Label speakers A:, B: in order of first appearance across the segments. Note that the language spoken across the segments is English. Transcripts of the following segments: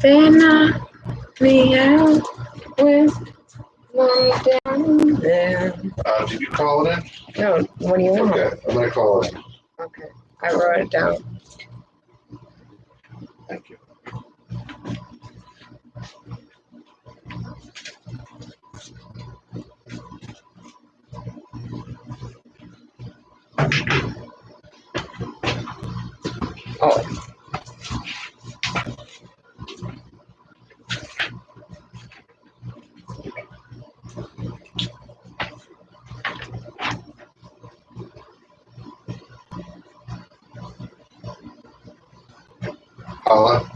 A: Then me out with my down there.
B: Did you call it in?
A: No, what do you want?
B: Okay, I'm gonna call it in.
A: Okay, I wrote it down.
B: Thank you.
A: Oh.
B: Paula?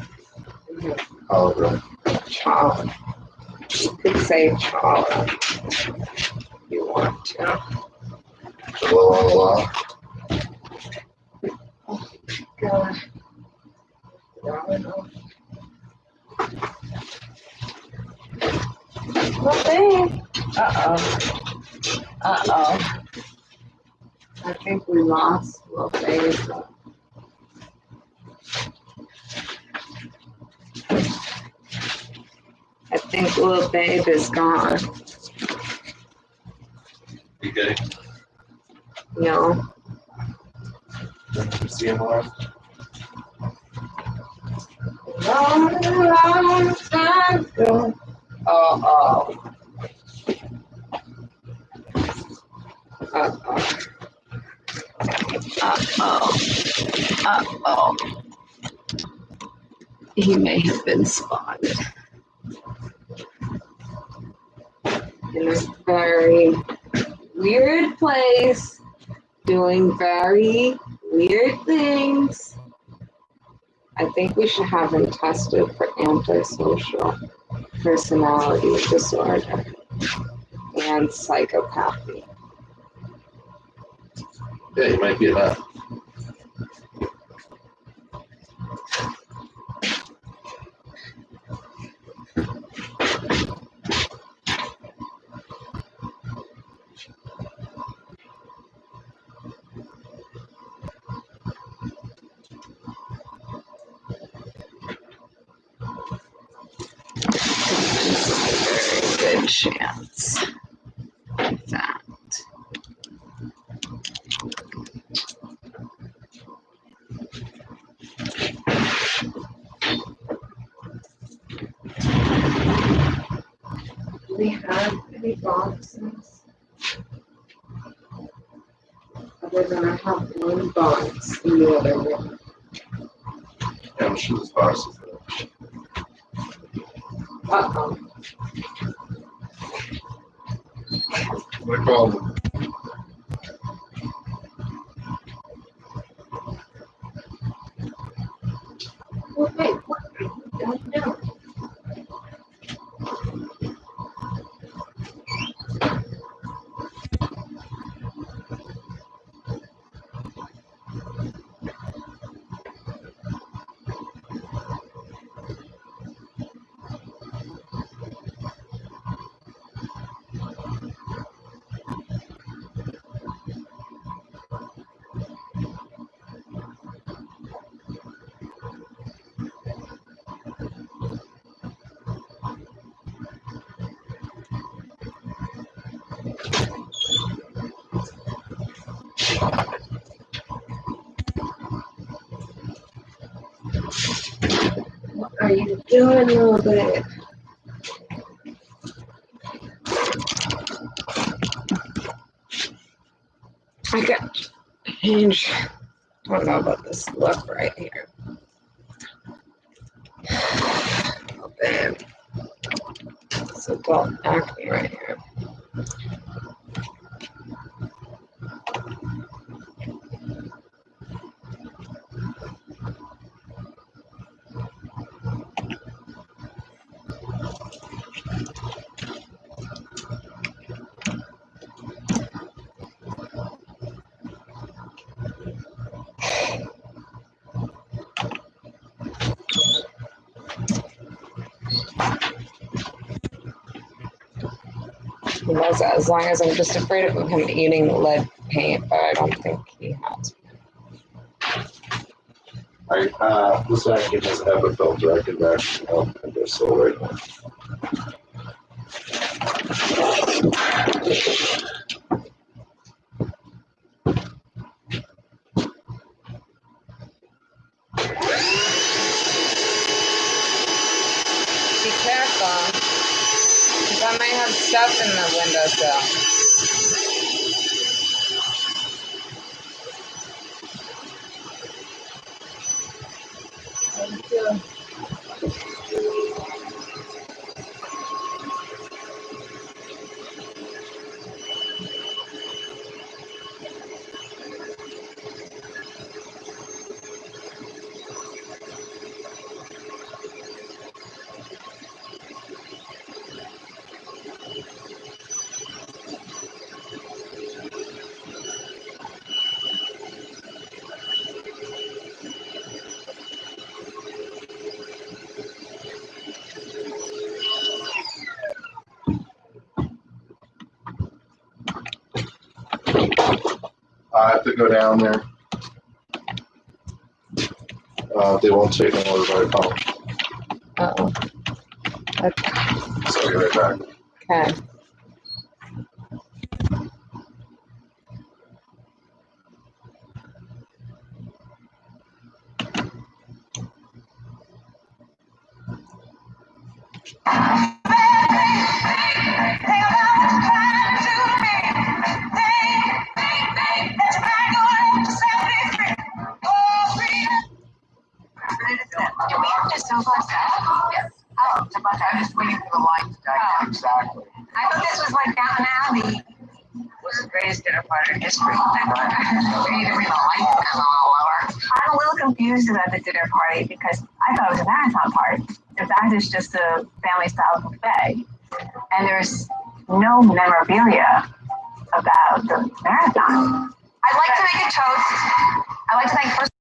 B: Paula, right?
A: Chala. You could say Chala if you want to.
B: Blah.
A: God. Okay. Uh-oh. I think we lost Will Babe. I think Will Babe is gone.
B: You good?
A: No.
B: See him alive?
A: Long time ago. Uh-oh. Uh-oh. Uh-oh. He may have been spotted in a very weird place, doing very weird things. I think we should have him tested for antisocial personality disorder and psychopathy.
B: Yeah, you might be that.
A: Very good chance of that. Do we have any boxes? Other than I have one box in the other room.
B: Yeah, I'm sure this box is there.
A: Uh-oh.
B: I called him.
A: Okay, what? I don't know. What are you doing, little bit? I got change. I don't know about this look right here. Oh, damn. It's adult acne right here. He knows that as long as I'm just afraid of him eating lead paint, but I don't think he has.
B: This vacuum has HEPA filter. I can vacuum out and just so right now.
A: Be careful, because I might have stuff in the windowsill. Thank you.
B: I have to go down there. They won't take an order by phone.
A: Uh-oh. Okay.
B: So I'll be right back.
A: Okay.
C: Do we have to soap ourselves? Yes. Oh, so much. I was just waiting for the line to die. Exactly. I thought this was like down an alley. It was the greatest dinner party in history. I thought we need to bring the lights down a little lower. I'm a little confused about the dinner party because I thought it was a marathon party. In fact, it's just a family style buffet. And there's no memorabilia about the marathon. I'd like to make a toast. I'd like to thank first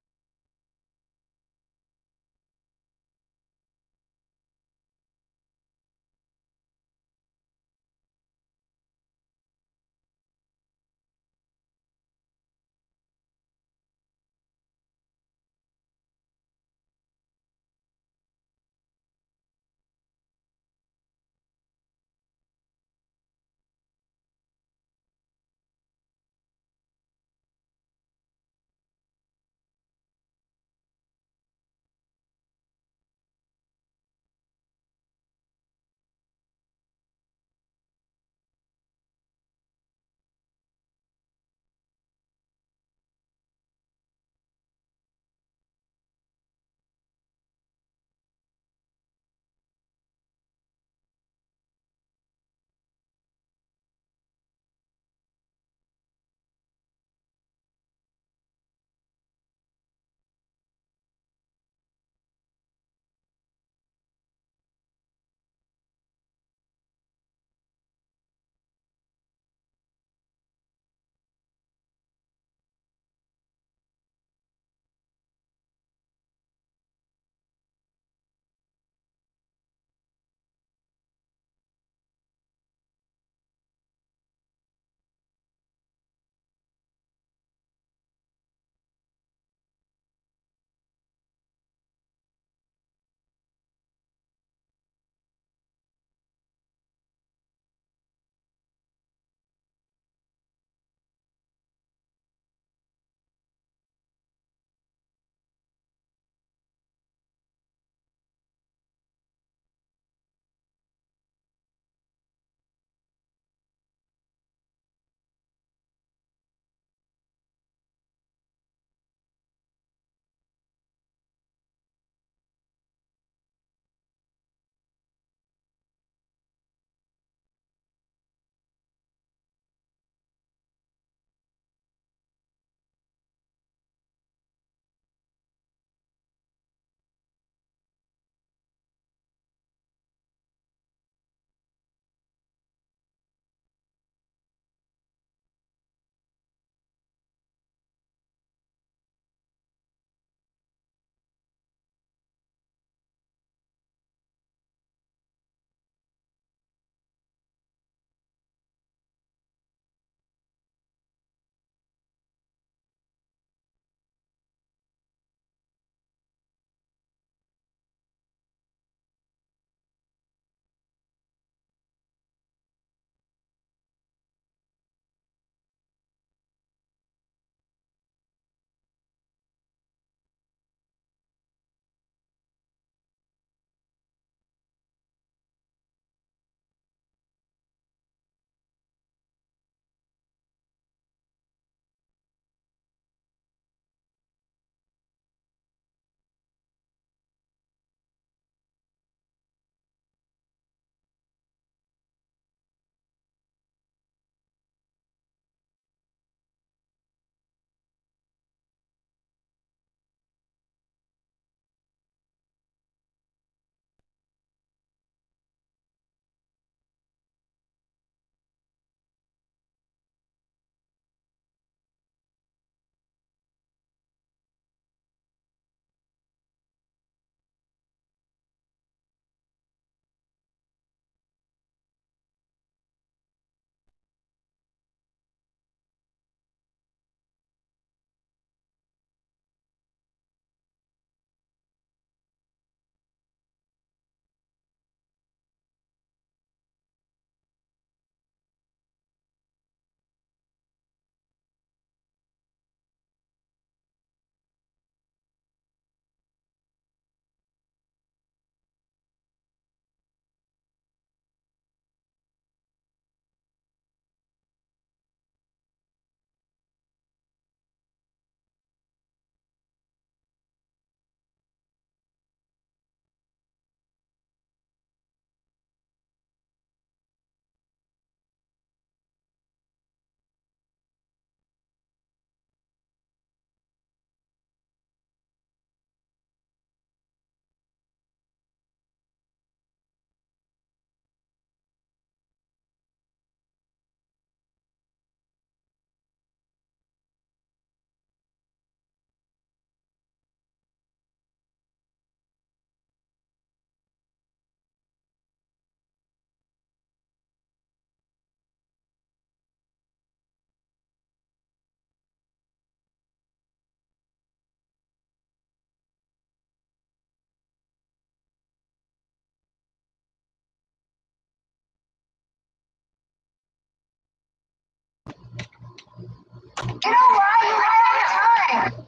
C: You know why? You lie all the time.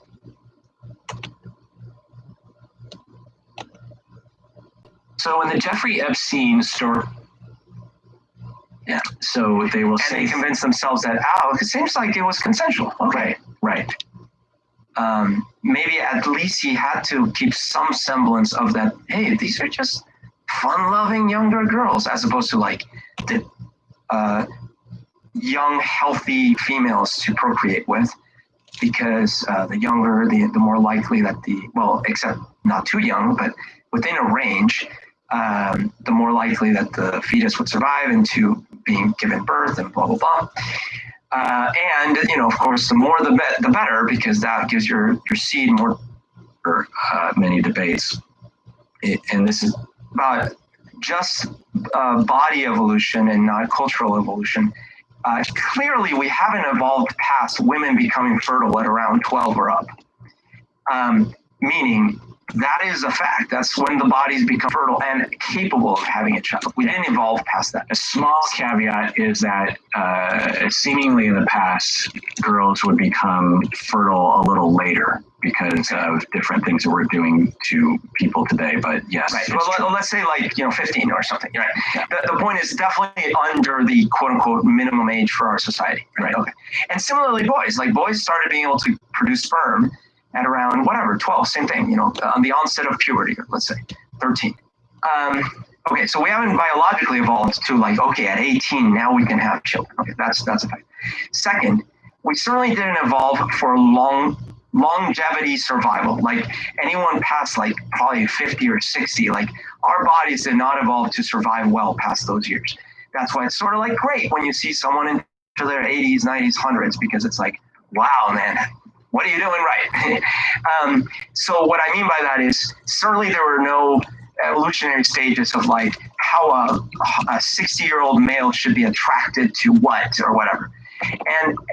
D: So in the Jeffrey Epstein story, yeah. So they will
A: And
D: say
A: they convince themselves that, it seems like it was consensual. Okay.
D: right.
A: Maybe at least he had to keep some semblance of that, hey, these are just fun-loving younger girls, as opposed to like the young, healthy females to procreate with, because the younger, the more likely that except not too young, but within a range, the more likely that the fetus would survive into being given birth and blah, blah, blah. And, of course, the more the better, because that gives your seed more,
D: Many debates.
A: and this is about just body evolution and not cultural evolution. Clearly, we haven't evolved past women becoming fertile at around 12 or up. Meaning, that is a fact. That's when the bodies become fertile and capable of having a child. We didn't evolve past that.
D: A small caveat is that seemingly in the past, girls would become fertile a little later because of different things that we're doing to people today. But yes,
A: right. Well, let's say 15 or something. Right. Yeah. The point is definitely under the quote unquote minimum age for our society. Right. Okay. And similarly, boys started being able to produce sperm at around 12, same thing, on the onset of puberty, let's say 13. Okay, so we haven't biologically evolved to at 18, now we can have children. Okay, that's a fact. Second, we certainly didn't evolve for longevity survival. Like anyone past probably 50 or 60, our bodies did not evolve to survive well past those years. That's why it's sort of great when you see someone into their 80s, 90s, 100s, because it's wow, man, what are you doing right? So what I mean by that is certainly there were no evolutionary stages of how a 60-year-old male should be attracted to what or whatever.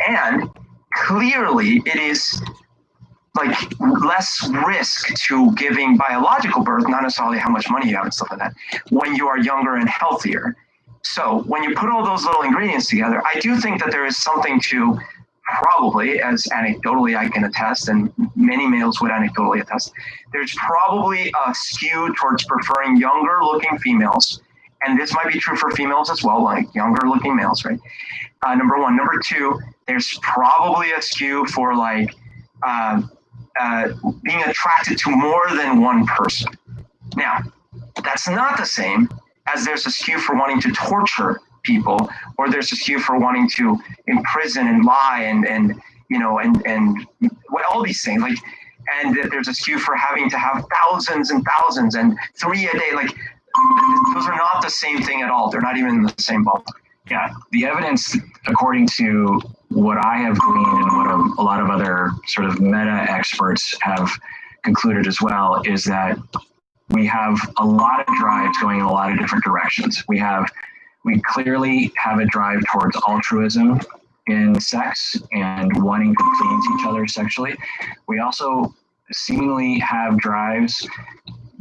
A: And clearly it is less risk to giving biological birth, not necessarily how much money you have and stuff like that, when you are younger and healthier. So when you put all those little ingredients together, I do think that there is something to probably, as anecdotally I can attest, and many males would anecdotally attest, there's probably a skew towards preferring younger looking females. And this might be true for females as well, younger looking males, right? Number one. Number two, there's probably a skew for being attracted to more than one person. Now, that's not the same as there's a skew for wanting to torture people, or there's a skew for wanting to imprison and lie and all these things, and there's a skew for having to have thousands and thousands and 3 a day. Those are not the same thing at all. They're not even in the same ballpark.
D: Yeah, the evidence, according to what I have gleaned and what a lot of other sort of meta experts have concluded as well, is that we have a lot of drives going in a lot of different directions. We clearly have a drive towards altruism in sex and wanting to please each other sexually. We also seemingly have drives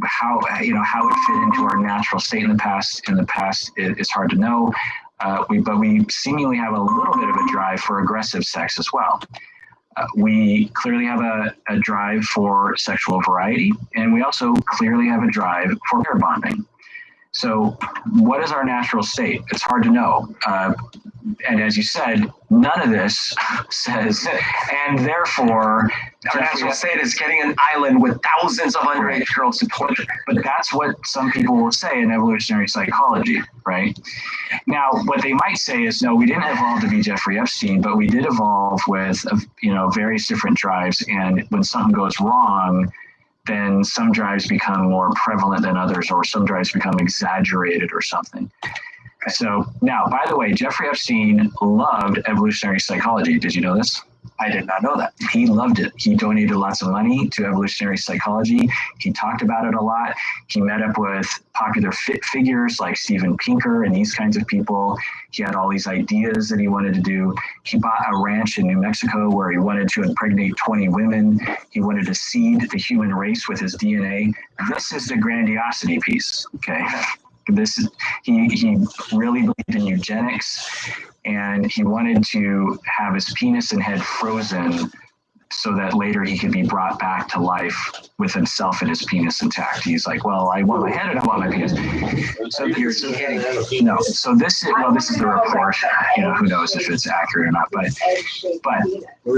D: how it fit into our natural state in the past. In the past, it's hard to know. But we seemingly have a little bit of a drive for aggressive sex as well. We clearly have a drive for sexual variety, and we also clearly have a drive for pair bonding. So what is our natural state? It's hard to know. And as you said, none of this says, and therefore,
A: our natural state is getting an island with thousands of underage girls to torture.
D: But that's what some people will say in evolutionary psychology, right? Now, what they might say is, no, we didn't evolve to be Jeffrey Epstein, but we did evolve with, various different drives. And when something goes wrong, then some drives become more prevalent than others, or some drives become exaggerated or something. So now, by the way, Jeffrey Epstein loved evolutionary psychology. Did you know this?
A: I did not know that.
D: He loved it. He donated lots of money to evolutionary psychology. He talked about it a lot. He met up with popular figures like Steven Pinker and these kinds of people. He had all these ideas that he wanted to do. He bought a ranch in New Mexico where he wanted to impregnate 20 women. He wanted to seed the human race with his DNA. This is the grandiosity piece, okay? he really believed in eugenics, and he wanted to have his penis and head frozen so that later he could be brought back to life with himself and his penis intact. He's like, well, I want my head and I want my penis. So no. So this is the report. Who knows if it's accurate or not? But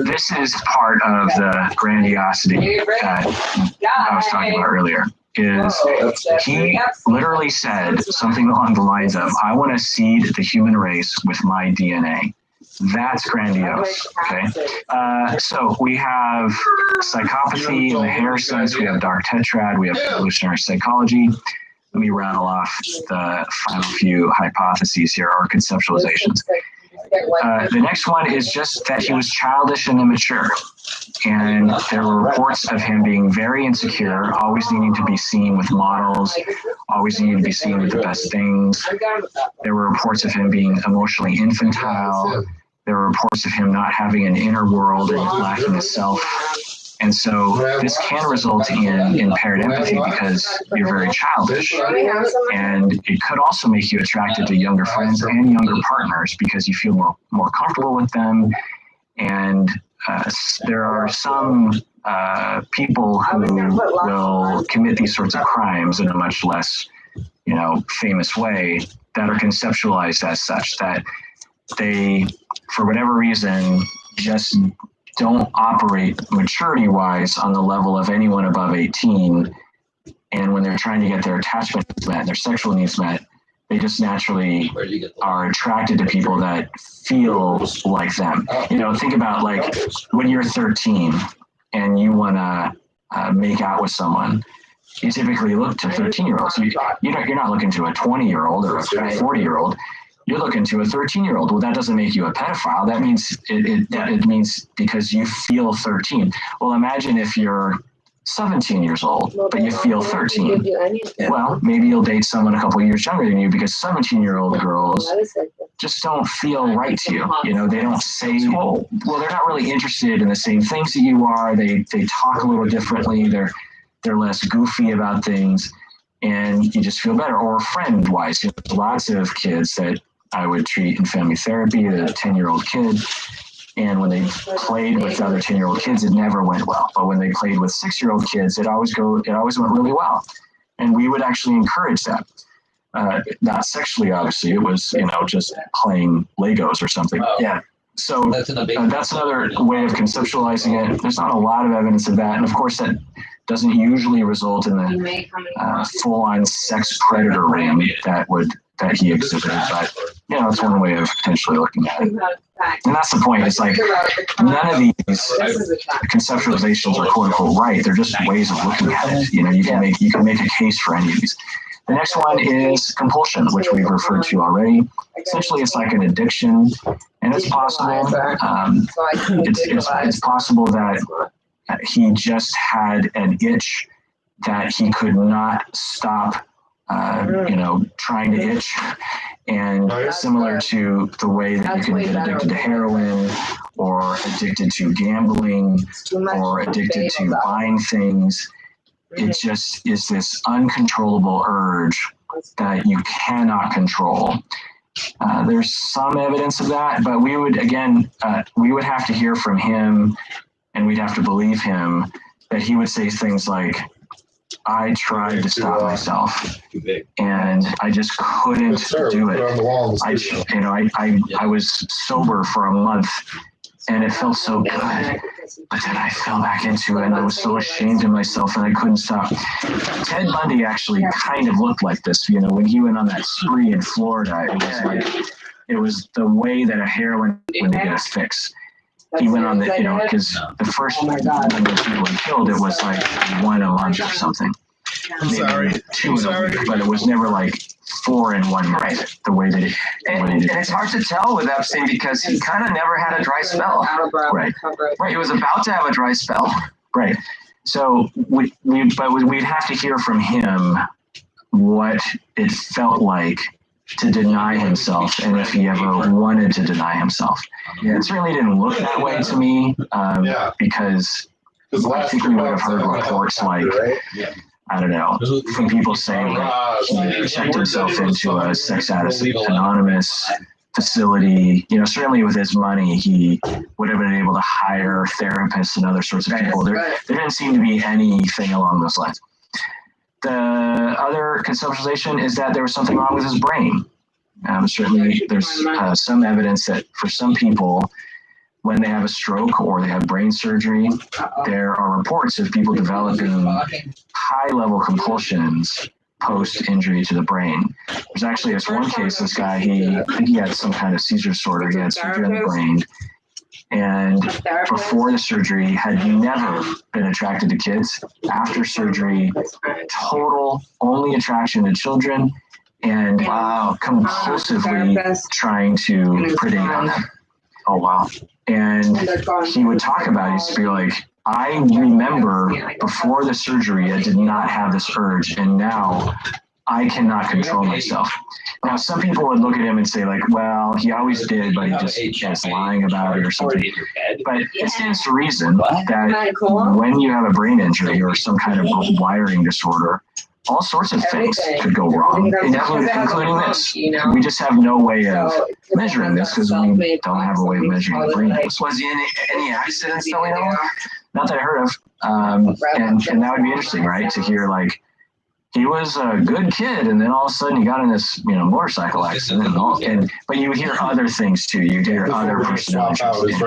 D: this is part of the grandiosity that I was talking about earlier. Is he literally said something along the lines of, I want to seed the human race with my DNA. That's grandiose, okay? So we have psychopathy in the hair sense, we have dark tetrad, we have evolutionary psychology. Let me rattle off the final few hypotheses here, or conceptualizations. The next one is just that he was childish and immature. And there were reports of him being very insecure, always needing to be seen with models, always needing to be seen with the best things. There were reports of him being emotionally infantile. There were reports of him not having an inner world and lacking a self. And so this can result in impaired empathy because you're very childish. And it could also make you attracted to younger friends and younger partners because you feel more comfortable with them. And there are some people who will commit these sorts of crimes in a much less, famous way that are conceptualized as such, that they, for whatever reason, just don't operate maturity-wise on the level of anyone above 18. And when they're trying to get their attachment needs met, their sexual needs met, they just naturally are attracted to people that feel like them. Think about like when you're 13 and you want to make out with someone, you typically look to 13-year-olds. You're not looking to a 20-year-old or a 40-year-old. You're looking to a 13-year-old. Well, that doesn't make you a pedophile. That means it means because you feel 13. Well, imagine if you're 17 years old, but you feel 13. Well, maybe you'll date someone a couple of years younger than you because 17-year-old girls just don't feel right to you. They don't say, well, they're not really interested in the same things that you are. They talk a little differently. They're less goofy about things, and you just feel better. Or friend-wise, there's lots of kids that I would treat in family therapy, the 10-year-old kid. And when they played with other 10-year-old kids, it never went well. But when they played with 6-year-old kids, it always went really well. And we would actually encourage that. Not sexually, obviously. It was, just playing Legos or something. Yeah. So that's another way of conceptualizing it. There's not a lot of evidence of that. And of course, that doesn't usually result in the full-on sex predator ring that he exhibited. But, it's one way of potentially looking at it. And that's the point. It's like none of these conceptualizations are quote unquote right. They're just ways of looking at it. You can make a case for any of these. The next one is compulsion, which we've referred to already. Essentially, it's like an addiction, and it's possible. It's possible that he just had an itch that he could not stop. Trying to itch, and similar to the way that you can get addicted to heroin or addicted to gambling or addicted to buying things. It just is this uncontrollable urge that you cannot control. There's some evidence of that, but we would have to hear from him, and we'd have to believe him that he would say things like, I tried to stop myself, and I just couldn't do it. I was sober for a month, and it felt so good, but then I fell back into it, and I was so ashamed of myself, and I couldn't stop. Ted Bundy actually kind of looked like this, when he went on that spree in Florida. It was the way that a heroin when they get a fix. He went on because the first number of people he killed, it was like one a month or something.
E: I'm sorry.
D: Two in a week, but it was never like 4 in 1 month. The way that
A: and it's hard to tell with Epstein because he kind of never had a dry spell.
D: Right.
A: He was about to have a dry spell.
D: Right. So we'd have to hear from him what it felt like to deny himself, and if he ever wanted to deny himself. It certainly didn't look that way to me, because I think we would have heard reports like, I don't know, from people saying that he checked himself into a sex addict anonymous facility. You know, certainly with his money, he would have been able to hire therapists and other sorts of people. There didn't seem to be anything along those lines. The other conceptualization is that there was something wrong with his brain. Certainly, there's some evidence that for some people, when they have a stroke or they have brain surgery, there are reports of people developing high-level compulsions post-injury to the brain. There's actually this one case, this guy, I think he had some kind of seizure disorder. He had surgery on the brain. And before the surgery, had never been attracted to kids. After surgery, total only attraction to children, and compulsively trying to predate on them. Oh, wow. And he would talk about it. He'd be like, I remember before the surgery, I did not have this urge, and now I cannot control myself. Now, some people would look at him and say, like, well, he always did, but he just is lying about it or something. But it stands to reason that when you have a brain injury or some kind of wiring disorder, all sorts of things could go wrong, including this. We just have no way of measuring this because we don't have a way of measuring the brain.
A: Was he in any accidents that we know of?
D: Not that I heard of. And that would be interesting, right? To hear, like, he was a good kid, and then all of a sudden he got in this, motorcycle accident. But you hear other things too. You hear other personalities.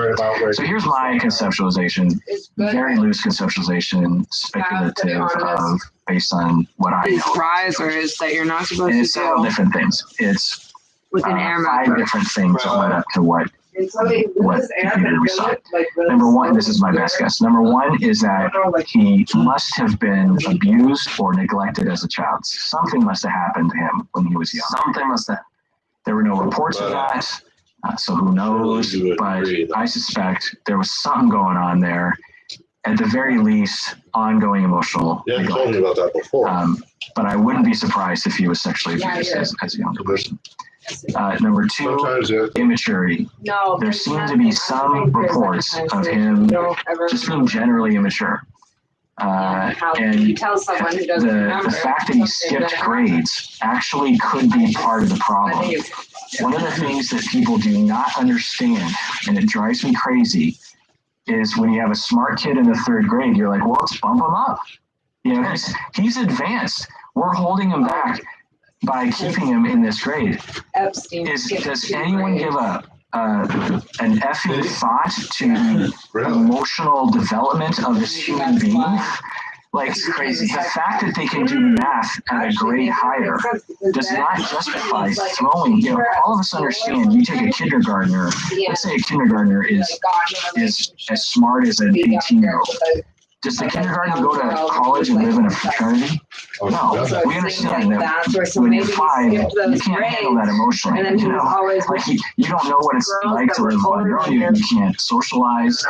D: So here's my conceptualization, very loose conceptualization, speculative, based on what I know.
E: Risers that you're not supposed
D: and it's
E: to
D: several
E: do
D: different things. It's
E: with an air
D: 5 different things that led up to what computer we saw. Number one, this is my best guess. Number one is that he must have been abused or neglected as a child. Something must have happened to him when he was young.
A: Something must have.
D: There were no reports of that, so who knows? But I suspect there was something going on there. At the very least, ongoing emotional neglect.
B: Told me about that before.
D: But I wouldn't be surprised if he was sexually abused as a younger person. Number 2, immaturity.
E: No,
D: there seem to be some reports of him just being generally immature. And the fact that he skipped grades actually could be part of the problem. One of the things that people do not understand, and it drives me crazy, is when you have a smart kid in the 3rd grade, you're like, well, let's bump him up. He's advanced. We're holding him back by keeping him in this grade.
E: Epstein.
D: Does anyone give an effing thought to the emotional development of this human being? Like, it's crazy. The fact that they can do math at a grade higher does not justify throwing. All of us understand. You take a kindergartner. Let's say a kindergartner is as smart as an 18-year-old. Does the kindergarten go to college and live in a fraternity? No. We understand that when you're 5, you can't handle that emotionally. You don't know what it's like to live on your own. You can't socialize.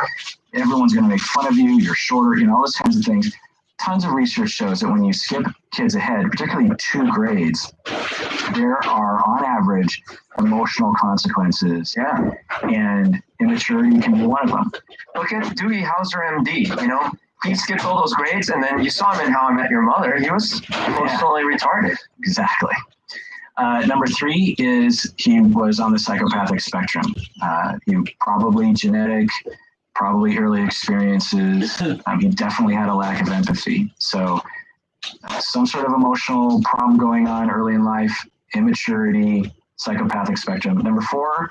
D: Everyone's going to make fun of you. You're shorter. All those kinds of things. Tons of research shows that when you skip kids ahead, particularly 2 grades, there are, on average, emotional consequences. Yeah. And immaturity can be one of them.
A: Look at Doogie Howser, MD, He skipped all those grades, and then you saw him in How I Met Your Mother. He was emotionally retarded.
D: Exactly. Number 3 is he was on the psychopathic spectrum. He probably genetic, probably early experiences. He definitely had a lack of empathy. So some sort of emotional problem going on early in life, immaturity, psychopathic spectrum. Number 4,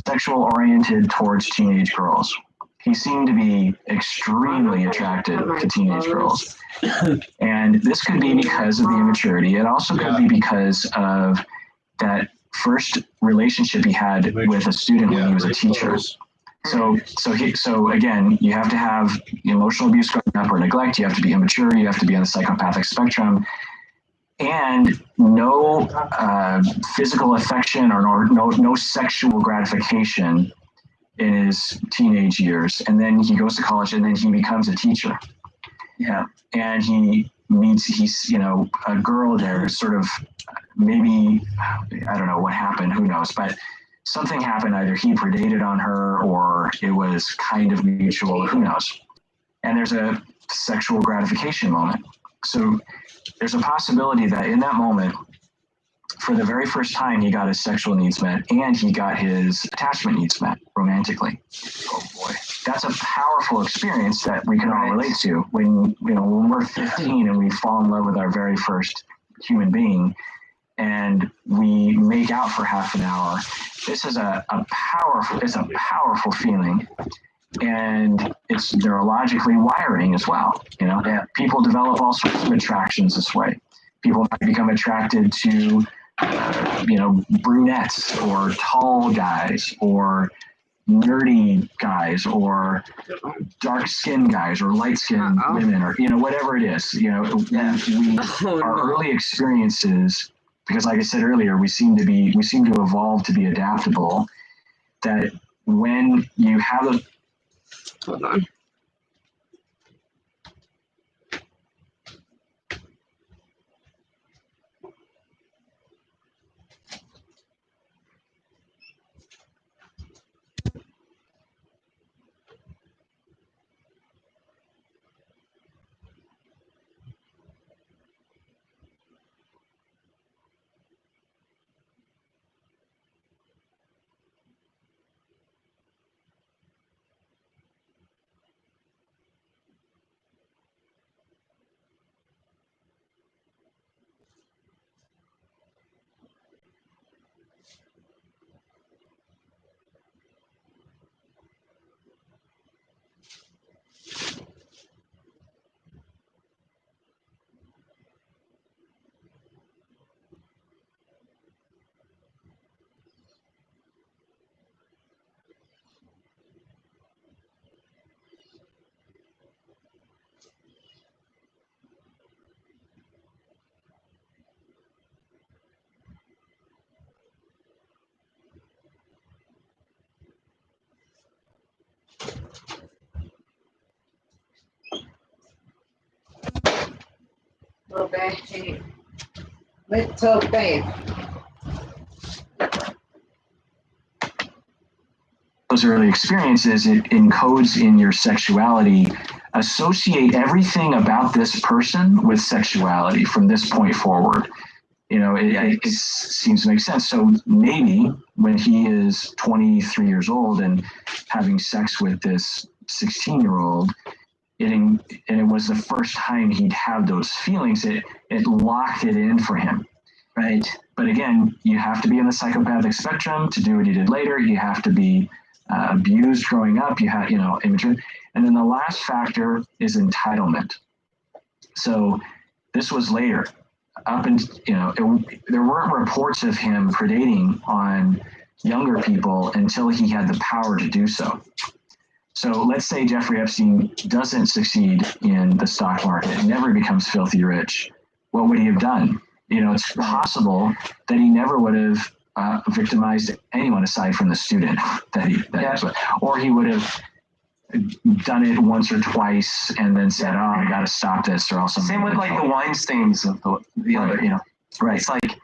D: sexual oriented towards teenage girls. He seemed to be extremely attracted to teenage girls. And this could be because of the immaturity. It also could be because of that first relationship he had with a student when he was a teacher. So again, you have to have emotional abuse growing up or neglect. You have to be immature. You have to be on the psychopathic spectrum. And no physical affection or no sexual gratification in his teenage years, and then he goes to college, and then he becomes a teacher. Yeah, and he meets a girl there. Sort of maybe I don't know what happened. Who knows? But something happened. Either he predated on her, or it was kind of mutual. Who knows? And there's a sexual gratification moment. So there's a possibility that in that moment, for the very first time, he got his sexual needs met and he got his attachment needs met romantically. Oh boy. That's a powerful experience that we can all relate to when we're 15 and we fall in love with our very first human being and we make out for half an hour. This is a powerful feeling. And it's neurologically wiring as well. People develop all sorts of attractions this way. People might become attracted to, brunettes or tall guys or nerdy guys or dark skinned guys or light skinned women or, whatever it is. Our early experiences, because like I said earlier, we seem to evolve to be adaptable, that when you have those.
E: Hold on.
C: Little babe. Little babe.
D: Those early experiences, it encodes in your sexuality. Associate everything about this person with sexuality from this point forward. It seems to make sense. So maybe when he is 23 years old and having sex with this 16-year-old, and it was the first time he'd have those feelings, it locked it in for him, right? But again, you have to be in the psychopathic spectrum to do what he did later. You have to be abused growing up. You have, immature. And then the last factor is entitlement. So this was later. There weren't reports of him predating on younger people until he had the power to do so. So let's say Jeffrey Epstein doesn't succeed in the stock market and never becomes filthy rich. What would he have done? It's possible that he never would have victimized anyone aside from the student or he would have done it once or twice and then said, "Oh, I got to stop this," or else.
A: Same with like the Weinsteins of the other,
D: Right.
A: It's like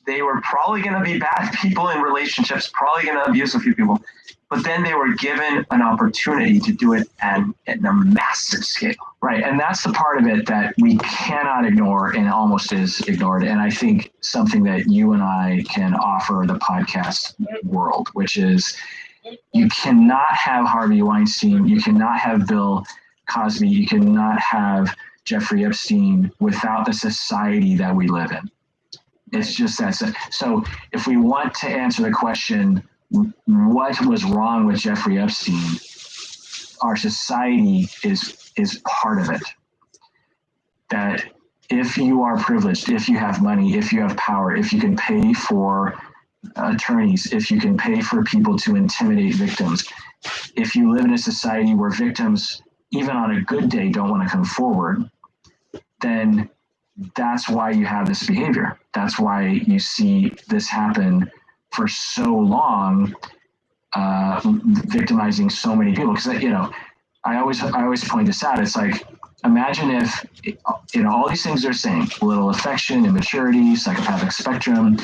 A: they were probably going to be bad people in relationships, probably going to abuse a few people, but then they were given an opportunity to do it at a massive scale.
D: Right, and that's the part of it that we cannot ignore and almost is ignored. And I think something that you and I can offer the podcast world, which is you cannot have Harvey Weinstein, you cannot have Bill Cosby, you cannot have Jeffrey Epstein without the society that we live in. It's just that. So if we want to answer the question, what was wrong with Jeffrey Epstein, our society is part of it. That if you are privileged, if you have money, if you have power, if you can pay for attorneys, if you can pay for people to intimidate victims, if you live in a society where victims, even on a good day, don't want to come forward, then that's why you have this behavior. That's why you see this happen for so long, victimizing so many people. Because I always point this out. It's like, imagine if all these things they're saying, a little affection, immaturity, psychopathic spectrum,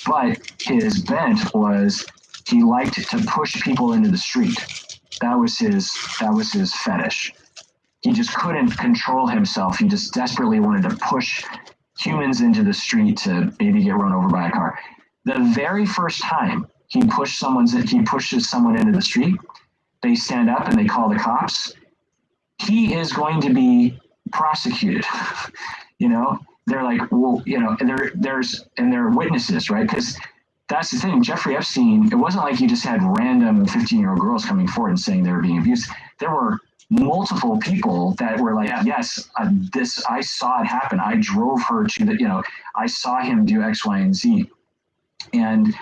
D: but his bent was he liked to push people into the street. That was his fetish. he just couldn't control himself. He just desperately wanted to push humans into the street to maybe get run over by a car. The very first time he pushes someone into the street, they stand up and they call the cops. He is going to be prosecuted. They're like, well, and they're witnesses, right? Because that's the thing. Jeffrey Epstein, it wasn't like you just had random 15-year-old girls coming forward and saying they were being abused. There were multiple people that were like, yes, I saw it happen. I drove her to I saw him do X, Y, and Z. And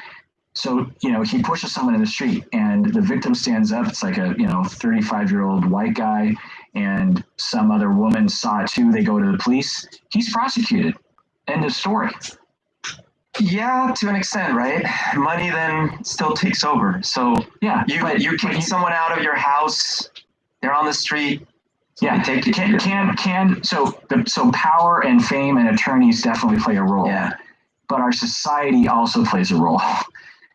D: so, he pushes someone in the street and the victim stands up. It's like a, 35-year-old white guy, and some other woman saw it too. They go to the police. He's prosecuted. End of story.
A: Yeah, to an extent, right? Money then still takes over. So
D: yeah,
A: you kick someone out of your house. They're on the street.
D: Yeah, so power and fame and attorneys definitely play a role.
A: Yeah,
D: but our society also plays a role.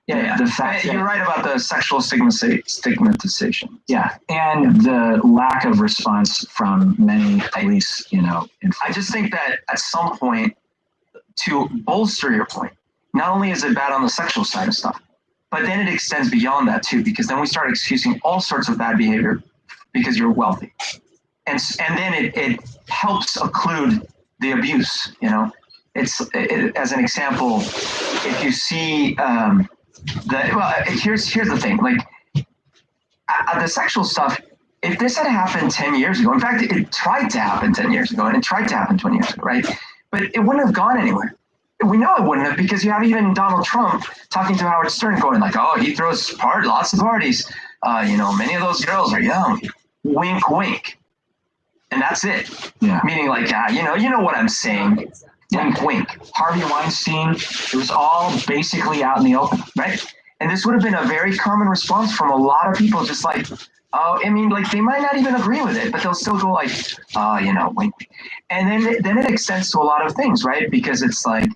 A: Yeah.
D: The fact
A: you're right about the sexual stigmatization.
D: Yeah, and the lack of response from many police.
A: I just think that at some point, to bolster your point, not only is it bad on the sexual side of stuff, but then it extends beyond that too, because then we start excusing all sorts of bad behavior because you're wealthy. And then it helps occlude the abuse, It's as an example, if you see here's the thing, like the sexual stuff, if this had happened 10 years ago, in fact, it tried to happen 10 years ago and it tried to happen 20 years ago, right? But it wouldn't have gone anywhere. We know it wouldn't have, because you have even Donald Trump talking to Howard Stern going like, oh, he throws lots of parties. Many of those girls are young. Wink, wink. And that's it.
D: Yeah.
A: Meaning like, you know what I'm saying. Wink, wink.
D: Harvey Weinstein, it was all basically out in the open.
A: Right. And this would have been a very common response from a lot of people, just like, they might not even agree with it, but they'll still go like, wink. And then it extends to a lot of things, right? Because it's like,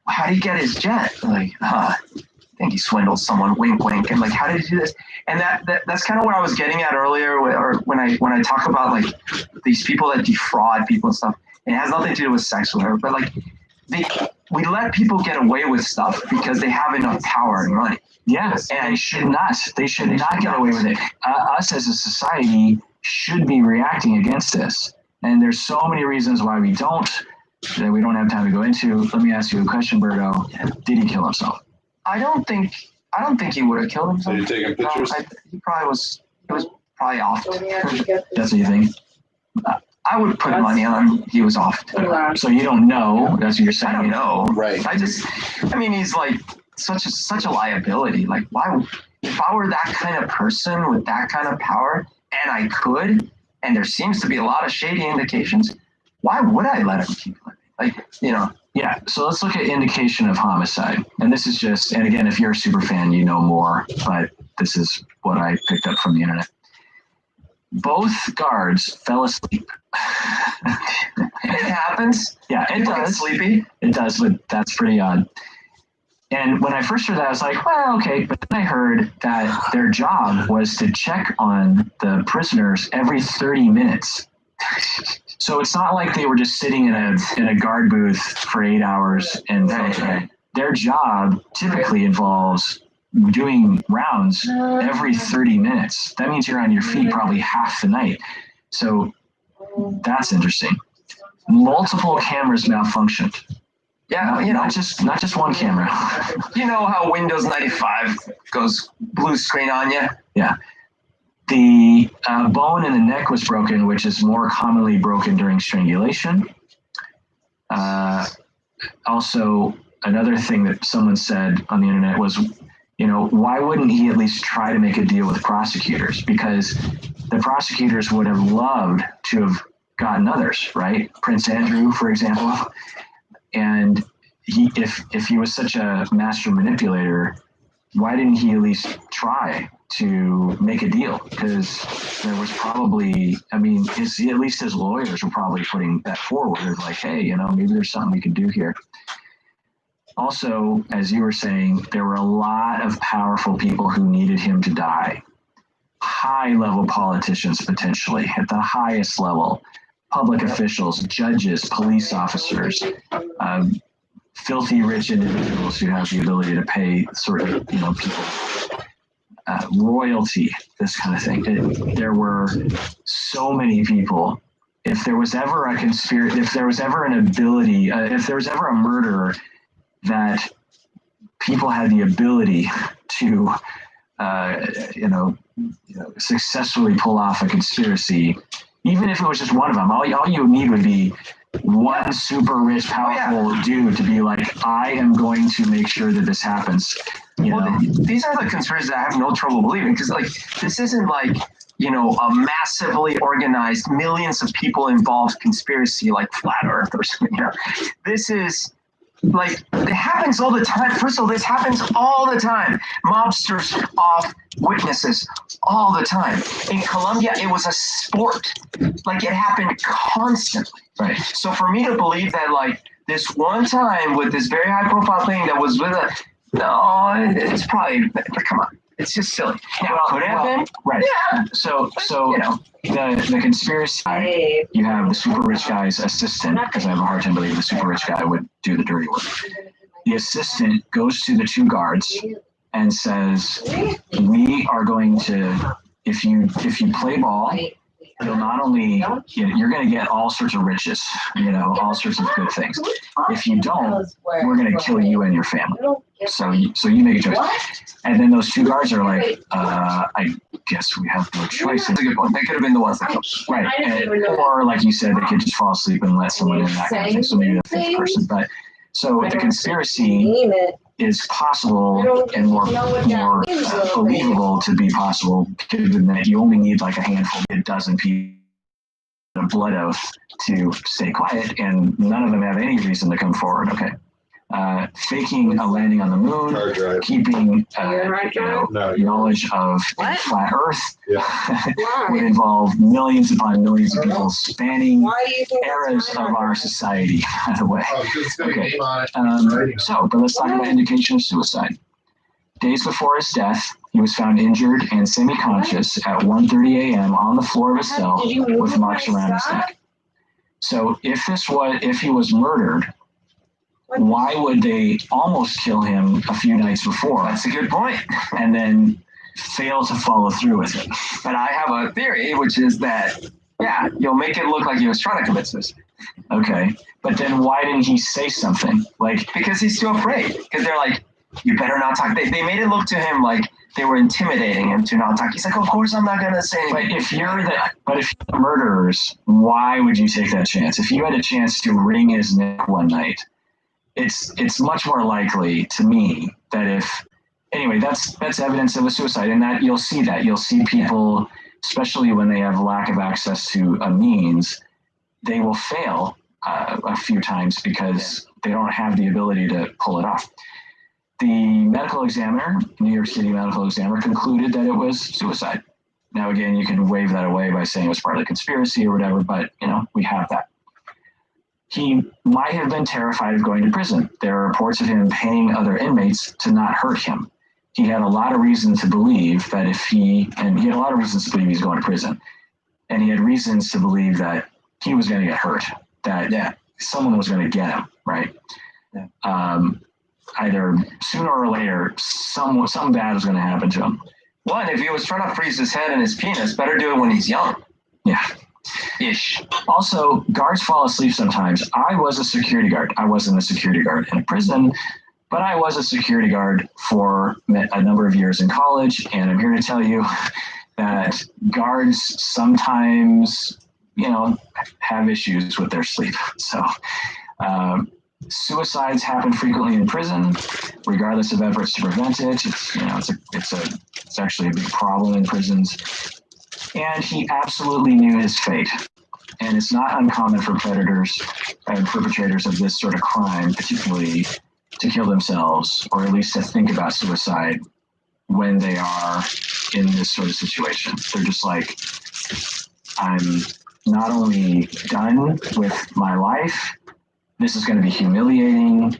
A: how did he get his jet? Like, I think he swindled someone, wink, wink. And like, how did he do this? And that's kind of what I was getting at earlier, or when I talk about like these people that defraud people and stuff. It has nothing to do with sex or whatever, but like we let people get away with stuff because they have enough power and money.
D: Yes, and they should not get away with it. Us as a society should be reacting against this. And there's so many reasons why we don't, that we don't have time to go into. Let me ask you a question, Berto. Did he kill himself?
A: I don't think he would have killed himself.
B: Are you taking pictures?
A: He was probably off.
D: That's what you think?
A: I would put money on he was off.
D: So you don't know. That's what you're saying.
A: I don't know.
B: Right.
A: He's like such a liability. Like, why? If I were that kind of person with that kind of power, and I could, and there seems to be a lot of shady indications, why would I let him keep living? Like,
D: Yeah, so let's look at indication of homicide. And this is just, and again, if you're a super fan, you know more, but this is what I picked up from the internet. Both guards fell asleep.
A: It happens.
D: Yeah, it
A: People
D: does.
A: get sleepy.
D: It does, but that's pretty odd. And when I first heard that, I was like, well, okay. But then I heard that their job was to check on the prisoners every 30 minutes. So it's not like they were just sitting in a guard booth for 8 hours and filtering. Their job typically involves doing rounds every 30 minutes. That means you're on your feet probably half the night. So that's interesting. Multiple cameras malfunctioned.
A: Yeah,
D: not just one camera.
A: You know how Windows 95 goes blue screen on you?
D: Yeah. The bone in the neck was broken, which is more commonly broken during strangulation. Also, another thing that someone said on the internet was, why wouldn't he at least try to make a deal with prosecutors? Because the prosecutors would have loved to have gotten others, right? Prince Andrew, for example. And if he was such a master manipulator, why didn't he at least try to make a deal? Because there was probably, at least his lawyers were probably putting that forward, like, hey, maybe there's something we can do here. Also, as you were saying, there were a lot of powerful people who needed him to die. high-level politicians, potentially, at the highest level, public officials, judges, police officers, filthy rich individuals who have the ability to pay sort of, people, royalty, this kind of thing. There were so many people. If there was ever a conspiracy, if there was ever an ability, if there was ever a murderer that people had the ability to, successfully pull off a conspiracy, even if it was just one of them, all you need would be one super rich, powerful dude to be like, I am going to make sure that this happens.
A: These are the conspiracies that I have no trouble believing, because this isn't like, a massively organized, millions of people involved conspiracy like Flat Earth or something. This is like, it happens all the time. First of all, this happens all the time. Mobsters off witnesses all the time. In Colombia, it was a sport. Like, it happened constantly.
D: Right.
A: So for me to believe that, like, this one time with this very high profile thing that was with it's probably, come on. It's just silly. Now, could it have been?
D: Right.
A: Yeah.
D: So the conspiracy, you have the super rich guy's assistant, because I have a hard time believing the super rich guy would do the dirty work. The assistant goes to the two guards and says, we are going to, if you play ball, you'll not only, you're going to get all sorts of riches, all sorts of good things. If you don't, we're going to kill you and your family. So you make a choice. And then those two guards are like, I guess we have no choice.
A: That's a good point. They could have been the ones that killed.
D: Right. Or like you said, they could just fall asleep and let someone in, that kind of thing. So maybe the fifth person. But so the conspiracy is possible and more believable to be possible, given that you only need like a handful, a dozen people, a blood oath to stay quiet, and none of them have any reason to come forward. Okay. Faking a landing on the moon, keeping knowledge of flat Earth would involve millions upon millions of people spanning eras of our society, by the way. Okay. But let's talk about indication of suicide. Days before his death, he was found injured and semi-conscious at 1:30 a.m. on the floor of his cell with marks around his neck. So if he was murdered, why would they almost kill him a few nights before?
A: That's a good point.
D: And then fail to follow through with it.
A: But I have a theory, which is that, you'll make it look like he was trying to commit suicide.
D: Okay. But then why didn't he say something?
A: Because he's too afraid. Because they're like, you better not talk. They made it look to him like they were intimidating him to not talk. He's like, of course I'm not going to say anything.
D: But if you're the murderers, why would you take that chance? If you had a chance to wring his neck one night, it's much more likely to me that that's evidence of a suicide, and that you'll see people, especially when they have lack of access to a means, they will fail a few times because they don't have the ability to pull it off. The medical examiner, New York City medical examiner, concluded that it was suicide. Now, again, you can wave that away by saying it was part of the conspiracy or whatever, but we have that. He might have been terrified of going to prison. There are reports of him paying other inmates to not hurt him. He had a lot of reason to believe that he had a lot of reasons to believe he's going to prison. And he had reasons to believe that he was going to get hurt, that someone was going to get him, right? Either sooner or later, something bad was going to happen to him.
A: One, if he was trying to freeze his head and his penis, better do it when he's young.
D: Yeah.
A: Ish.
D: Also, guards fall asleep sometimes. I was a security guard. I wasn't a security guard in a prison, but I was a security guard for a number of years in college, and I'm here to tell you that guards sometimes, have issues with their sleep. So, suicides happen frequently in prison, regardless of efforts to prevent it. It's actually a big problem in prisons. And he absolutely knew his fate. And it's not uncommon for predators and perpetrators of this sort of crime, particularly, to kill themselves, or at least to think about suicide when they are in this sort of situation. They're just like, I'm not only done with my life, this is going to be humiliating.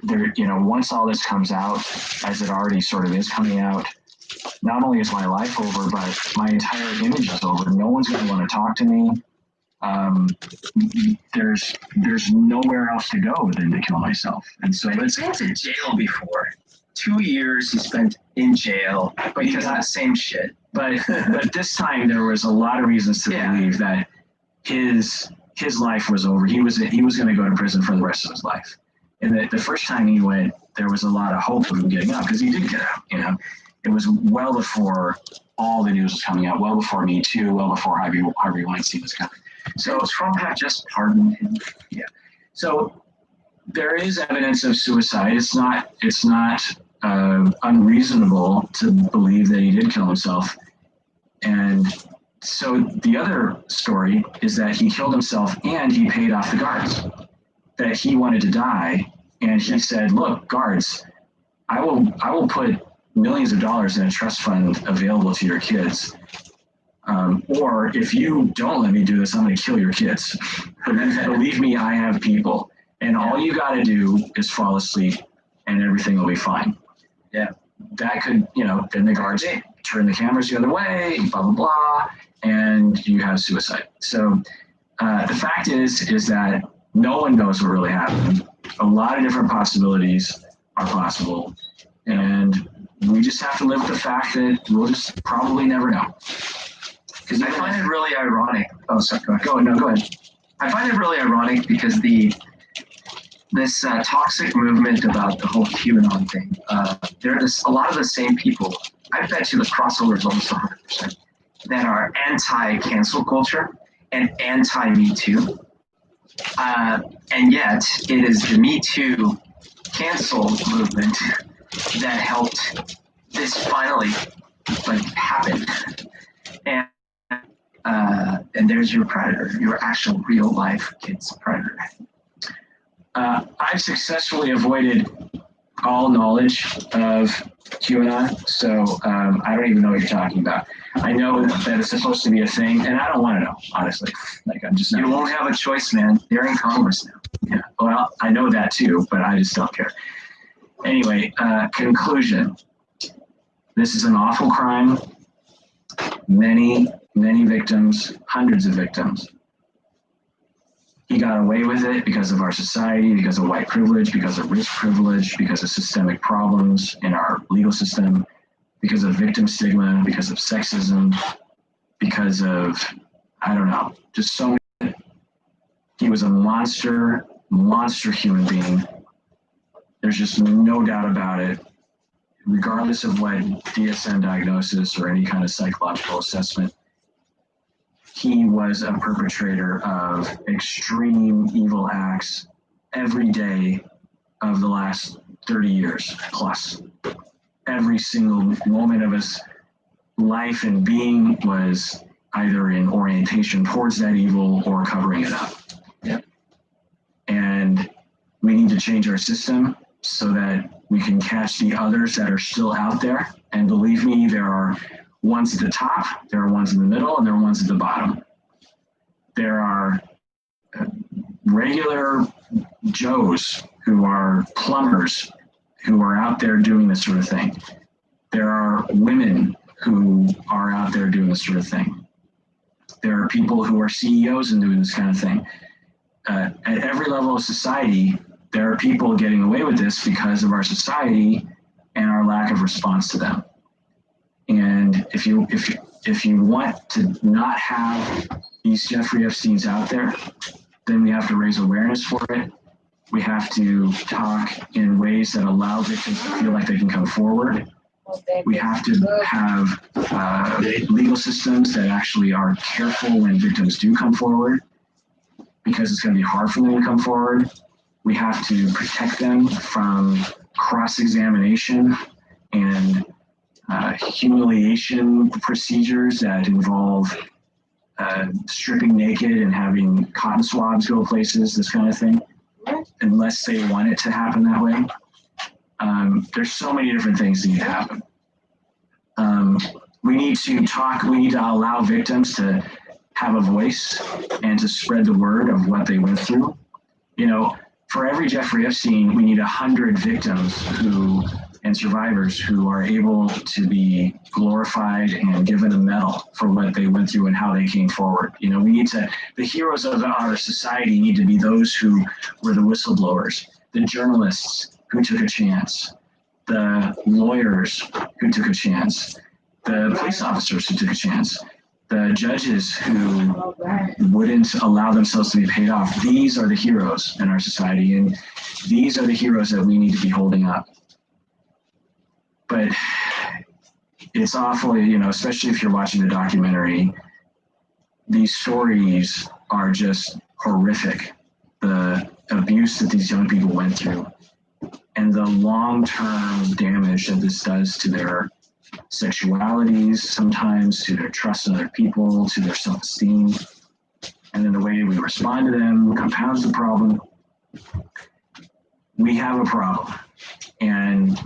D: Once all this comes out, as it already sort of is coming out, not only is my life over, but my entire image is over. No one's going to want to talk to me. There's nowhere else to go than to kill myself. And so
A: He's been to jail before. 2 years he spent in jail because of the same shit.
D: But this time there was a lot of reasons to believe that his life was over. He was going to go to prison for the rest of his life. And the first time he went, there was a lot of hope of him getting out, because he did get out. You know, it was well before all the news was coming out, well before Me Too, well before Harvey Weinstein was coming.
A: So Trump had just pardoned him.
D: Yeah. So there is evidence of suicide. It's not unreasonable to believe that he did kill himself. And so the other story is that he killed himself and he paid off the guards. That he wanted to die, and he said, "Look, guards, I will put millions of dollars in a trust fund available to your kids. Or if you don't let me do this, I'm going to kill your kids. Believe me, I have people, and all you got to do is fall asleep, and everything will be fine."
A: Yeah,
D: that could, then the guards turn the cameras the other way, blah blah blah, and you have suicide. So the fact is that no one knows what really happened. A lot of different possibilities are possible, and we just have to live with the fact that we'll just probably never know.
A: Because I find it really ironic. Oh, sorry, go ahead. I find it really ironic because this toxic movement about the whole QAnon thing, there are a lot of the same people. I bet you the crossover is almost 100% that are anti-cancel culture and anti-Me Too. And yet, it is the Me Too cancel movement that helped this finally happen. And there's your predator, your actual real life kid's predator.
D: I've successfully avoided all knowledge of QAnon, so I don't even know what you're talking about. I know that it's supposed to be a thing, and I don't want to know, honestly. I'm just not.
A: You won't have a choice, man. They're in Congress now.
D: Yeah, well, I know that too, but I just don't care. Anyway, conclusion. This is an awful crime. Many victims, hundreds of victims. He got away with it because of our society, because of white privilege, because of rich privilege, because of systemic problems in our legal system, because of victim stigma, because of sexism, because of, I don't know, just so many. He was a monster human being. There's just no doubt about it. Regardless of what DSM diagnosis or any kind of psychological assessment, he was a perpetrator of extreme evil acts every day of the last 30 years plus. Every single moment of his life and being was either in orientation towards that evil or covering it up.
A: Yep.
D: And we need to change our system so that we can catch the others that are still out there. And believe me, there are ones at the top, there are ones in the middle, and there are ones at the bottom. There are regular Joes who are plumbers who are out there doing this sort of thing. There are women who are out there doing this sort of thing. There are people who are CEOs and doing this kind of thing. At every level of society, there are people getting away with this because of our society and our lack of response to them. And if you want to not have these Jeffrey Epsteins out there, then we have to raise awareness for it. We have to talk in ways that allow victims to feel like they can come forward. We have to have legal systems that actually are careful when victims do come forward, because it's going to be hard for them to come forward. We have to protect them from cross-examination and humiliation procedures that involve stripping naked and having cotton swabs go places, this kind of thing, unless they want it to happen that way. There's so many different things that need to happen. We need to allow victims to have a voice and to spread the word of what they went through. For every Jeffrey Epstein, we need 100 victims who and survivors who are able to be glorified and given a medal for what they went through and how they came forward. You know, we need to, the heroes of our society need to be those who were the whistleblowers, the journalists who took a chance, the lawyers who took a chance, the police officers who took a chance, the judges who wouldn't allow themselves to be paid off. These are the heroes in our society, and these are the heroes that we need to be holding up. But it's awful, you know, especially if you're watching the documentary, these stories are just horrific. The abuse that these young people went through and the long-term damage that this does to their sexualities, sometimes to their trust in other people, to their self-esteem, and then the way we respond to them compounds the problem. We have a problem, and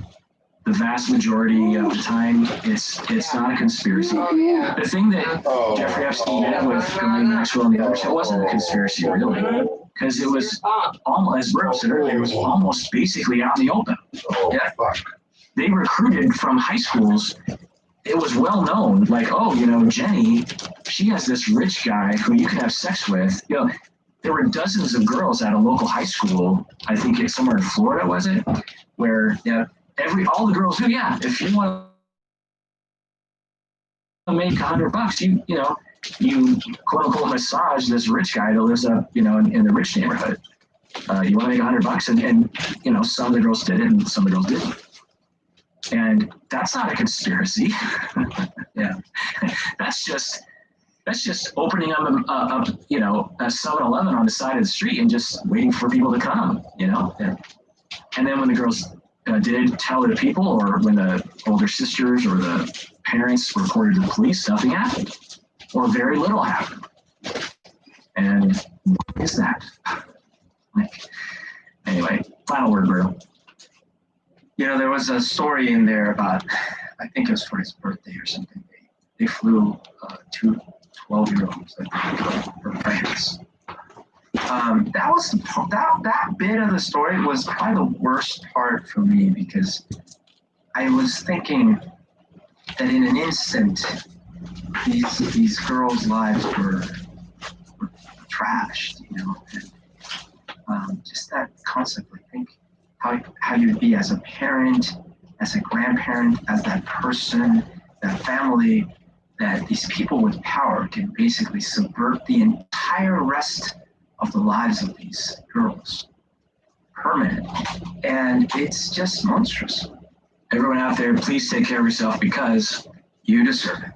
D: the vast majority of the time, it's not a conspiracy. The thing that Jeffrey Epstein did with Ghislaine Maxwell and the others, it wasn't a conspiracy, really, because it was almost, as Brooke said earlier, it was almost basically out in the open. Yeah. They recruited from high schools. It was well known, like, oh, you know, Jenny, she has this rich guy who you can have sex with. You know, there were dozens of girls at a local high school, I think it's somewhere in Florida, was it? Where, yeah, all the girls knew, yeah, if you want to make $100, you quote unquote massage this rich guy that lives up, you know, in the rich neighborhood. You want to make $100, and you know, some of the girls did it and some of the girls didn't. And that's not a conspiracy. Yeah, that's just opening up, you know, a 7-Eleven on the side of the street and just waiting for people to come, you know. And then when the girls did tell the people, or when the older sisters or the parents reported to the police, nothing happened, or very little happened. And what is that? Anyway, final word, bro.
A: You know, there was a story in there about, I think it was for his birthday or something. They flew 2 12-year-olds for France. That was that bit of the story was probably the worst part for me, because I was thinking that in an instant, these girls' lives were trashed, you know. And, just that concept, I think. How you'd be as a parent, as a grandparent, as that person, that family, that these people with power can basically subvert the entire rest of the lives of these girls. Permanent. And it's just monstrous.
D: Everyone out there, please take care of yourself, because you deserve it.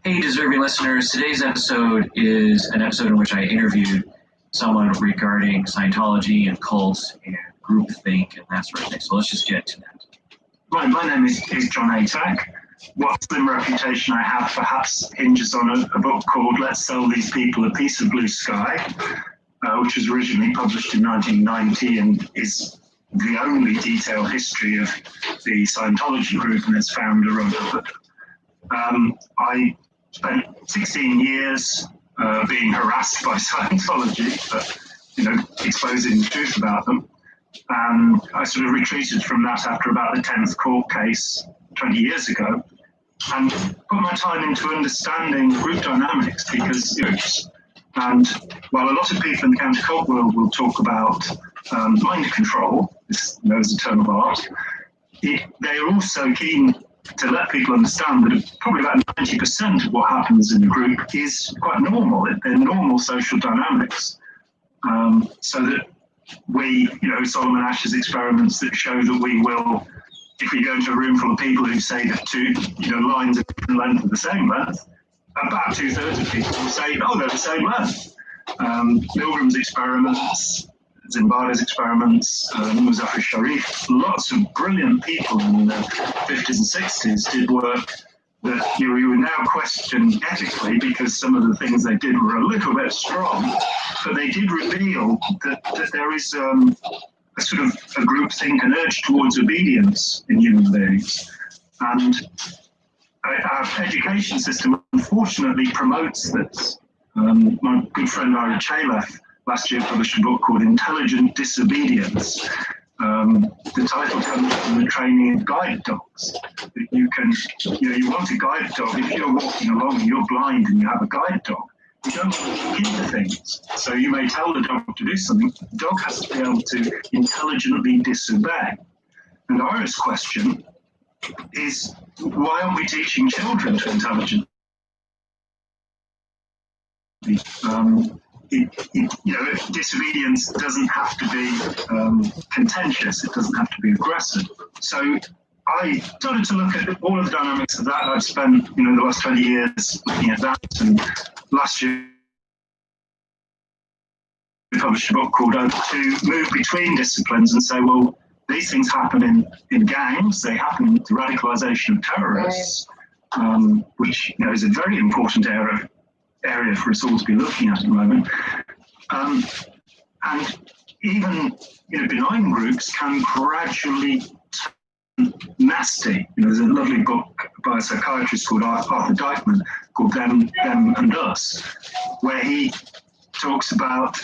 D: Hey, deserving listeners, today's episode is an episode in which I interviewed someone regarding Scientology and cults and groupthink and that sort of thing. So let's just get to that.
F: Right, my name is John Atack. What slim reputation I have perhaps hinges on a book called Let's Sell These People a Piece of Blue Sky, which was originally published in 1990 and is the only detailed history of the Scientology group and its founder, Ron Hubbard. I spent 16 years being harassed by Scientology, but, you know, exposing the truth about them. And I sort of retreated from that after about the 10th court case 20 years ago, and put my time into understanding group dynamics, because, you know, and while a lot of people in the counter-cult world will talk about mind control, this knows a term of art, they are also keen to let people understand that probably about 90% of what happens in the group is quite normal. They're normal social dynamics. So that we, you know, Solomon Ash's experiments that show that we will, if we go into a room full of people who say that two, you know, lines of different length are the same length, about 2/3 of people will say, oh, they're the same length. Milgram's experiments, Zimbardo's experiments, Muzaffar Sharif, lots of brilliant people in the 50s and 60s did work that you would now question ethically because some of the things they did were a little bit strong, but they did reveal that there is a sort of a groupthink, an urge towards obedience in human beings. And our education system unfortunately promotes this. My good friend Ira Chalef last year published a book called Intelligent Disobedience. The title comes from the training of guide dogs. You can, you want a guide dog. If you're walking along and you're blind and you have a guide dog, you don't want to look into things. So you may tell the dog to do something. The dog has to be able to intelligently disobey. And Ira's question is, why aren't we teaching children to intelligently? Disobedience doesn't have to be contentious. It doesn't have to be aggressive. So I started to look at all of the dynamics of that. I've spent, the last 20 years looking at that. And last year, I published a book called To Move Between Disciplines and say, well, these things happen in gangs. They happen with the radicalization of terrorists, which is a very important area for us all to be looking at the moment. And even benign groups can gradually turn nasty. There's a lovely book by a psychiatrist called Arthur Dykman called Them and Us, where he talks about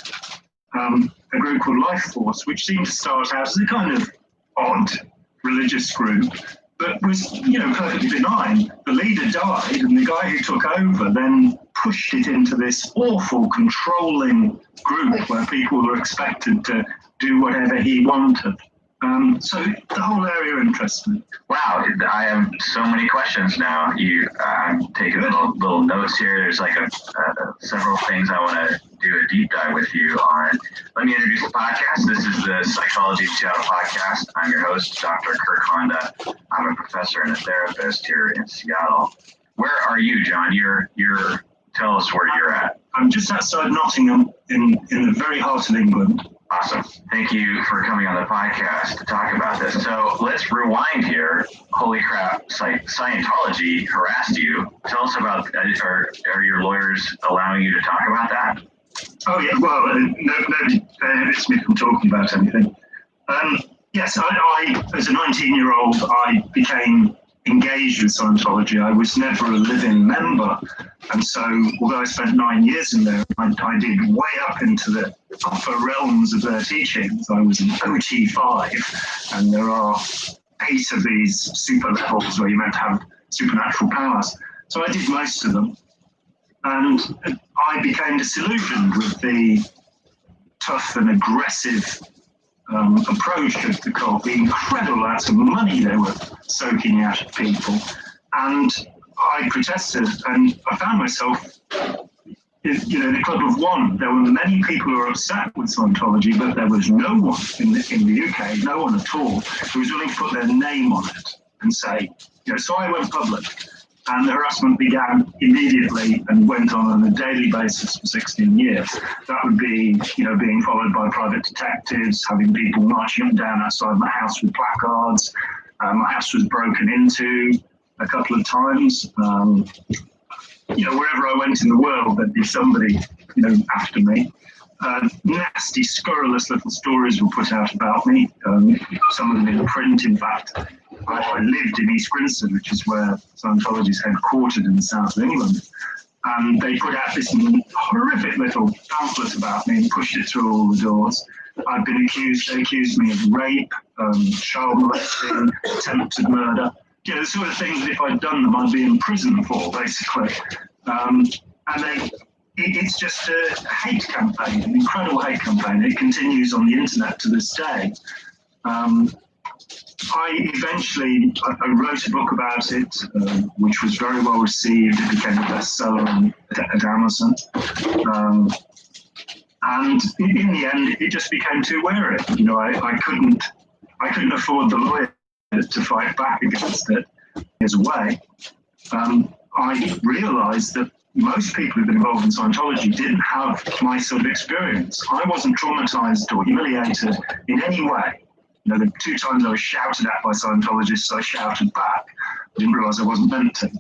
F: a group called Life Force, which seemed to start out as a kind of odd religious group, but was perfectly benign. The leader died, and the guy who took over then pushed it into this awful controlling group where people were expected to do whatever he wanted. So the whole area interests me.
G: Wow, I have so many questions now. I'm taking little notes here. There's like several things I want to do a deep dive with you on. Let me introduce the podcast. This is the Psychology of Seattle podcast. I'm your host, Dr. Kirk Honda. I'm a professor and a therapist here in Seattle. Where are you, John? Tell us where you're at.
F: I'm just outside Nottingham in the very heart of England.
G: Awesome. Thank you for coming on the podcast to talk about this. So let's rewind here. Holy crap, Scientology harassed you. Tell us about, are your lawyers allowing you to talk about that?
F: Oh, yeah. Well, nobody prohibits me from talking about anything. Yes, I as a 19-year-old, I became engaged with Scientology. I was never a living member. And so, although I spent 9 years in there, I did way up into the upper realms of their teachings. I was an OT5, and there are 8 of these super levels where you're meant to have supernatural powers. So I did most of them. And I became disillusioned with the tough and aggressive approach of the cult, the incredible amounts of money they were soaking out of people. And I protested, and I found myself in the club of one. There were many people who were upset with Scientology, but there was no one in the UK, no one at all, who was willing to put their name on it and say, so I went public. And the harassment began immediately and went on a daily basis for 16 years. That would be, being followed by private detectives, having people marching up and down outside my house with placards. My house was broken into a couple of times. Wherever I went in the world, there'd be somebody, after me. Nasty, scurrilous little stories were put out about me. Some of them in print, in fact. I lived in East Grinstead, which is where Scientology is headquartered in the south of England. And they put out this horrific little pamphlet about me and pushed it through all the doors. I've been accused. They accused me of rape, child molesting, attempted murder. The sort of things that if I'd done them, I'd be in prison for, basically. It's just a hate campaign, an incredible hate campaign. It continues on the internet to this day. I wrote a book about it, which was very well received. It became a bestseller at Amazon. And in the end, it just became too weary. I couldn't afford the lawyer to fight back against it his way. I realized that most people who've been involved in Scientology didn't have my sort of experience. I wasn't traumatized or humiliated in any way. You know, the 2 times I was shouted at by Scientologists, I shouted back. I didn't realize I wasn't meant to.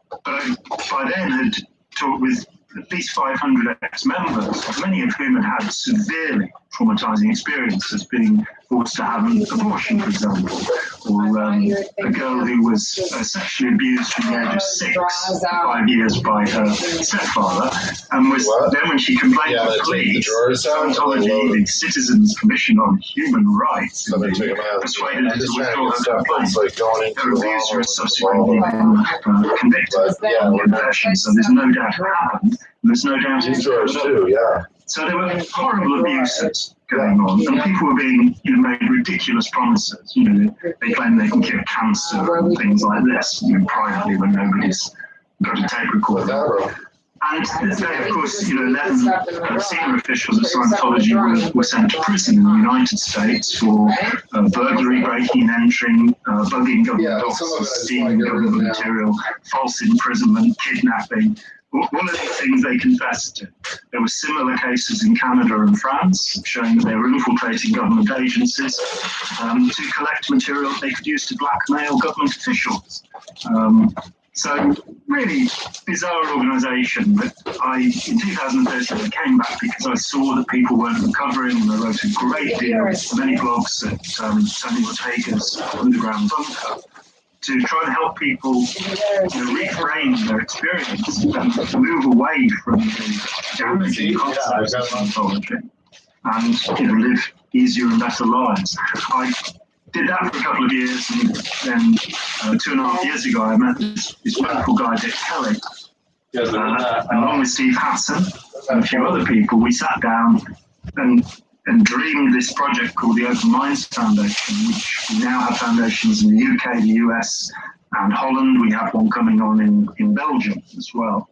F: But I, by then, had talked with at least 500 ex-members, many of whom had had severely traumatizing experiences, being forced to have an abortion, for example, or a girl who was sexually abused from the age of 6 for 5 years by her stepfather, and was then, when she complained to the police, Scientology, the Citizens Commission on Human Rights, persuaded her to withdraw her complaint. Her abuser has subsequently been convicted of confession, so there's no doubt it happened. There's no doubt it's
B: too, yeah.
F: So there were horrible abuses going on, and people were being, made ridiculous promises. They claim they can cure cancer and things like this, privately when nobody's got a tape recorder. And they, of course, 11 senior officials of Scientology were sent to prison in the United States for burglary, breaking and entering, bugging government offices, stealing government material, false imprisonment, kidnapping. All of the things they confessed to. There were similar cases in Canada and France showing that they were infiltrating government agencies to collect material they could use to blackmail government officials. So really bizarre organisation that in 2013, I came back because I saw that people weren't recovering, and I wrote a great deal, many blogs at Tony Ortega's Underground Bunker, to try and help people reframe their experience and move away from the damaging concepts of Scientology and live easier and better lives. I did that for a couple of years, and then 2.5 years ago I met this wonderful guy, Dick Kelly, and along with Steve Hassan and a few other people, we sat down and dreamed this project called the Open Minds Foundation, which we now have foundations in the UK, the US, and Holland. We have one coming on in Belgium as well,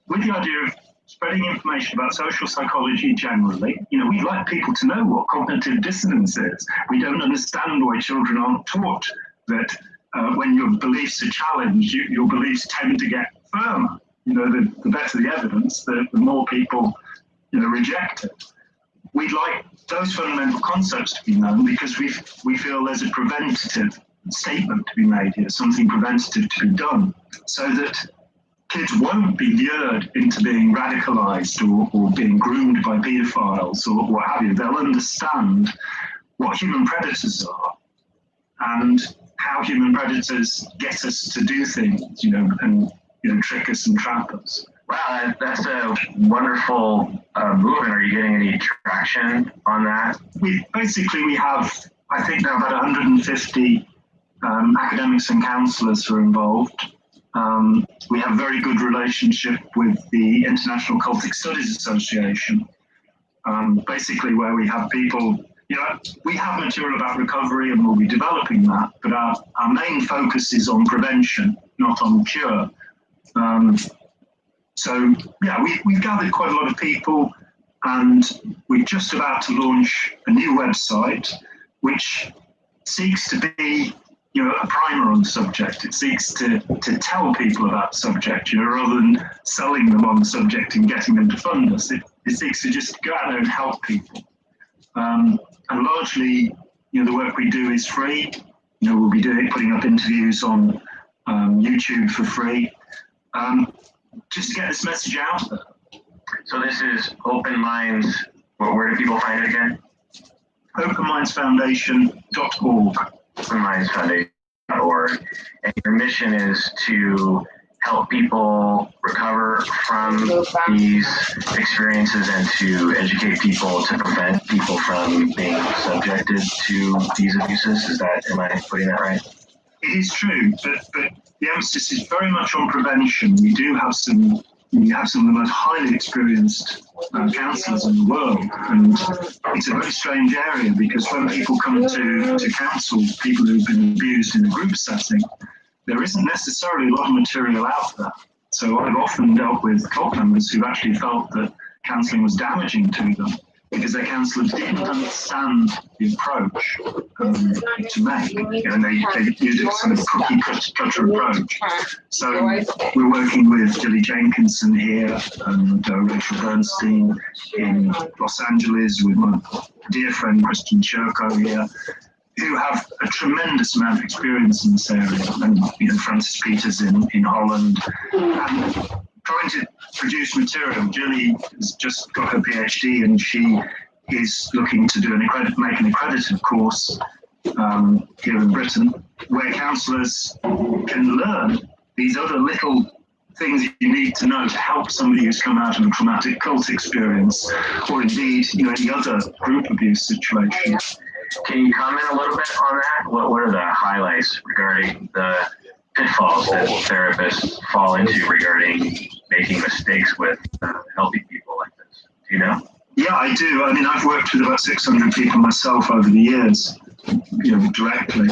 F: with the idea of spreading information about social psychology generally. We'd like people to know what cognitive dissonance is. We don't understand why children aren't taught that when your beliefs are challenged, your beliefs tend to get firmer. The better the evidence, the more people reject it. We'd like those fundamental concepts to be known because we feel there's a preventative statement to be made here, something preventative to be done, so that kids won't be lured into being radicalized or being groomed by pedophiles or what have you. They'll understand what human predators are and how human predators get us to do things, and trick us and trap us.
G: Wow, that's a wonderful movement. Are you getting any traction on that?
F: We have, I think, now about 150 academics and counsellors who are involved. We have a very good relationship with the International Cultic Studies Association, where we have people, we have material about recovery and we'll be developing that, but our main focus is on prevention, not on cure. We've gathered quite a lot of people, and we're just about to launch a new website which seeks to be a primer on the subject. It seeks to tell people about the subject, rather than selling them on the subject and getting them to fund us. It seeks to just go out there and help people. And largely, the work we do is free. We'll be putting up interviews on YouTube for free, just to get this message out there.
G: So this is Open Minds. Where do people find it again?
F: openmindsfoundation.org.
G: openmindsfoundation.org. And your mission is to help people recover from these experiences and to educate people to prevent people from being subjected to these abuses. Am I putting that right?
F: It is true, but the emphasis is very much on prevention. We have some of the most highly experienced counsellors in the world, and it's a very strange area because when people come to counsel people who've been abused in a group setting, there isn't necessarily a lot of material out there. So I've often dealt with cult members who've actually felt that counselling was damaging to them, because their counsellors didn't understand the approach to make. They used a sort of cookie cutter approach. So we're working with Dilly Jenkinson here and Rachel Bernstein in Los Angeles, with my dear friend Christian Churko here, who have a tremendous amount of experience in this area, and Francis Peters in Holland, and trying to produce material. Julie has just got her PhD, and she is looking to do make an accredited course here in Britain, where counsellors can learn these other little things you need to know to help somebody who's come out of a traumatic cult experience, or indeed any other group abuse situation.
G: Can you comment a little bit on that? What are the highlights regarding the pitfalls that therapists fall into regarding making mistakes with helping people like this? Do you know?
F: Yeah, I do. I mean, I've worked with about 600 people myself over the years, directly,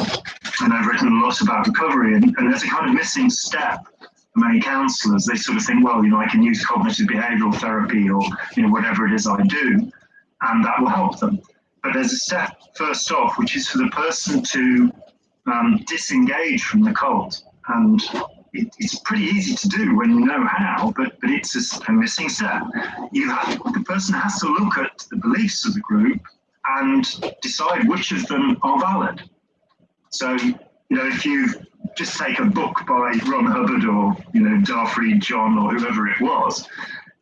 F: and I've written a lot about recovery. And there's a kind of missing step for many counsellors. They sort of think, well, I can use cognitive behavioural therapy or whatever it is I do, and that will help them. But there's a step first off, which is for the person to disengage from the cult. And it's pretty easy to do when you know how, but it's a missing step. The person has to look at the beliefs of the group and decide which of them are valid. So, if you just take a book by Ron Hubbard or, Darfried John or whoever it was,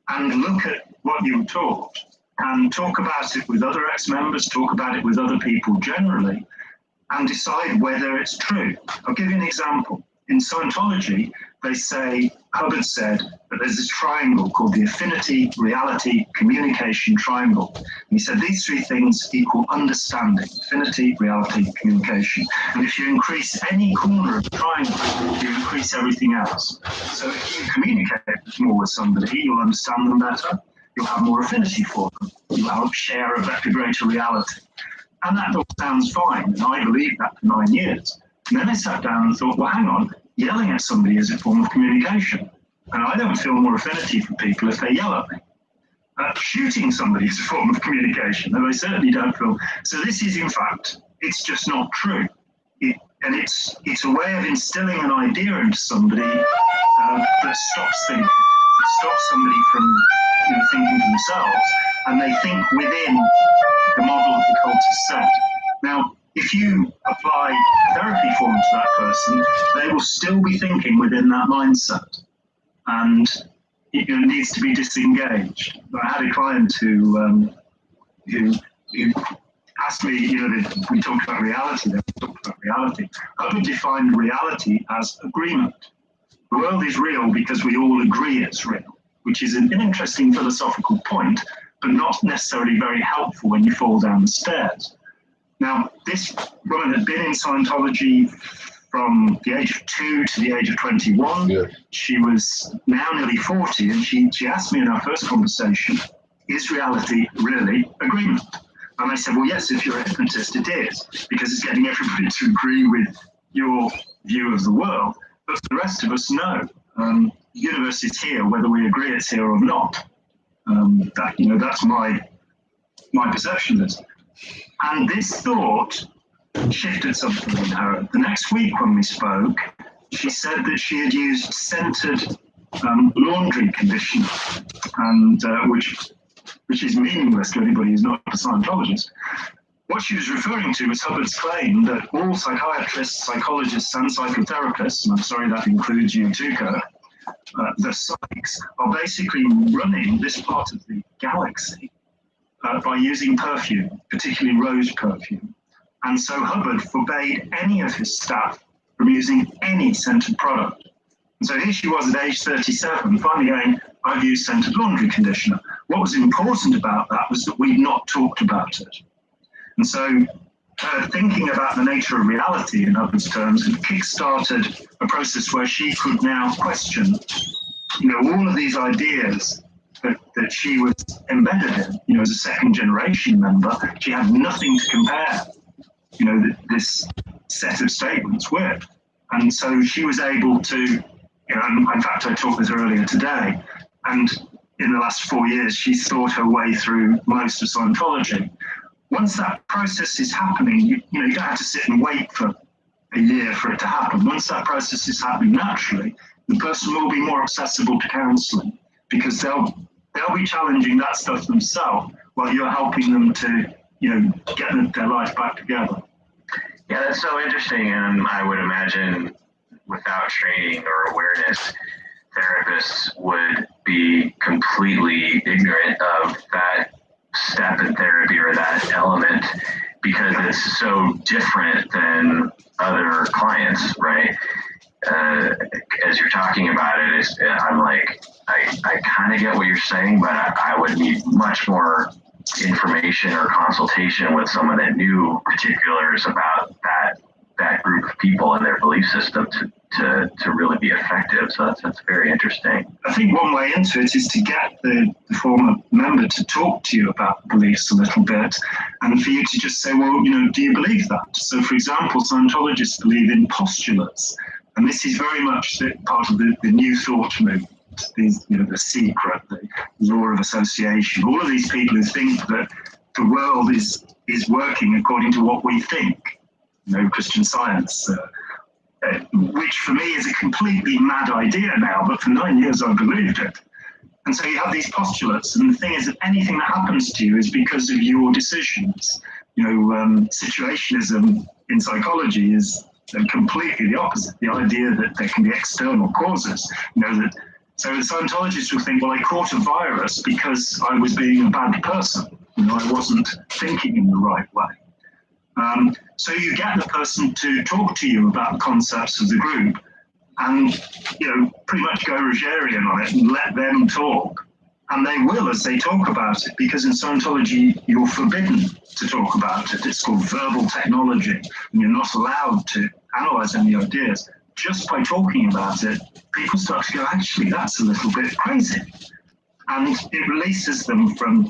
F: and look at what you were taught, and talk about it with other ex-members, talk about it with other people generally, and decide whether it's true. I'll give you an example. In Scientology, they say, Hubbard said, that there's this triangle called the affinity, reality, communication triangle. And he said these three things equal understanding: affinity, reality, communication. And if you increase any corner of the triangle, you increase everything else. So if you communicate more with somebody, you'll understand them better. You'll have more affinity for them. You'll help share a greater reality. And that all sounds fine. And I believed that for 9 years. And then I sat down and thought, well, hang on, yelling at somebody is a form of communication. And I don't feel more affinity for people if they yell at me. Shooting somebody is a form of communication, and I certainly don't feel. So this is, in fact, it's just not true. And it's a way of instilling an idea into somebody that stops thinking, that stops somebody from thinking for themselves, and they think within the model that the cult has set. Now, if you apply therapy form to that person, they will still be thinking within that mindset, and it needs to be disengaged. I had a client who asked me, we talked about reality. Hubbard defined reality as agreement. The world is real because we all agree it's real, which is an interesting philosophical point, but not necessarily very helpful when you fall down the stairs. Now, this woman had been in Scientology from the age of 2 to the age of 21. Yeah. She was now nearly 40, and she asked me in our first conversation, is reality really agreement? And I said, well, yes, if you're a hypnotist, it is, because it's getting everybody to agree with your view of the world. But for the rest of us, no. The universe is here, whether we agree it's here or not. That's my perception of it. And this thought shifted something in her. The next week when we spoke, she said that she had used scented laundry conditioner, and which is meaningless to anybody who's not a Scientologist. What she was referring to was Hubbard's claim that all psychiatrists, psychologists, and psychotherapists, and I'm sorry that includes you too, Kurt, the psychs, are basically running this part of the galaxy by using perfume, particularly rose perfume. And so Hubbard forbade any of his staff from using any scented product. And so here she was at age 37, finally going, I've used scented laundry conditioner. What was important about that was that we'd not talked about it. And so thinking about the nature of reality in Hubbard's terms had kick-started a process where she could now question, all of these ideas that she was embedded in, as a second generation member. She had nothing to compare, this set of statements with. And so she was able to, in fact, I talked with her earlier today, and in the last 4 years, she's thought her way through most of Scientology. Once that process is happening, you don't have to sit and wait for a year for it to happen. Once that process is happening naturally, the person will be more accessible to counselling because they'll be challenging that stuff themselves while you're helping them to, get their life back together.
G: Yeah, that's so interesting. And I would imagine without training or awareness, therapists would be completely ignorant of that step in therapy or that element because it's so different than other clients, right? As you're talking about it, I'm like, I kind of get what you're saying, but I would need much more information or consultation with someone that knew particulars about that group of people and their belief system to really be effective. So that's very interesting.
F: I think one way into it is to get the former member to talk to you about beliefs a little bit and for you to just say, well, do you believe that? So for example, Scientologists believe in postulates, and this is very much part of the New Thought movement. These, the secret, the law of association, all of these people who think that the world is working according to what we think, Christian Science, which for me is a completely mad idea now, but for 9 years I believed it. And so you have these postulates, and the thing is that anything that happens to you is because of your decisions. Situationism in psychology is completely the opposite. The idea that there can be external causes, so the Scientologists will think, well, I caught a virus because I was being a bad person. I wasn't thinking in the right way. So you get the person to talk to you about the concepts of the group and, pretty much go Rogerian on it and let them talk. And they will as they talk about it, because in Scientology, you're forbidden to talk about it. It's called verbal technology, and you're not allowed to analyze any ideas. Just by talking about it, people start to go, actually, that's a little bit crazy. And it releases them from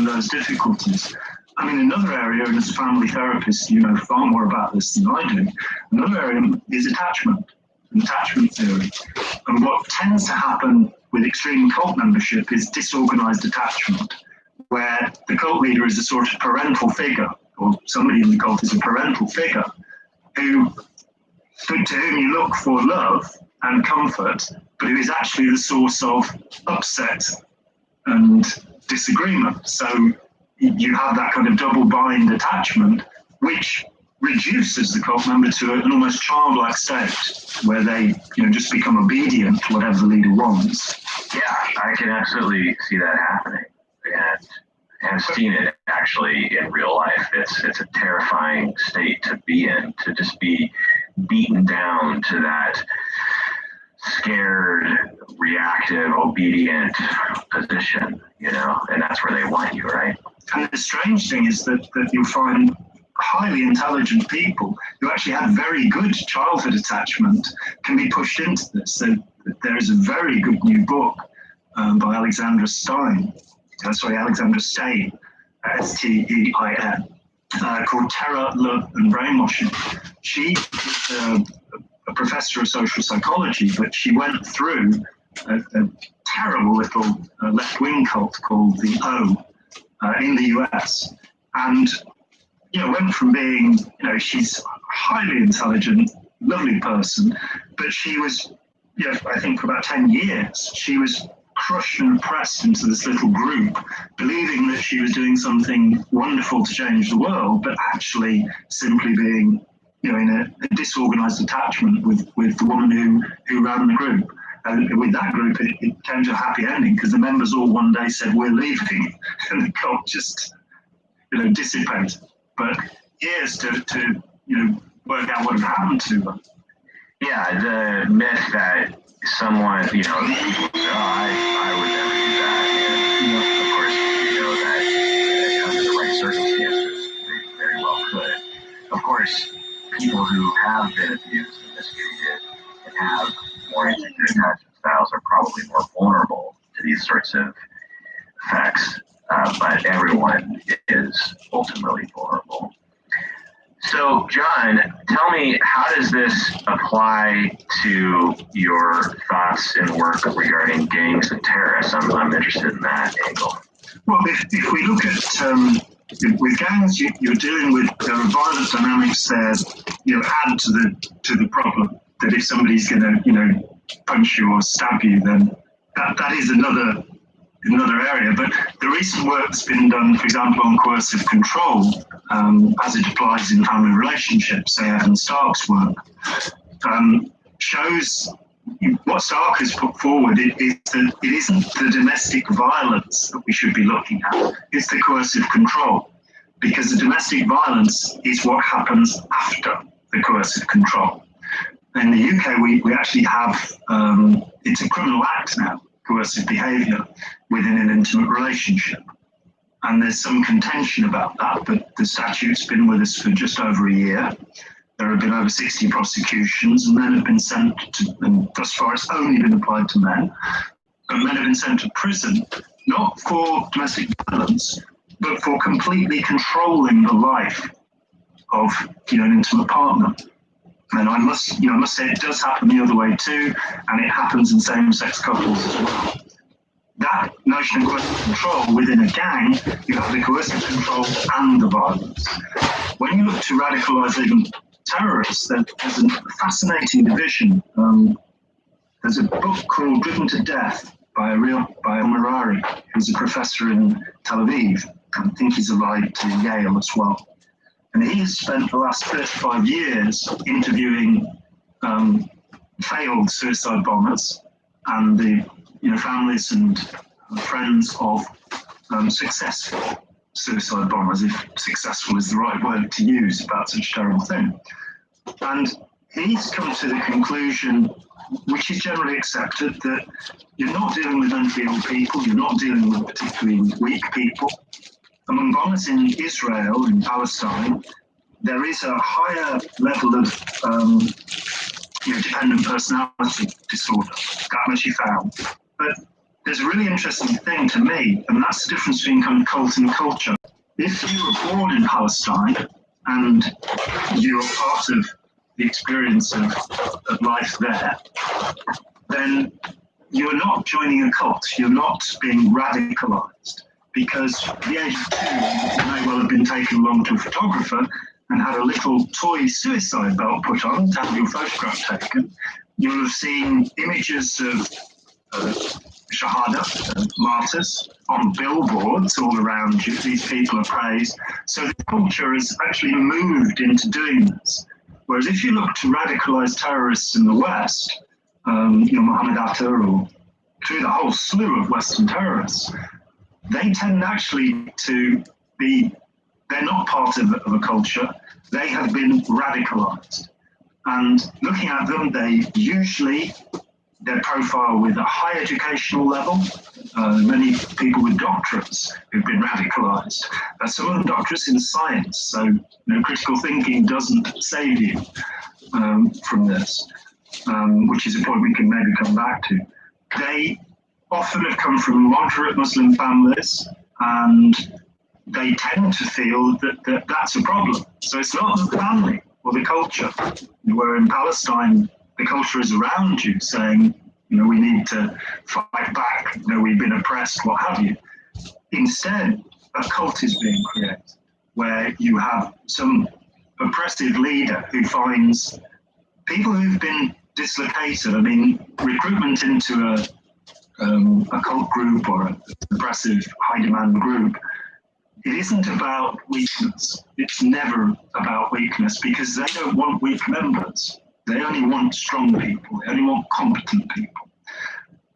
F: those difficulties. I mean, another area, and as family therapists, you know far more about this than I do, another area is attachment theory. And what tends to happen with extreme cult membership is disorganized attachment, where the cult leader is a sort of parental figure, or somebody in the cult is a parental figure, to whom you look for love and comfort, but who is actually the source of upset and disagreement. So you have that kind of double bind attachment, which reduces the cult member to an almost childlike state where they just become obedient to whatever the leader wants.
G: Yeah, I can absolutely see that happening. And I've seen it actually in real life. It's a terrifying state to be in, to just be beaten down to that scared, reactive, obedient position, and that's where they want you, right?
F: And the strange thing is that you'll find highly intelligent people who actually had very good childhood attachment can be pushed into this. So there is a very good new book by Alexandra Stein, S-T-E-I-N, called Terror, Love and Brainwashing. She is a professor of social psychology, but she went through a terrible little left-wing cult called the O in the US, and went from being, she's highly intelligent, lovely person, but she was, I think for about 10 years, she was crushed and pressed into this little group, believing that she was doing something wonderful to change the world, but actually simply being, in a disorganized attachment with the woman who ran the group. And with that group, it came to a happy ending because the members all one day said, we're leaving, and the cult just, dissipated. But years to work out what had happened to them.
G: Yeah, the myth that someone, people say, I would never do that. And, of course, that under the right circumstances, they very well could. Of course, people who have been abused and mistreated and have more insecure attachment styles are probably more vulnerable to these sorts of effects, but everyone is ultimately vulnerable. So, John, tell me, how does this apply to your thoughts and work regarding gangs and terrorists? I'm interested in that angle.
F: Well, if we look at with gangs, you're dealing with violent dynamics there. Add to the problem that if somebody's going to punch you or stab you, then that is another area. But the recent work that's been done, for example, on coercive control, as it applies in family relationships, say Evan Stark's work, shows what Stark has put forward is that it isn't the domestic violence that we should be looking at, it's the coercive control. Because the domestic violence is what happens after the coercive control. In the UK, we actually have, it's a criminal act now, coercive behaviour within an intimate relationship. And there's some contention about that, but the statute's been with us for just over a year. There have been over 60 prosecutions, and men have been sent to, and thus far it's only been applied to men, and men have been sent to prison, not for domestic violence, but for completely controlling the life of an intimate partner. And I must say it does happen the other way too, and it happens in same-sex couples as well. That notion of coercive control within a gang, you have the coercive control and the violence. When you look to radicalise even terrorists, there's a fascinating division. There's a book called Driven to Death by Al-Marari, who's a professor in Tel Aviv. I think he's allied to Yale as well. And he has spent the last 35 years interviewing failed suicide bombers and the families and friends of successful suicide bombers, if successful is the right word to use about such a terrible thing. And he's come to the conclusion, which is generally accepted, that you're not dealing with mentally ill people, you're not dealing with particularly weak people. Among bombers in Israel, in Palestine, there is a higher level of dependent personality disorder. That much he found. But there's a really interesting thing to me, and that's the difference between kind of cult and culture. If you were born in Palestine and you are part of the experience of life there, then you're not joining a cult, you're not being radicalized. Because at the age of 2, you may well have been taken along to a photographer and had a little toy suicide belt put on to have your photograph taken. You will have seen images of Shahada, martyrs, on billboards all around you. These people are praised. So the culture has actually moved into doing this. Whereas if you look to radicalized terrorists in the West, Mohammed Atta or through the whole slew of Western terrorists, they tend actually to be, they're not part of a culture, they have been radicalized. And looking at them, their profile with a high educational level, many people with doctorates who've been radicalized. Some of them doctorates in science, so critical thinking doesn't save you from this, which is a point we can maybe come back to. They often have come from moderate Muslim families, and they tend to feel that that's a problem. So it's not the family or the culture. Where in Palestine, the culture is around you saying, we need to fight back, we've been oppressed, what have you. Instead, a cult is being created, where you have some oppressive leader who finds people who've been dislocated. I mean, recruitment into a cult group or a oppressive high demand group, it isn't about weakness. It's never about weakness, because they don't want weak members. They only want strong people. They only want competent people.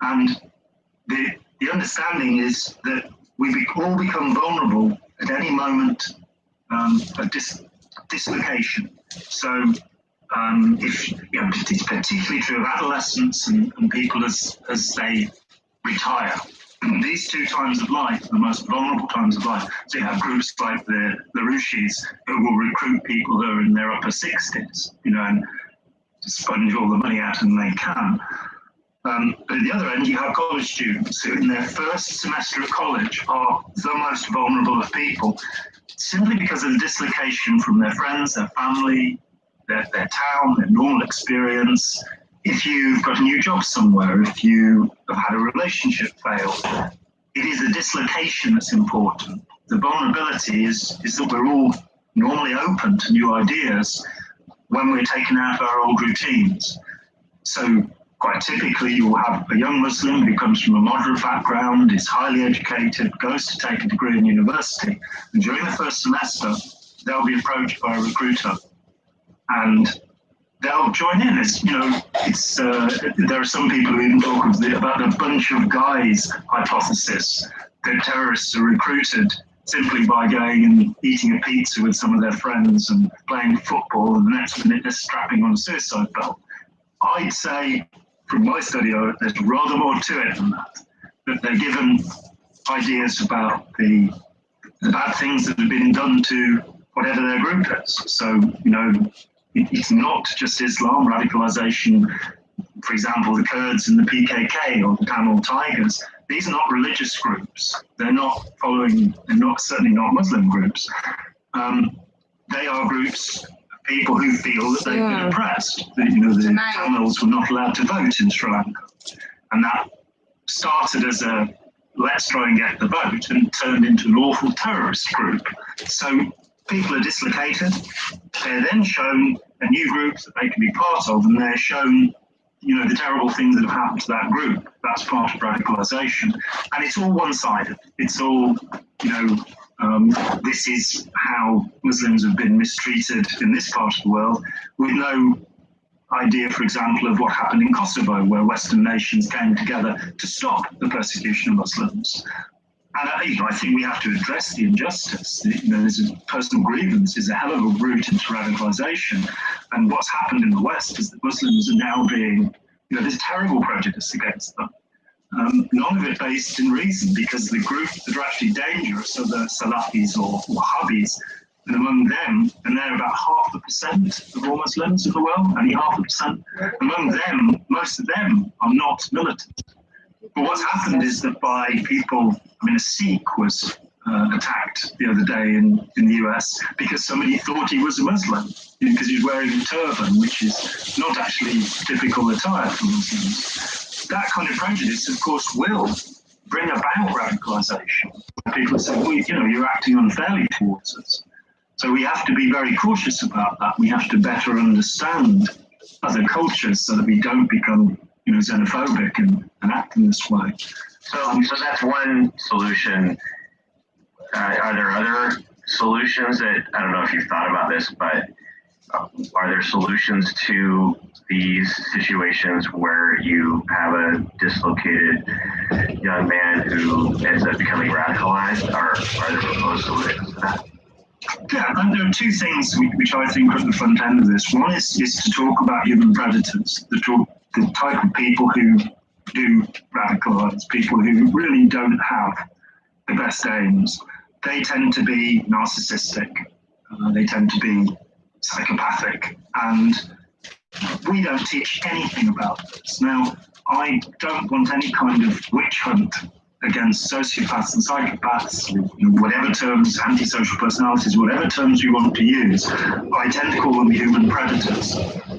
F: And the understanding is that we all become vulnerable at any moment of dislocation. So if it's particularly true of adolescents and people as they retire. These 2 times of life are the most vulnerable times of life. So you have groups like the Rushis who will recruit people who are in their upper 60s, and sponge all the money out and they can. But at the other end, you have college students who, in their first semester of college, are the most vulnerable of people, simply because of the dislocation from their friends, their family, their town, their normal experience. If you've got a new job somewhere, if you have had a relationship fail, it is the dislocation that's important. The vulnerability is that we're all normally open to new ideas when we're taken out of our old routines. So quite typically, you will have a young Muslim who comes from a moderate background, is highly educated, goes to take a degree in university, and during the first semester, they'll be approached by a recruiter, and they'll join in. As you know, there are some people who even talk about the bunch of guys hypothesis, that terrorists are recruited simply by going and eating a pizza with some of their friends and playing football, and the next minute they're strapping on a suicide belt. I'd say, from my study, there's rather more to it than that they're given ideas about the bad things that have been done to whatever their group is. So, you know, it's not just Islam, radicalization. For example, the Kurds and the PKK or the Tamil Tigers, these are not religious groups. They're not following, certainly not Muslim groups. They are groups of people who feel that they've been oppressed. That, you know, the Tamils were not allowed to vote in Sri Lanka. And that started as a let's try and get the vote and turned into an awful terrorist group. So people are dislocated. They're then shown a new group that they can be part of, and they're shown, you know, the terrible things that have happened to that group. That's part of radicalization. And it's all one-sided. It's all, you know, this is how Muslims have been mistreated in this part of the world, with no idea, for example, of what happened in Kosovo, where Western nations came together to stop the persecution of Muslims. And you know, I think we have to address the injustice. You know, there's a personal grievance is a hell of a route into radicalization. And what's happened in the West is that Muslims are now being, you know, there's terrible prejudice against them. None of it based in reason, because the group that are actually dangerous are the Salafis or Wahhabis. And among them, and they're about 0.5% of all Muslims in the world, only 0.5%. Among them, most of them are not militant. But what's happened is that by people, I mean, a Sikh was attacked the other day in the US because somebody thought he was a Muslim, because he's wearing a turban, which is not actually typical attire for Muslims. That kind of prejudice, of course, will bring about radicalization. People say, well, you know, you're acting unfairly towards us. So we have to be very cautious about that. We have to better understand other cultures so that we don't become, you know, xenophobic and act in this way.
G: So that's one solution. Are there other solutions that, I don't know if you've thought about this, but are there solutions to these situations where you have a dislocated young man who ends up becoming radicalized? Are there proposed solutions to that?
F: Yeah, and there are two things which I think are at the front end of this. One is to talk about human predators, the type of people who do radicalize, people who really don't have the best aims. They tend to be narcissistic, they tend to be psychopathic, and we don't teach anything about this. Now, I don't want any kind of witch hunt against sociopaths and psychopaths, whatever terms, antisocial personalities, whatever terms you want to use. I tend to call them human predators,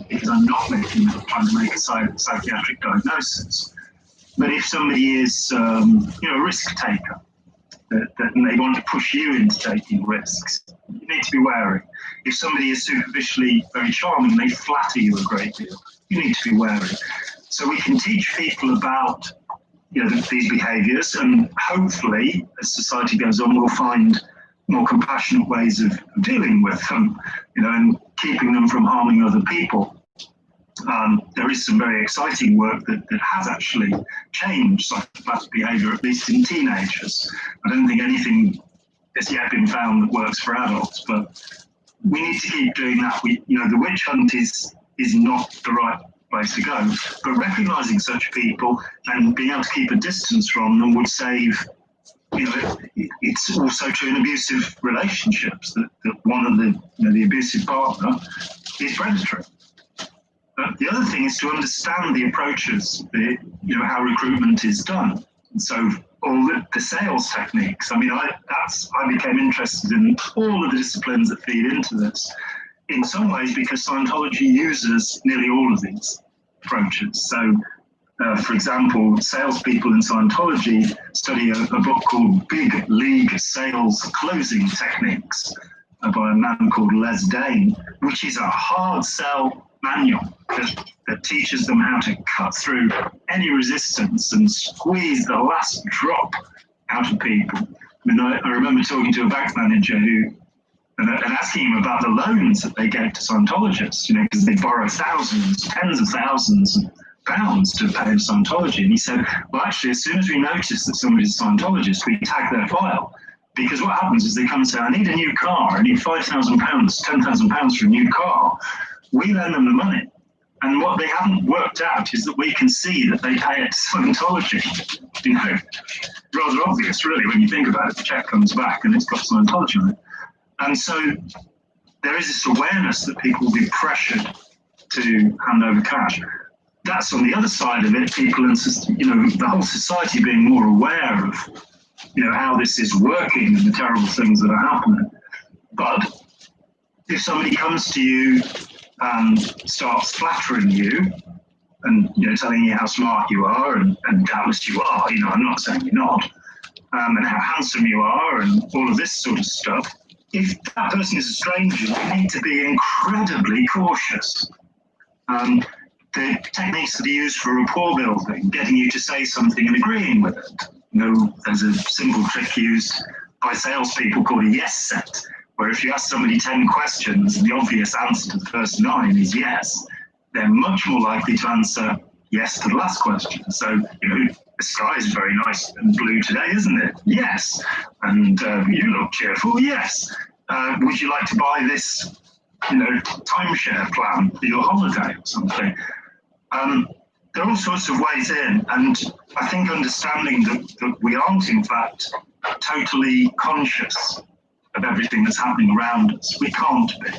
F: because I'm not trying to make a psychiatric diagnosis. But if somebody is, you know, a risk taker, and they want to push you into taking risks, you need to be wary. If somebody is superficially very charming, they flatter you a great deal, you need to be wary. So we can teach people about, you know, these behaviours, and hopefully, as society goes on, we'll find more compassionate ways of dealing with them, you know, and keeping them from harming other people. There is some very exciting work that has actually changed psychopathic behaviour, at least in teenagers. I don't think anything has yet been found that works for adults, but we need to keep doing that. You know, the witch hunt is not the right place to go, but recognising such people and being able to keep a distance from them would save. You know, it's also true in abusive relationships that one of the abusive partner is predatory. The other thing is to understand the approaches, how recruitment is done. And so all the sales techniques. I mean, I became interested in all of the disciplines that feed into this. In some ways, because Scientology uses nearly all of these approaches. So, for example, salespeople in Scientology study a book called Big League Sales Closing Techniques by a man called Les Dane, which is a hard sell manual that teaches them how to cut through any resistance and squeeze the last drop out of people. I mean, I remember talking to a bank manager and asking him about the loans that they gave to Scientologists, because they borrow thousands, tens of thousands of pounds to pay to Scientology. And he said, well, actually, as soon as we notice that somebody's a Scientologist, we tag their file. Because what happens is they come and say, I need a new car, I need £5,000, £10,000 for a new car. We lend them the money. And what they haven't worked out is that we can see that they pay it to Scientology. Rather obvious, really, when you think about it. The check comes back and it's got Scientology on it. And so there is this awareness that people will be pressured to hand over cash. That's on the other side of it, people and the whole society being more aware of how this is working and the terrible things that are happening. But if somebody comes to you and starts flattering you and telling you how smart you are and doubtless you are, I'm not saying you're not, and how handsome you are and all of this sort of stuff, if that person is a stranger, you need to be incredibly cautious. The techniques that are used for rapport building, getting you to say something and agreeing with it. There's a simple trick used by salespeople called a yes set, where if you ask somebody 10 questions and the obvious answer to the first 9 is yes, they're much more likely to answer yes to the last question. So, the sky is very nice and blue today, isn't it? Yes. And you look cheerful? Yes. Would you like to buy this, timeshare plan for your holiday or something? There are all sorts of ways in, and I think understanding that we aren't, in fact, totally conscious of everything that's happening around us. We can't be.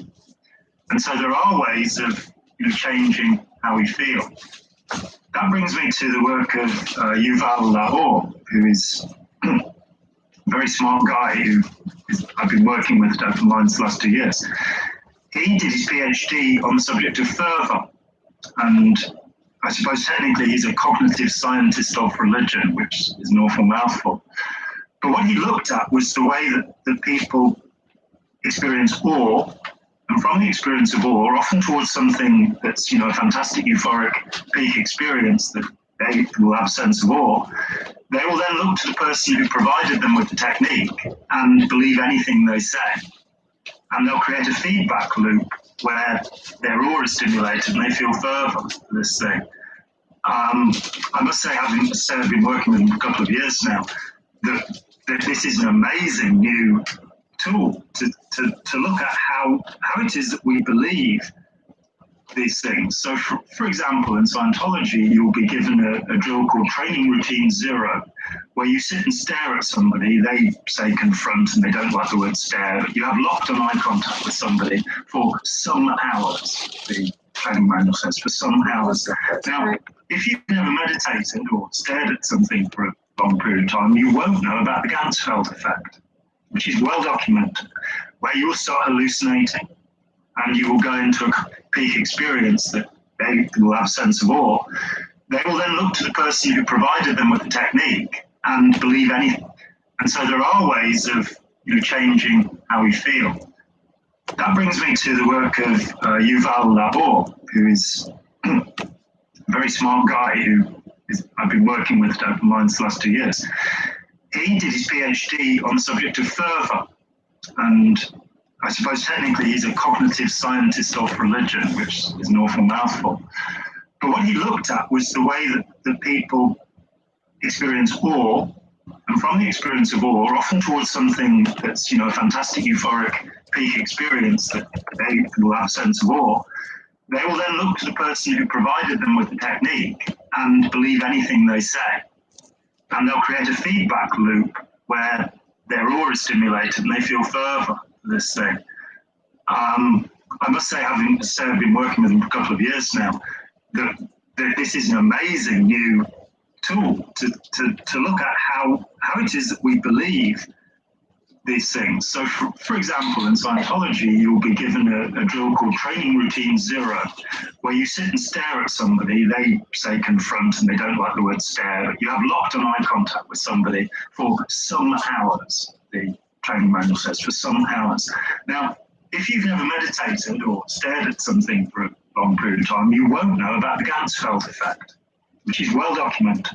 F: And so there are ways of changing how we feel. That brings me to the work of Yuval Laor, who is a very smart guy who I've been working with at Open Minds the last 2 years. He did his PhD on the subject of fervour, and I suppose technically he's a cognitive scientist of religion, which is an awful mouthful. But what he looked at was the way that people experience awe, and from the experience of awe, often towards something that's, a fantastic euphoric peak experience that they will have a sense of awe, they will then look to the person who provided them with the technique and believe anything they say. And they'll create a feedback loop where their awe is stimulated and they feel fervour for this thing. I must say, I've been working with them for a couple of years now, that this is an amazing new tool to look at how it is that we believe these things. So, for example, in Scientology, you'll be given a drill called Training Routine 0, where you sit and stare at somebody. They say confront, and they don't like the word stare, but you have locked on eye contact with somebody for some hours. The training manual says for some hours. Now, if you've never meditated or stared at something for a long period of time, you won't know about the Ganzfeld effect, which is well documented, where you will start hallucinating and you will go into a peak experience that they will have a sense of awe. They will then look to the person who provided them with the technique and believe anything. And so there are ways of changing how we feel. That brings me to the work of Yuval Laor, who is a very smart guy who I've been working with at Open Minds the last 2 years. He did his PhD on the subject of fervour, and I suppose technically he's a cognitive scientist of religion, which is an awful mouthful. But what he looked at was the way that people experience awe, and from the experience of awe, often towards something that's a fantastic euphoric peak experience that they will have a sense of awe, they will then look to the person who provided them with the technique and believe anything they say. And they'll create a feedback loop where their awe is stimulated and they feel fervour for this thing. I must say, I've been working with them for a couple of years now, that this is an amazing new tool to look at how it is that we believe these things. So, for example, in Scientology, you'll be given a drill called Training Routine 0, where you sit and stare at somebody. They say confront, and they don't like the word stare, but you have locked on eye contact with somebody for some hours. The training manual says for some hours. Now, if you've never meditated or stared at something for a long period of time, you won't know about the Ganzfeld effect, which is well documented,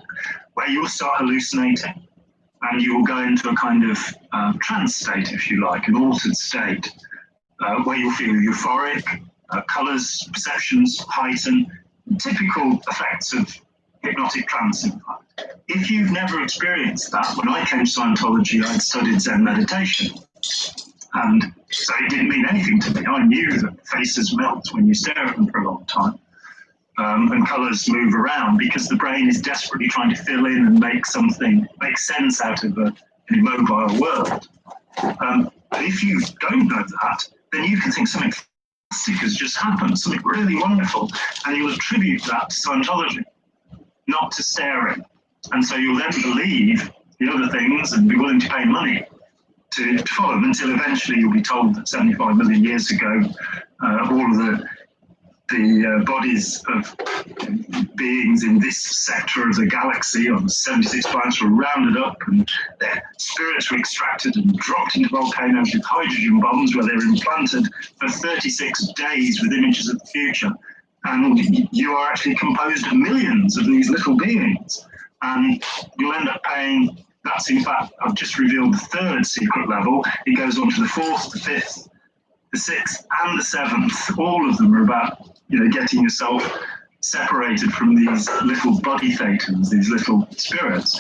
F: where you'll start hallucinating. And you will go into a kind of trance state, if you like, an altered state, where you'll feel euphoric, colours, perceptions heighten, typical effects of hypnotic trance, in fact. If you've never experienced that, when I came to Scientology, I'd studied Zen meditation. And so it didn't mean anything to me. I knew that faces melt when you stare at them for a long time. And colours move around because the brain is desperately trying to fill in and make sense out of an immobile world. But if you don't know that, then you can think something fantastic has just happened, something really wonderful, and you'll attribute that to Scientology, not to staring. And so you'll then believe the other things and be willing to pay money to follow them, until eventually you'll be told that 75 million years ago, all of the bodies of beings in this sector of the galaxy on 76 planets were rounded up, and their spirits were extracted and dropped into volcanoes with hydrogen bombs, where they were implanted for 36 days with images of the future. And you are actually composed of millions of these little beings. And you'll end up paying, that's in fact, I've just revealed the third secret level. It goes on to the fourth, the fifth, the sixth, and the seventh. All of them are about getting yourself separated from these little body thetans, these little spirits.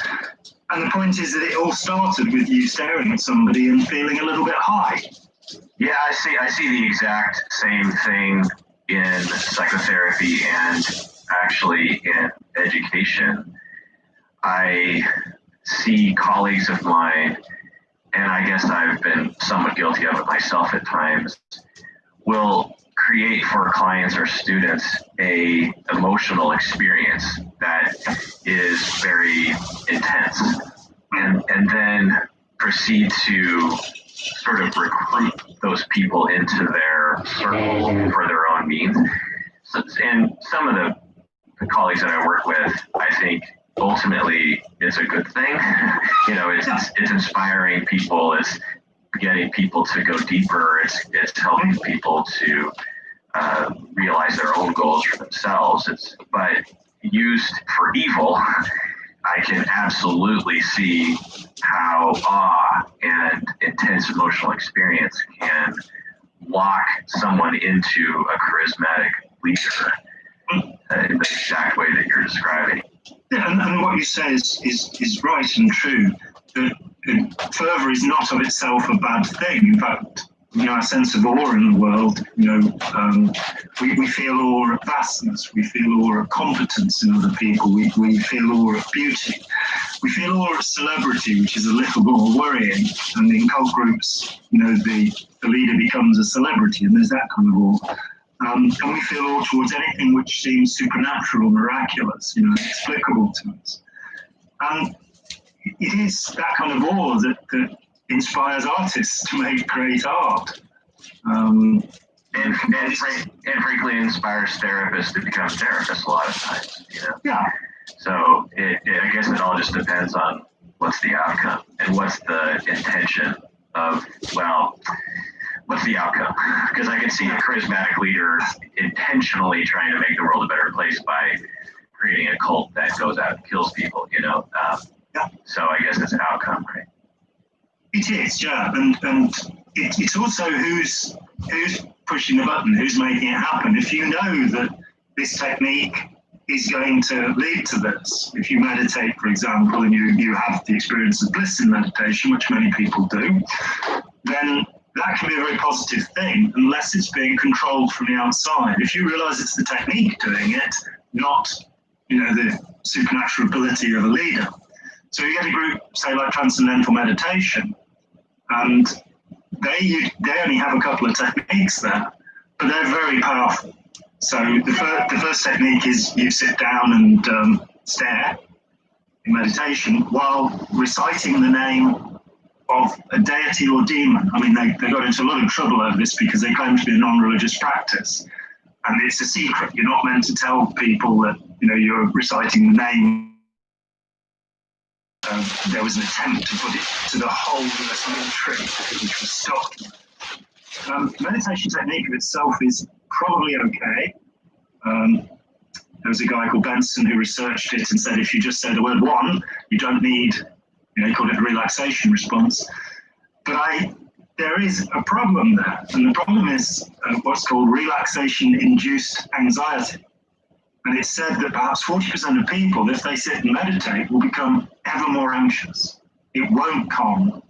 F: And the point is that it all started with you staring at somebody and feeling a little bit high.
G: Yeah, I see the exact same thing in psychotherapy and actually in education. I see colleagues of mine, and I guess I've been somewhat guilty of it myself at times, will create for clients or students a emotional experience that is very intense, and then proceed to sort of recruit those people into their circle for their own means. So, and some of the colleagues that I work with, I think ultimately it's a good thing. It's inspiring people, it's getting people to go deeper, it's helping people to realize their own goals for themselves. But used for evil, I can absolutely see how awe and intense emotional experience can lock someone into a charismatic leader in the exact way that you're describing.
F: Yeah, and what you say is right and true. That fervour is not of itself a bad thing. In fact, our sense of awe in the world, we feel awe of vastness, we feel awe of competence in other people, we feel awe of beauty, we feel awe of celebrity, which is a little more worrying. And in cult groups, the leader becomes a celebrity, and there's that kind of awe. And we feel awe towards anything which seems supernatural, miraculous, inexplicable to us. And it is that kind of awe that inspires artists to make great art. And frankly inspires therapists to become therapists a lot of times. Yeah.
G: So I guess it all just depends on what's the outcome and what's the intention of, what's the outcome? Because I can see a charismatic leader intentionally trying to make the world a better place by creating a cult that goes out and kills people,
F: Yeah.
G: So I guess it's an outcome, right?
F: It is, yeah, and it's also who's pushing the button, who's making it happen. If you know that this technique is going to lead to this, if you meditate, for example, and you have the experience of bliss in meditation, which many people do, then that can be a very positive thing, unless it's being controlled from the outside. If you realize it's the technique doing it, not the supernatural ability of a leader. So you get a group, say, like Transcendental Meditation, and they only have a couple of techniques there, but they're very powerful. So the first technique is you sit down and stare in meditation while reciting the name of a deity or demon. I mean, they got into a lot of trouble over this because they claim to be a non-religious practice, and it's a secret. You're not meant to tell people that you're reciting the name. There was an attempt to put it to the whole US military, which was stopped. Meditation technique of itself is probably okay. There was a guy called Benson who researched it and said if you just say the word one, you don't need, he called it a relaxation response. But there is a problem there, and the problem is what's called relaxation-induced anxiety. And it's said that perhaps 40% of people, if they sit and meditate, will become ever more anxious. It won't calm.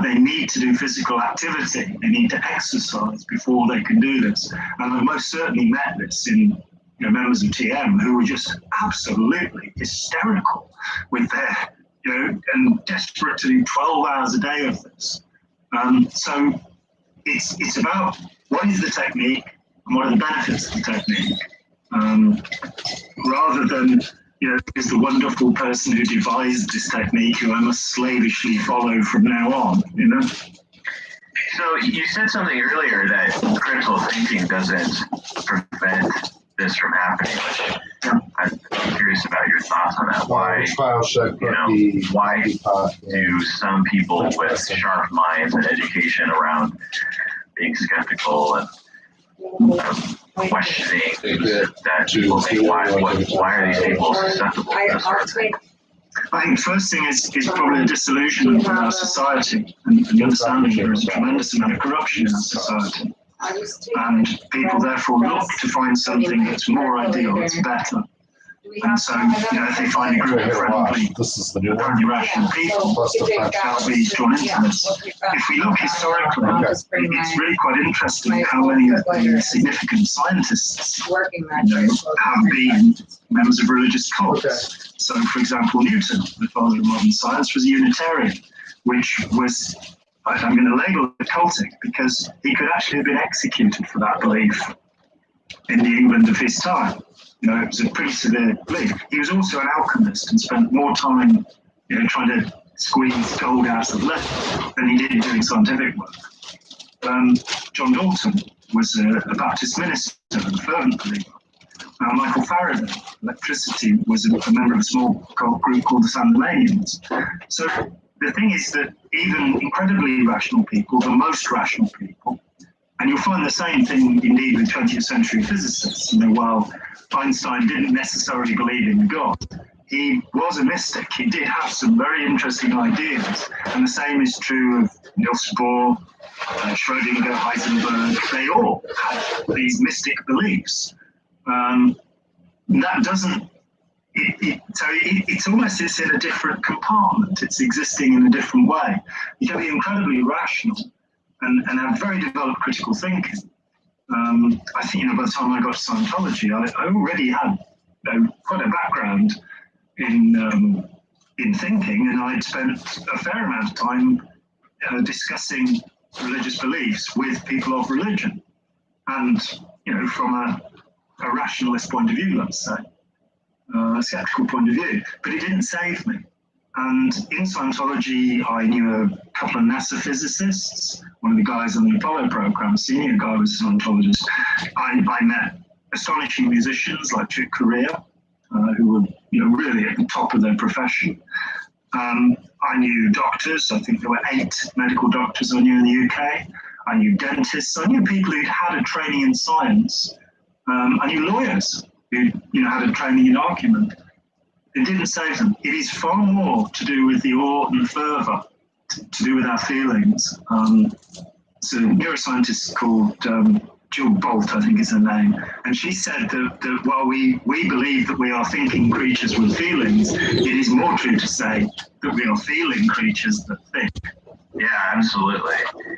F: They need to do physical activity. They need to exercise before they can do this. And I've most certainly met this in members of TM who were just absolutely hysterical with their, and desperate to do 12 hours a day of this. So it's about what is the technique and what are the benefits of the technique. Rather than, is the wonderful person who devised this technique who I must slavishly follow from now on,
G: So you said something earlier that critical thinking doesn't prevent this from happening, which I'm curious about your thoughts on that. Why do some people with sharp minds and education around being skeptical and questioning that people think, why are these people susceptible to this sort of thing?
F: I think the first thing is probably a disillusionment in our society and the understanding there is a tremendous amount of corruption in our society. And people therefore look to find something that's more ideal, that's better. And so, if they find a group of friendly, apparently rational people, they'll be drawn into this. If we look historically, it's really quite interesting how many of the significant scientists have been members of religious cults. So, for example, Newton, the father of modern science, was a Unitarian, which was, I'm going to label it cultic, because he could actually have been executed for that belief in the England of his time. It was a pretty severe belief. He was also an alchemist and spent more time, trying to squeeze gold out of lead than he did doing scientific work. John Dalton was a Baptist minister and a fervent believer. Michael Faraday, electricity, was a member of a small group called the Sandemanians. So the thing is that even incredibly rational people, the most rational people, and you'll find the same thing indeed with 20th century physicists, while Einstein didn't necessarily believe in God, he was a mystic. He did have some very interesting ideas, and the same is true of Niels Bohr, Schrödinger, Heisenberg. They all had these mystic beliefs. That doesn't, so it's almost it's in a different compartment. It's existing in a different way. You can be incredibly rational and have very developed critical thinking. I think, by the time I got to Scientology, I already had quite a background in thinking, and I'd spent a fair amount of time discussing religious beliefs with people of religion, and from a rationalist point of view, let's say, a skeptical point of view. But it didn't save me. And in Scientology, I knew a couple of NASA physicists. One of the guys on the Apollo program, a senior guy, was a Scientologist. I met astonishing musicians like Chick Corea, who were really at the top of their profession. I knew doctors. I think there were 8 medical doctors I knew in the UK. I knew dentists. I knew people who'd had a training in science. I knew lawyers who had a training in argument. It didn't save them. It is far more to do with the awe and fervour, to do with our feelings. So a neuroscientist called Jill Bolt, I think is her name, and she said that while we believe that we are thinking creatures with feelings, it is more true to say that we are feeling creatures that think.
G: Yeah, absolutely.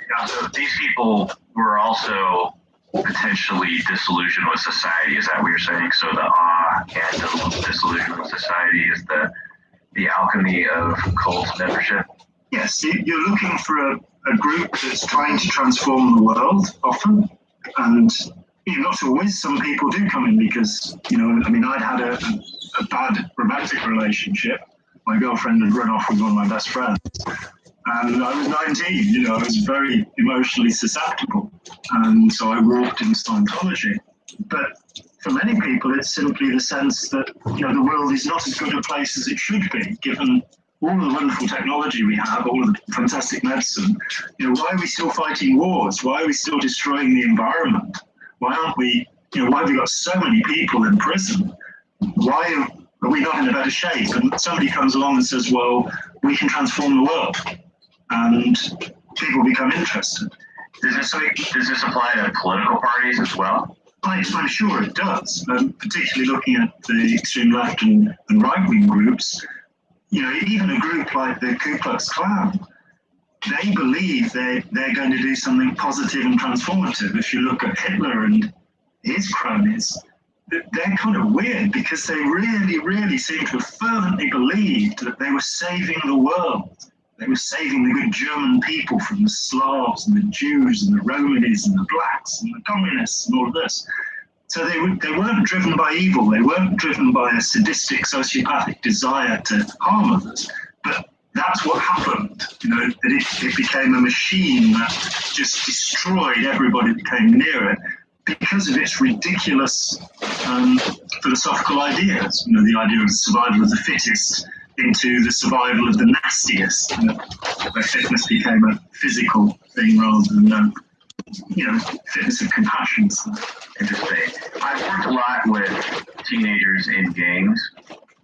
G: Yeah, so these people were also potentially disillusioned with society. Is that what you're saying? So the awe and the disillusion with society is the alchemy of cult membership?
F: Yes, you're looking for a group that's trying to transform the world, often, And not always. Some people do come in because, I'd had a bad romantic relationship. My girlfriend had run off with one of my best friends. And I was 19, I was very emotionally susceptible. And so I walked in Scientology. But for many people, it's simply the sense that, the world is not as good a place as it should be, given all the wonderful technology we have, all of the fantastic medicine. Why are we still fighting wars? Why are we still destroying the environment? Why aren't we, why have we got so many people in prison? Why are we not in a better shape? And somebody comes along and says, well, we can transform the world. And people become interested.
G: Does this apply to political parties as well?
F: I'm sure it does, particularly looking at the extreme left and right-wing groups. Even a group like the Ku Klux Klan, they believe they're going to do something positive and transformative. If you look at Hitler and his cronies, they're kind of weird because they really, really seem to have fervently believed that they were saving the world. They were saving the good German people from the Slavs and the Jews and the Romanies and the blacks and the communists and all of this. So they weren't driven by evil. They weren't driven by a sadistic, sociopathic desire to harm others. But that's what happened, that it became a machine that just destroyed everybody that came near it because of its ridiculous philosophical ideas. The idea of the survival of the fittest into the survival of the nastiest, where fitness became a physical thing rather than, fitness of compassion. So.
G: Interesting. I've worked a lot with teenagers in gangs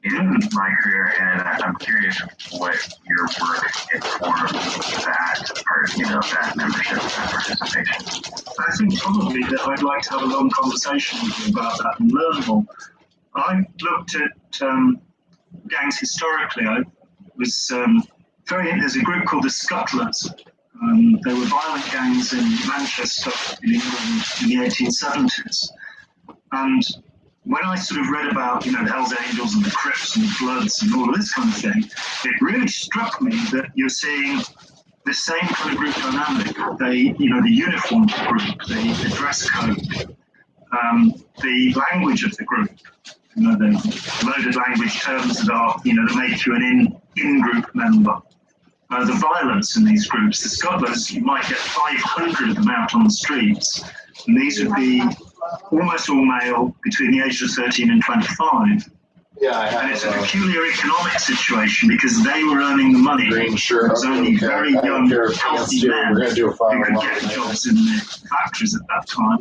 G: in my career, and I'm curious what your work informed that part, that membership, that participation.
F: I think probably that I'd like to have a long conversation with you about that and learn more. I looked at gangs historically. I was there's a group called the Scuttlers. They were violent gangs in Manchester, in England, in the 1870s. And when I sort of read about, the Hells Angels and the Crips and the Bloods and all of this kind of thing, it really struck me that you're seeing the same kind of group dynamic. They, the uniform group, the dress code, the language of the group, the loaded language terms that are, that make you an in-group member. The violence in these groups, the Scuttlers, you might get 500 of them out on the streets, and these would be almost all male between the ages of 13 and 25.
B: Yeah,
F: and it's a peculiar economic situation because they were earning the money.
B: Green shirt.
F: It was only very young, healthy men
B: We're gonna do a
F: who
B: final
F: could
B: one.
F: get jobs in the factories at that time.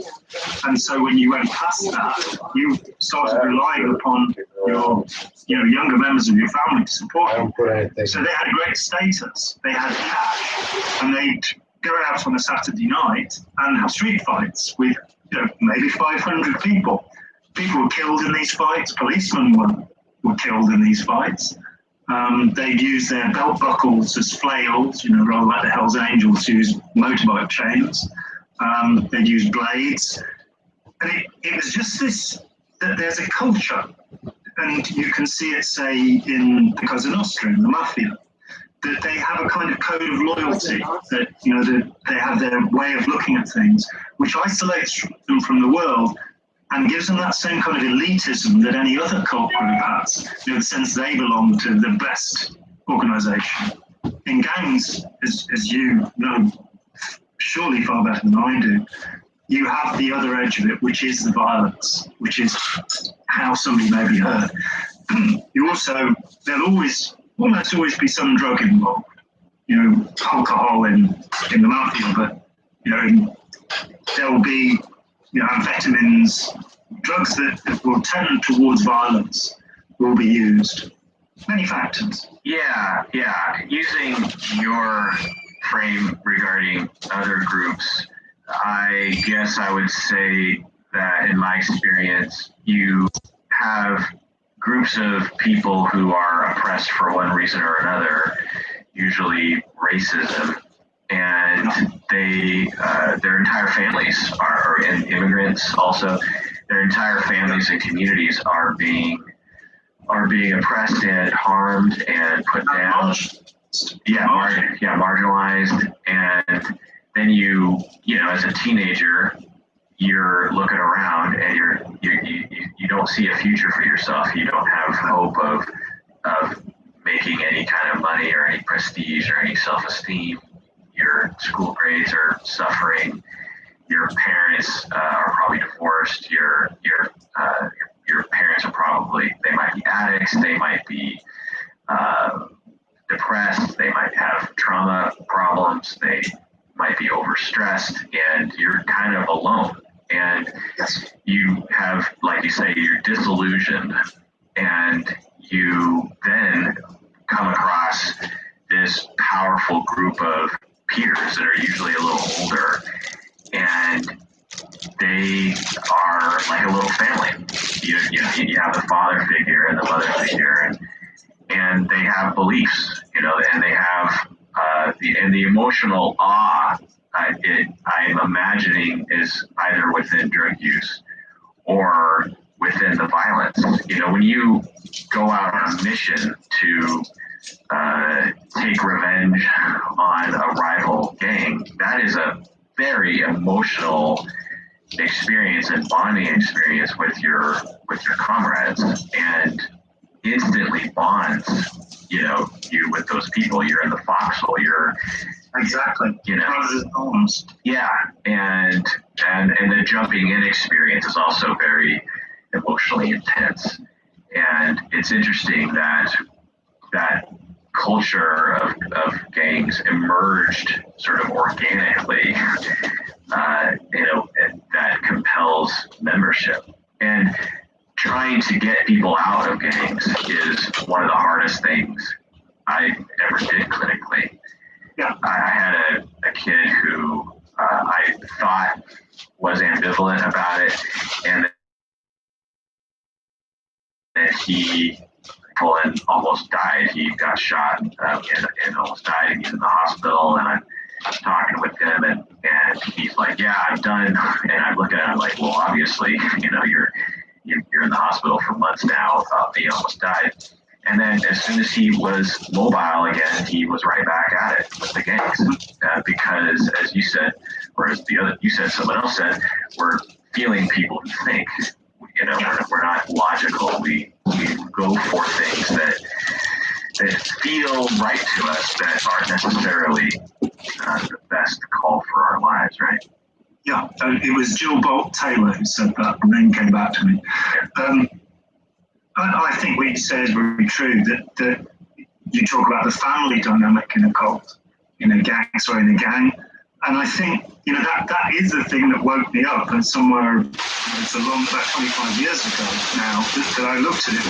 F: And so when you went past that, you started relying upon your younger members of your family to support
B: I
F: you.
B: don't put anything.
F: So they had great status. They had cash, and they'd go out on a Saturday night and have street fights with maybe 500 people. People were killed in these fights. Policemen were killed in these fights. They'd use their belt buckles as flails, rather like the Hells Angels use motorbike chains. They'd use blades. And it was just this, that there's a culture, and you can see it, say, in the Cosa Nostra, in the Mafia, that they have a kind of code of loyalty, that, that they have their way of looking at things, which isolates them from the world and gives them that same kind of elitism that any other cult group has, the sense they belong to the best organization. In gangs, as you know, surely far better than I do, you have the other edge of it, which is the violence, which is how somebody may be hurt. There'll almost always be some drug involved, alcohol in the Mafia, but, there'll be, amphetamines, drugs that will tend towards violence will be used. Many factors.
G: Yeah. Using your frame regarding other groups, I guess I would say that in my experience, you have groups of people who are oppressed for one reason or another, usually racism, and their entire families are immigrants also. Their entire families and communities are being oppressed and harmed and put down. Marginalized. And then you as a teenager, you're looking around and you don't see a future for yourself. You don't have hope of making any kind of money or any prestige or any self-esteem. Your school grades are suffering. Your parents are probably divorced. Your parents are probably, they might be addicts. They might be depressed. They might have trauma problems. They might be overstressed, and you're kind of alone. And you have, like you say, you're disillusioned, and you then come across this powerful group of peers that are usually a little older, and they are like a little family. You have the father figure and the mother figure, and they have beliefs, and they have the emotional awe. I'm imagining is either within drug use or within the violence. When you go out on a mission to take revenge on a rival gang, that is a very emotional experience and bonding experience with your comrades, and instantly bonds you with those people. You're in the foxhole. You're
F: Exactly. Brothers and arms.
G: Yeah, and the jumping in experience is also very emotionally intense. And it's interesting that culture of gangs emerged sort of organically, that compels membership. And trying to get people out of gangs is one of the hardest things I ever did clinically.
F: Yeah.
G: I had a kid who I thought was ambivalent about it, and then he almost died. He got shot and almost died. He's in the hospital, and I'm talking with him, and he's like, "Yeah, I'm done." And I'm looking at him like, "Well, obviously, you're in the hospital for months now. He almost died." And then as soon as he was mobile again, he was right back at it with the gangs. Because as you said, or as someone else said, we're feeling people who think. We're not logical. We go for things that feel right to us, that aren't necessarily the best call for our lives, right?
F: Yeah, it was Jill Bolt Taylor who said that, and then came back to me. I think what you say is very true, that you talk about the family dynamic in a cult, in a gang. And I think, that is the thing that woke me up. And somewhere, it's about 25 years ago now, that I looked at it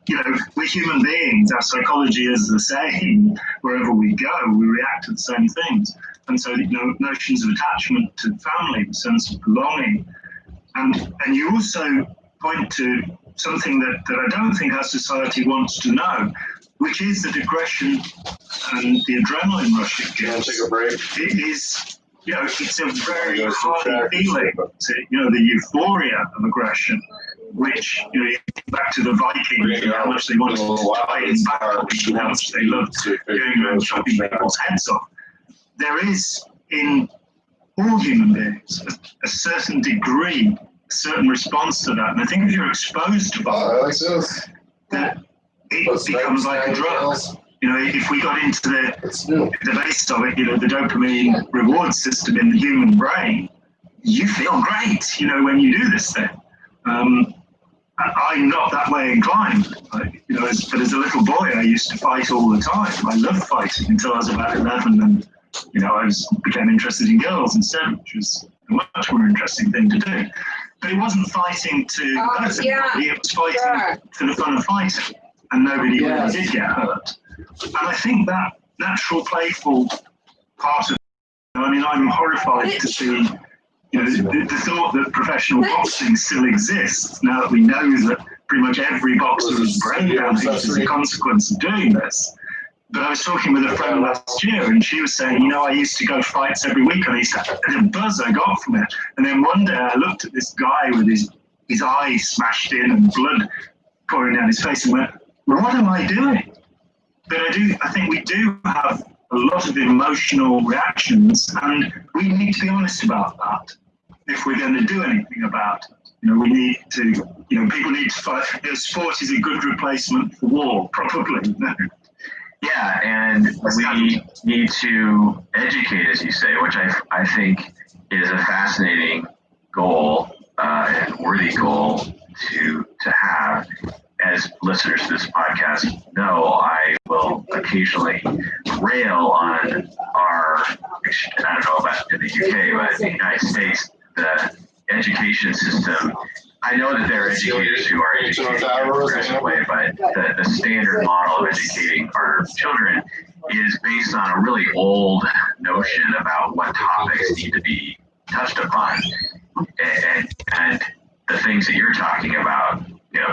F: and we're human beings. Our psychology is the same. Wherever we go, we react to the same things. And so, notions of attachment to family, the sense of belonging. And you also point to something that I don't think our society wants to know, which is that aggression and the adrenaline rush it gives.
B: Take a break.
F: It is, it's a very high feeling. The euphoria of aggression, which, you think back to the Vikings and how much they wanted to die in battle, and how much they loved going around chopping people's heads off. There is in all human beings a certain degree, a certain response to that. And I think if you're exposed to violence, that it becomes like a drug. If we got into the base of it, the dopamine reward system in the human brain, you feel great, when you do this thing. I'm not that way inclined, but as a little boy, I used to fight all the time. I loved fighting until I was about 11, and I became interested in girls instead, which was a much more interesting thing to do. But it wasn't fighting to hurt anybody, it was fighting for the fun of fighting, and nobody really did get hurt. And I think that natural, playful part of I'm horrified to see the thought that professional boxing still exists now that we know that pretty much every boxer is brain damaged as a consequence of doing this. But I was talking with a friend last year, and she was saying, I used to go fights every week, and the buzz I got from it. And then one day I looked at this guy with his eye smashed in and blood pouring down his face and went, what am I doing? But I think we do have a lot of emotional reactions, and we need to be honest about that. if we're going to do anything about it. We need to, people need to fight. Sport is a good replacement for war, probably.
G: Yeah, and we need to educate, as you say, which I think is a fascinating goal and worthy goal to have. As listeners to this podcast know, I will occasionally rail on our, I don't know about in the UK, but in the United States, the education system. I know that there are educators who are educating in a progressive way, but the standard model of educating our children is based on a really old notion about what topics need to be touched upon. And the things that you're talking about,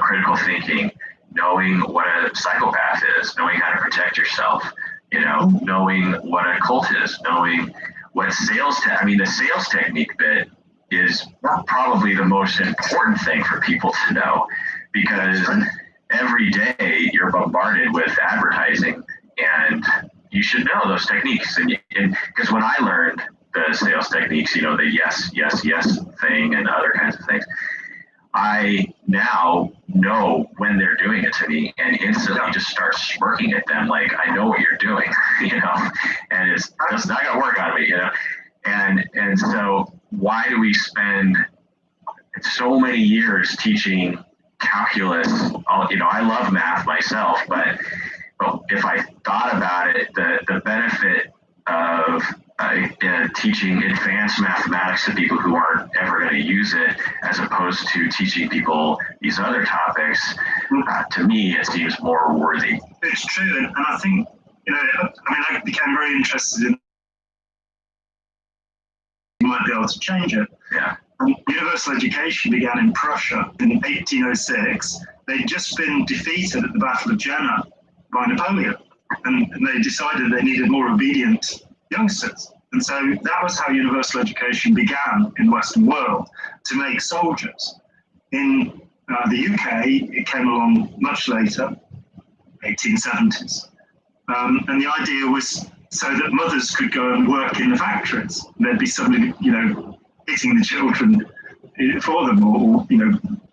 G: critical thinking, knowing what a psychopath is, knowing how to protect yourself, knowing what a cult is, knowing what the sales technique bit is probably the most important thing for people to know, because every day you're bombarded with advertising and you should know those techniques. And because when I learned the sales techniques, the yes, yes, yes thing and other kinds of things, I now know when they're doing it to me and instantly just start smirking at them like, I know what you're doing, and it's not going to work on me, And so why do we spend so many years teaching calculus? I love math myself, but if I thought about it, the benefit of teaching advanced mathematics to people who aren't ever going to use it, as opposed to teaching people these other topics, to me, it seems more worthy.
F: It's true, and I think, I became very interested in might be able to change it.
G: Yeah.
F: Universal education began in Prussia in 1806. They'd just been defeated at the Battle of Jena by Napoleon, and they decided they needed more obedient youngsters. And so that was how universal education began in the Western world, to make soldiers. In the UK, it came along much later, 1870s. And the idea was so that mothers could go and work in the factories. There'd be somebody, hitting the children for them, or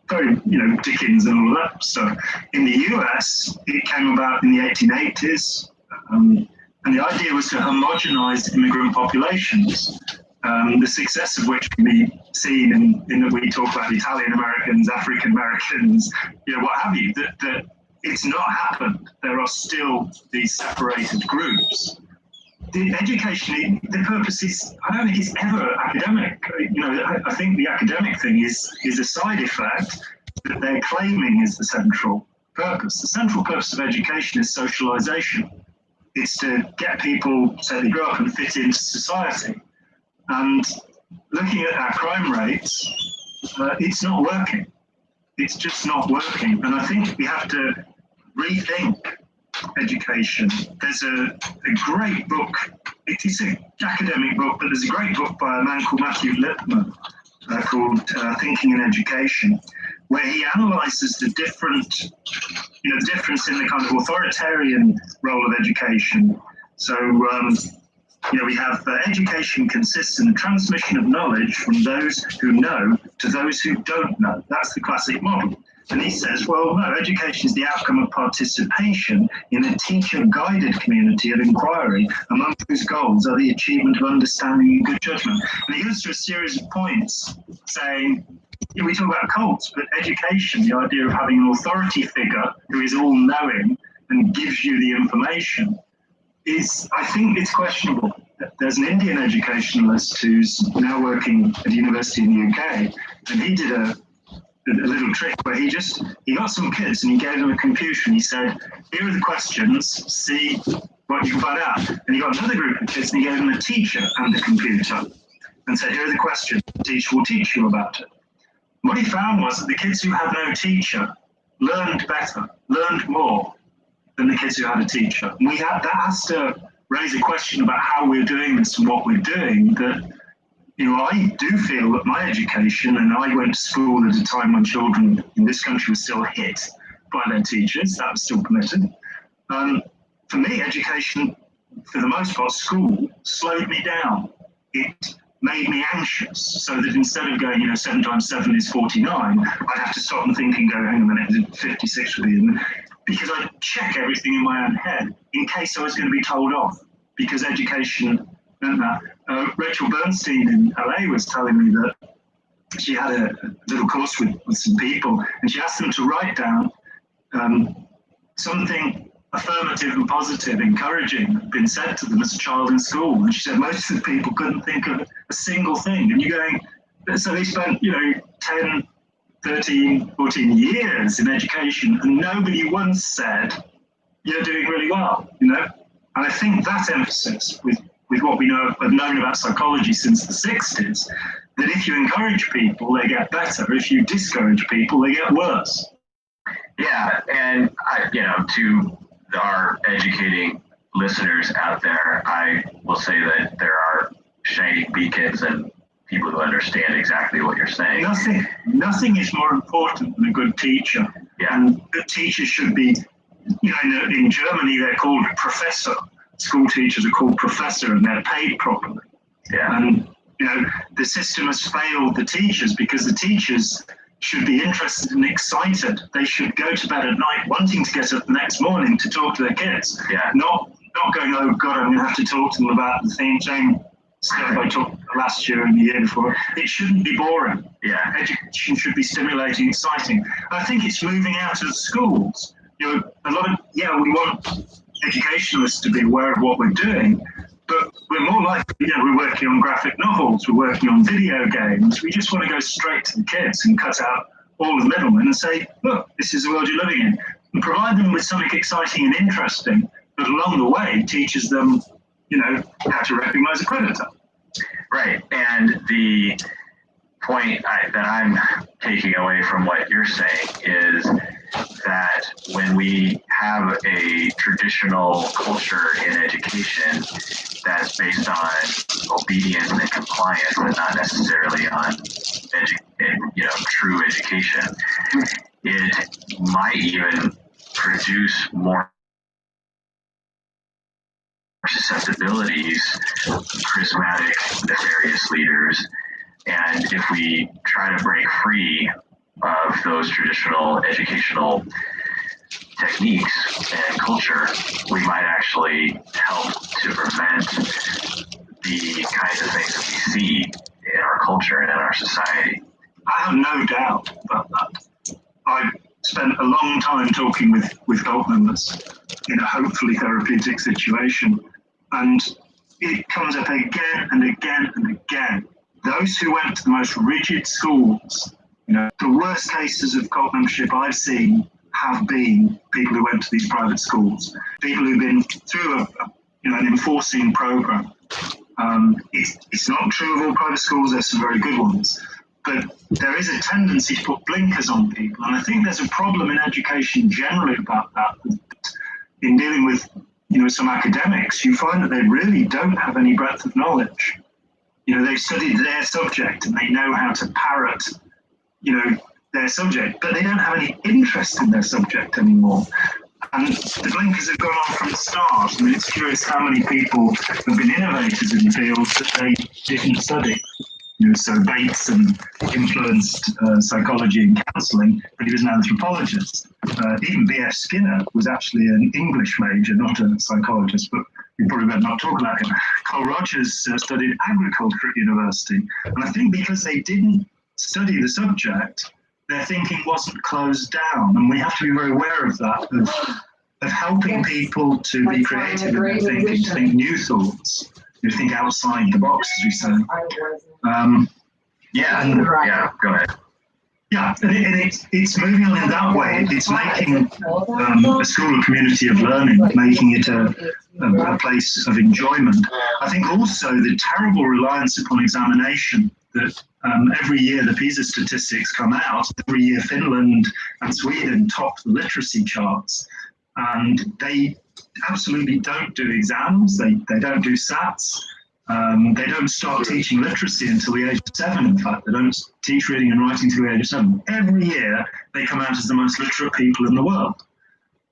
F: very, Dickens and all that stuff. In the US, it came about in the 1880s, and the idea was to homogenize immigrant populations, the success of which can be seen in that we talk about Italian Americans, African Americans, what have you, that it's not happened. There are still these separated groups. The education, the purpose is, I don't think it's ever academic. I think the academic thing is a side effect that they're claiming is the central purpose. The central purpose of education is socialization. It's to get people so they grow up and fit into society. And looking at our crime rates, it's not working. It's just not working. And I think we have to rethink education. There's a great book. It's an academic book, but there's a great book by a man called Matthew Lipman called Thinking in Education, where he analyzes the difference in the kind of authoritarian role of education. So, we have education consists in the transmission of knowledge from those who know to those who don't know. That's the classic model. And he says, well, no, education is the outcome of participation in a teacher-guided community of inquiry, among whose goals are the achievement of understanding and good judgment. And he goes through a series of points saying, we talk about cults, but education, the idea of having an authority figure who is all-knowing and gives you the information, I think it's questionable. There's an Indian educationalist who's now working at a university in the UK, and he did a little trick where he got some kids and he gave them a computer and he said, here are the questions, see what you can find out. And he got another group of kids and he gave them a teacher and a computer and said, here are the questions, the teacher will teach you about it. And what he found was that the kids who had no teacher learned better, learned more than the kids who had a teacher. And that has to raise a question about how we're doing this and what we're doing, that I do feel that my education, and I went to school at a time when children in this country were still hit by their teachers, that was still permitted. For me, education, for the most part, school, slowed me down. It made me anxious, so that instead of going, 7 times 7 is 49, I'd have to stop and think and go, hang on a minute, is it 56 with you? Because I'd check everything in my own head in case I was going to be told off, because education meant that. Rachel Bernstein in LA was telling me that she had a little course with some people, and she asked them to write down something affirmative and positive, encouraging, had been said to them as a child in school. And she said most of the people couldn't think of a single thing. And you're going, so they spent, 10, 13, 14 years in education, and nobody once said, you're doing really well, And I think that emphasis with what we have known about psychology since the 60s, that if you encourage people, they get better. If you discourage people, they get worse.
G: Yeah, and to our educating listeners out there, I will say that there are shining beacons and people who understand exactly what you're saying.
F: Nothing is more important than a good teacher.
G: Yeah.
F: And good teachers should be, in Germany they're called professor. School teachers are called professor, and they're paid properly.
G: Yeah.
F: And the system has failed the teachers, because the teachers should be interested and excited. They should go to bed at night wanting to get up the next morning to talk to their kids.
G: Yeah.
F: Not going, oh God, I'm going to have to talk to them about the same stuff I talked last year and the year before. It shouldn't be boring.
G: Yeah.
F: Education should be stimulating, exciting. I think it's moving out of schools. We want educationalists to be aware of what we're doing, but we're more likely, we're working on graphic novels, we're working on video games. We just want to go straight to the kids and cut out all the middlemen and say, look, this is the world you're living in. And provide them with something exciting and interesting, but along the way teaches them, how to recognize a predator.
G: Right. And the point that I'm taking away from what you're saying is that when we have a traditional culture in education that's based on obedience and compliance and not necessarily on true education, it might even produce more susceptibilities, charismatic, nefarious leaders. And if we try to break free of those traditional educational techniques and culture, we might actually help to prevent the kinds of things that we see in our culture and in our society.
F: I have no doubt about that. I spent a long time talking with cult members in a hopefully therapeutic situation, and it comes up again and again and again. Those who went to the most rigid schools, the worst cases of cult membership I've seen have been people who went to these private schools, people who've been through an enforcing program. It's not true of all private schools. There's some very good ones, but there is a tendency to put blinkers on people, and I think there's a problem in education generally about that. In dealing with some academics, you find that they really don't have any breadth of knowledge. They've studied their subject and they know how to parrot their subject, but they don't have any interest in their subject anymore. And the blinkers have gone on from the start. I mean, it's curious how many people have been innovators in the fields that they didn't study. So Bates influenced psychology and counselling, but he was an anthropologist. Even B.F. Skinner was actually an English major, not a psychologist, but we probably better not talk about him. Carl Rogers studied agriculture at university. And I think because they didn't study the subject, their thinking wasn't closed down. And we have to be very aware of that, of helping people to be creative in their thinking, to think new thoughts, to think outside the box, as we say.
G: Go ahead.
F: Yeah, and it's moving on in that way. It's making a school a community of learning, making it a place of enjoyment. I think also the terrible reliance upon examination that every year the PISA statistics come out. Every year Finland and Sweden top the literacy charts, and they absolutely don't do exams. They don't do SATs. They don't start teaching literacy until the age of 7, in fact. They don't teach reading and writing until the age of 7. Every year, they come out as the most literate people in the world.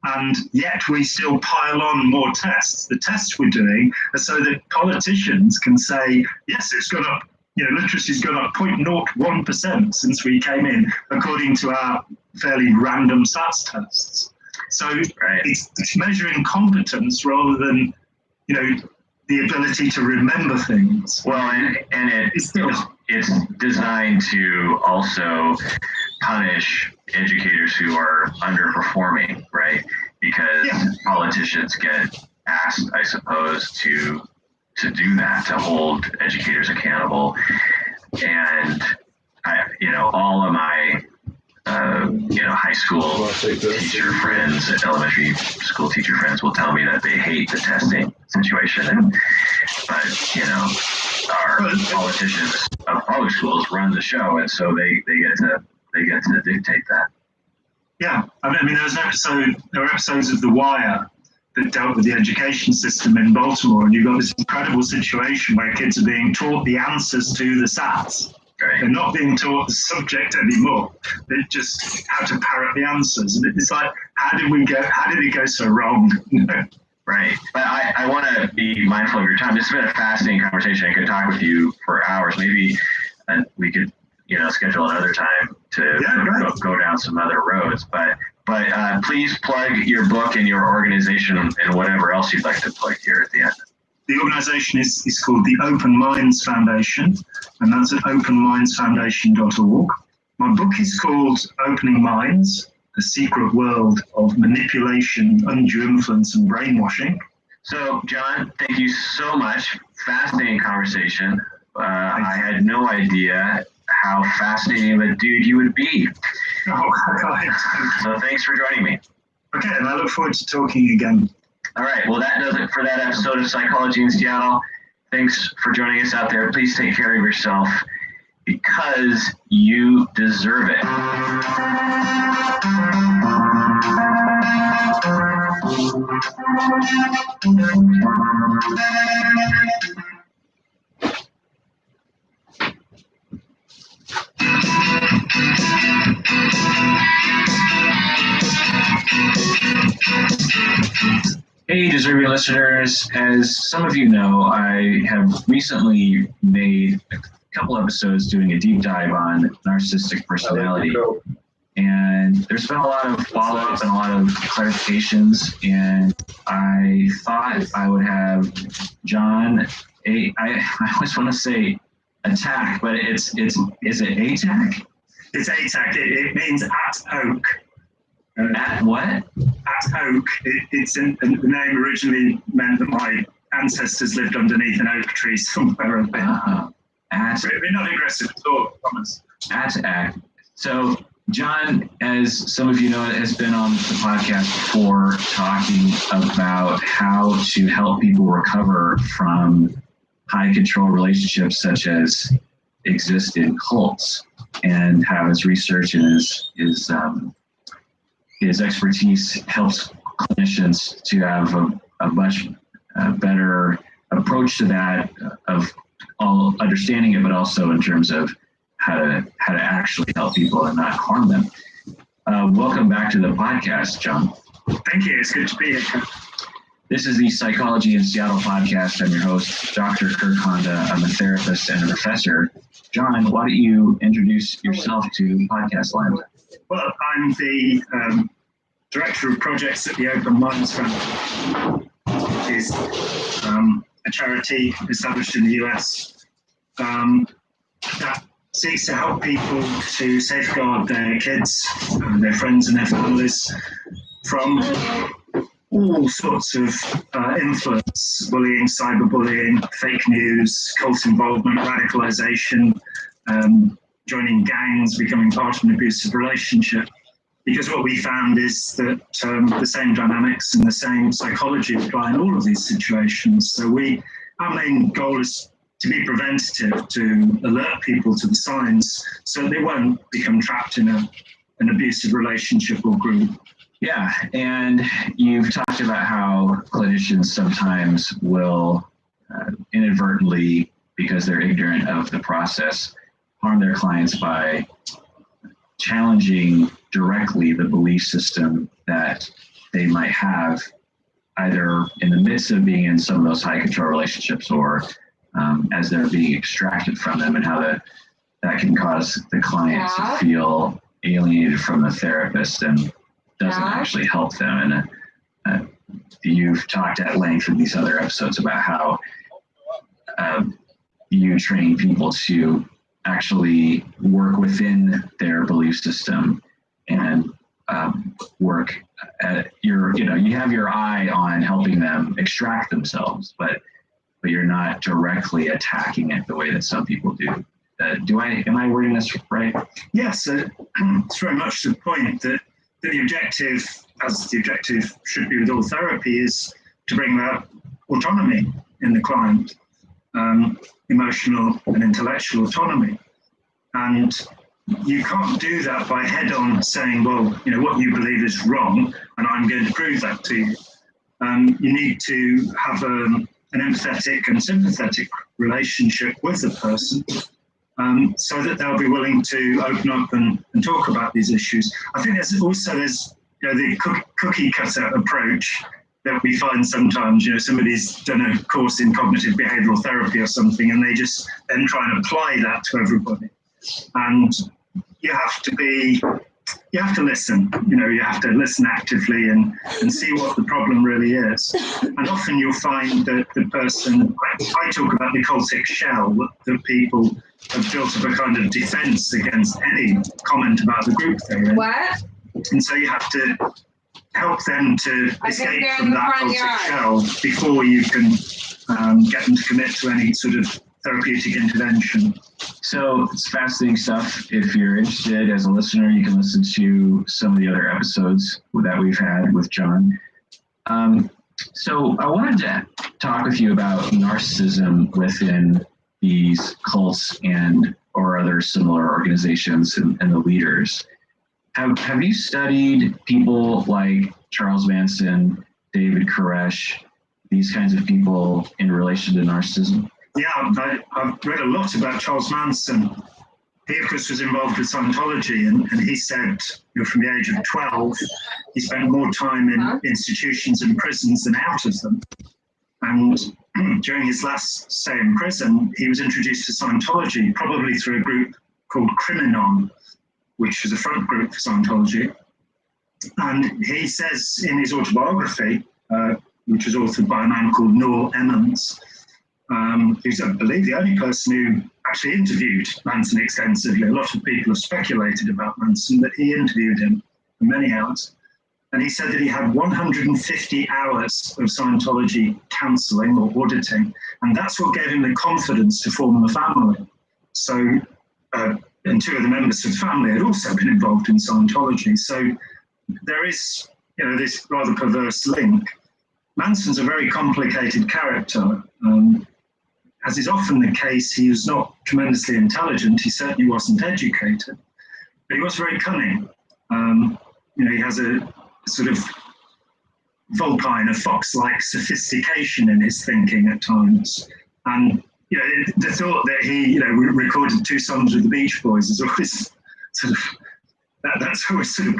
F: And yet we still pile on more tests. The tests we're doing are so that politicians can say, yes, it's gone up literacy's gone up 0.01% since we came in, according to our fairly random SATs tests. So it's measuring competence rather than, the ability to remember things.
G: Well, and it's designed to also punish educators who are underperforming, right? Because politicians get asked, I suppose, to do that, to hold educators accountable. And all of my high school teacher friends, elementary school teacher friends will tell me that they hate the testing situation. But our politicians of public schools run the show, and so they get to dictate that.
F: Yeah, I mean, there were episodes of The Wire that dealt with the education system in Baltimore, and you've got this incredible situation where kids are being taught the answers to the SATs.
G: Right.
F: They're not being taught the subject anymore. They just how to parrot the answers. And it's like, how did it go so wrong?
G: Right. But I want to be mindful of your time. This has been a fascinating conversation. I could talk with you for hours. Maybe we could, schedule another time to go down some other roads. But please plug your book and your organization and whatever else you'd like to plug here at the end.
F: The organization is called the Open Minds Foundation, and that's at openmindsfoundation.org. My book is called Opening Minds, The Secret World of Manipulation, Undue Influence, and Brainwashing.
G: So, John, thank you so much. Fascinating conversation. I had no idea how fascinating of a dude you would be.
F: Oh, God.
G: So thanks for joining me.
F: Okay, and I look forward to talking again.
G: All right. Well, that does it for that episode of Psychology in Seattle. Thanks for joining us out there. Please take care of yourself because you deserve it.
D: Hey, deserving listeners. As some of you know, I have recently made a couple episodes doing a deep dive on narcissistic personality. And there's been a lot of follow-up and a lot of clarifications. And I thought I would have John, I always want to say attack, but is it ATAC?
F: It's ATAC. It means at oak.
D: At what?
F: At oak. The name originally meant that my ancestors lived underneath an oak tree somewhere up there. We're not aggressive at all, I promise.
D: At. So John, as some of you know, has been on the podcast before talking about how to help people recover from high control relationships such as exist in cults, and how his research and his expertise helps clinicians to have a much better approach to that, of all understanding it, but also in terms of how to actually help people and not harm them. Welcome back to the podcast, John.
F: Thank you. It's good to be here.
D: This is the Psychology in Seattle podcast. I'm your host, Dr. Kirk Honda. I'm a therapist and a professor. John, why don't you introduce yourself to podcast land?
F: Well, I'm the Director of Projects at the Open Minds Foundation, which is a charity established in the US that seeks to help people to safeguard their kids, their friends and their families from all sorts of influence, bullying, cyberbullying, fake news, cult involvement, radicalization, joining gangs, becoming part of an abusive relationship. Because what we found is that the same dynamics and the same psychology apply in all of these situations. So our main goal is to be preventative, to alert people to the signs so they won't become trapped in an abusive relationship or group.
D: Yeah, and you've talked about how clinicians sometimes will inadvertently, because they're ignorant of the process, harm their clients by challenging directly the belief system that they might have, either in the midst of being in some of those high control relationships or as they're being extracted from them, and how that can cause the client to feel alienated from the therapist and doesn't actually help them. And you've talked at length in these other episodes about how you train people to actually work within their belief system and work at you have your eye on helping them extract themselves, but you're not directly attacking it the way that some people do. Am I wording this right?
F: Yes, it's very much the point that the objective, as the objective should be with all therapy, is to bring about autonomy in the client, emotional and intellectual autonomy. And you can't do that by head-on saying, well, what you believe is wrong, and I'm going to prove that to you. You need to have an empathetic and sympathetic relationship with the person, so that they'll be willing to open up and talk about these issues. I think there's the cookie cutter approach that we find sometimes. Somebody's done a course in cognitive behavioral therapy or something, and they just then try and apply that to everybody. And you have to listen. You have to listen actively and see what the problem really is. And often you'll find that the person, I talk about the cultic shell, that people have built up a kind of defense against any comment about the group they're in.
E: What?
F: And so you have to help them to escape from that cultic shell before you can get them to commit to any sort of therapeutic intervention.
D: So it's fascinating stuff. If you're interested as a listener, you can listen to some of the other episodes that we've had with John. So I wanted to talk with you about narcissism within these cults or other similar organizations and the leaders. Have you studied people like Charles Manson, David Koresh, these kinds of people in relation to narcissism?
F: Yeah, I've read a lot about Charles Manson. He, of course, was involved with Scientology, and he said, from the age of 12, he spent more time in institutions and prisons than out of them. And during his last stay in prison, he was introduced to Scientology, probably through a group called Criminon, which was a front group for Scientology. And he says in his autobiography, which was authored by a man called Noel Emmons, who's, I believe, the only person who actually interviewed Manson extensively. A lot of people have speculated about Manson, but he interviewed him for many hours. And he said that he had 150 hours of Scientology counseling or auditing, and that's what gave him the confidence to form a family. So, and two of the members of the family had also been involved in Scientology. So there is, this rather perverse link. Manson's a very complicated character. As is often the case, he was not tremendously intelligent. He certainly wasn't educated, but he was very cunning. He has a sort of vulpine, a fox-like sophistication in his thinking at times. And the thought that he, recorded 2 songs with the Beach Boys is always sort of that's always sort of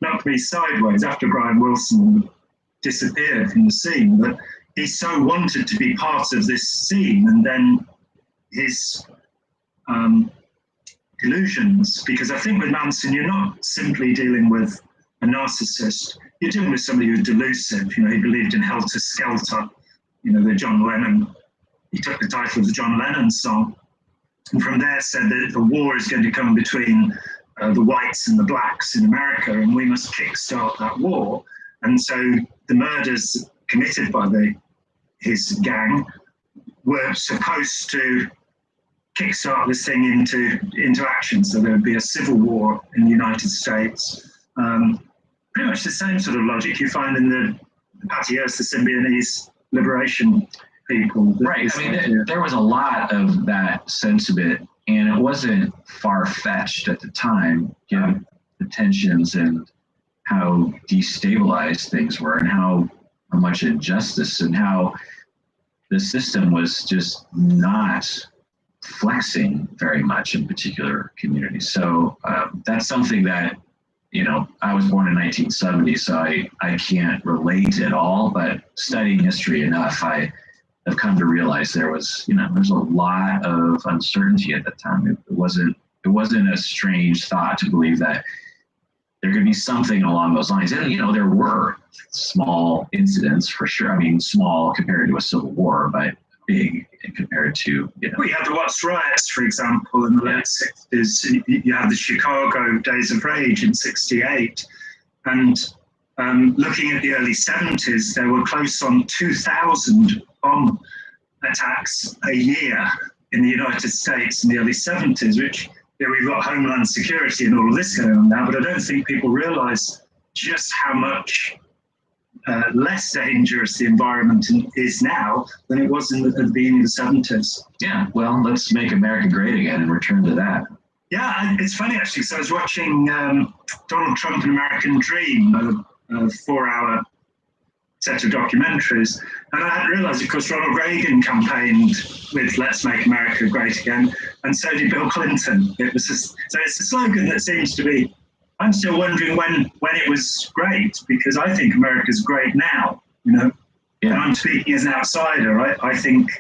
F: knocked me sideways after Brian Wilson disappeared from the scene. But he so wanted to be part of this scene, and then his illusions, because I think with Manson, you're not simply dealing with a narcissist, you're dealing with somebody who's delusive. He believed in Helter Skelter, the John Lennon, he took the title of the John Lennon song, and from there said that a war is going to come between the whites and the blacks in America, and we must kickstart that war. And so the murders committed by his gang were supposed to kickstart this thing into action. So there would be a civil war in the United States. Pretty much the same sort of logic you find in the Patrios, the Symbionese liberation people.
D: Right. I mean, there was a lot of that sentiment, and it wasn't far-fetched at the time, given the tensions and how destabilized things were, and how much injustice, and how the system was just not flexing very much in particular communities. So that's something that, I was born in 1970, so I can't relate at all, but studying history enough, I have come to realize there's a lot of uncertainty at that time. It wasn't a strange thought to believe that there could be something along those lines. And, there were small incidents for sure. I mean, small compared to a civil war, but big compared to,
F: We had the Watts riots, for example, in the late 60s. You had the Chicago Days of Rage in 68. And looking at the early 70s, there were close on 2,000 bomb attacks a year in the United States in the early 70s, which we've got Homeland Security and all of this going on now, but I don't think people realize just how much less dangerous the environment is now than it was at the beginning of the 70s.
D: Yeah, well, let's make America great again and return to that.
F: Yeah, it's funny actually. So I was watching Donald Trump and American Dream, a 4-hour set of documentaries, and I hadn't realized, of course, Ronald Reagan campaigned with "Let's Make America Great Again," and so did Bill Clinton. So it's a slogan that seems to be. I'm still wondering when it was great, because I think America's great now. Yeah. And I'm speaking as an outsider. I think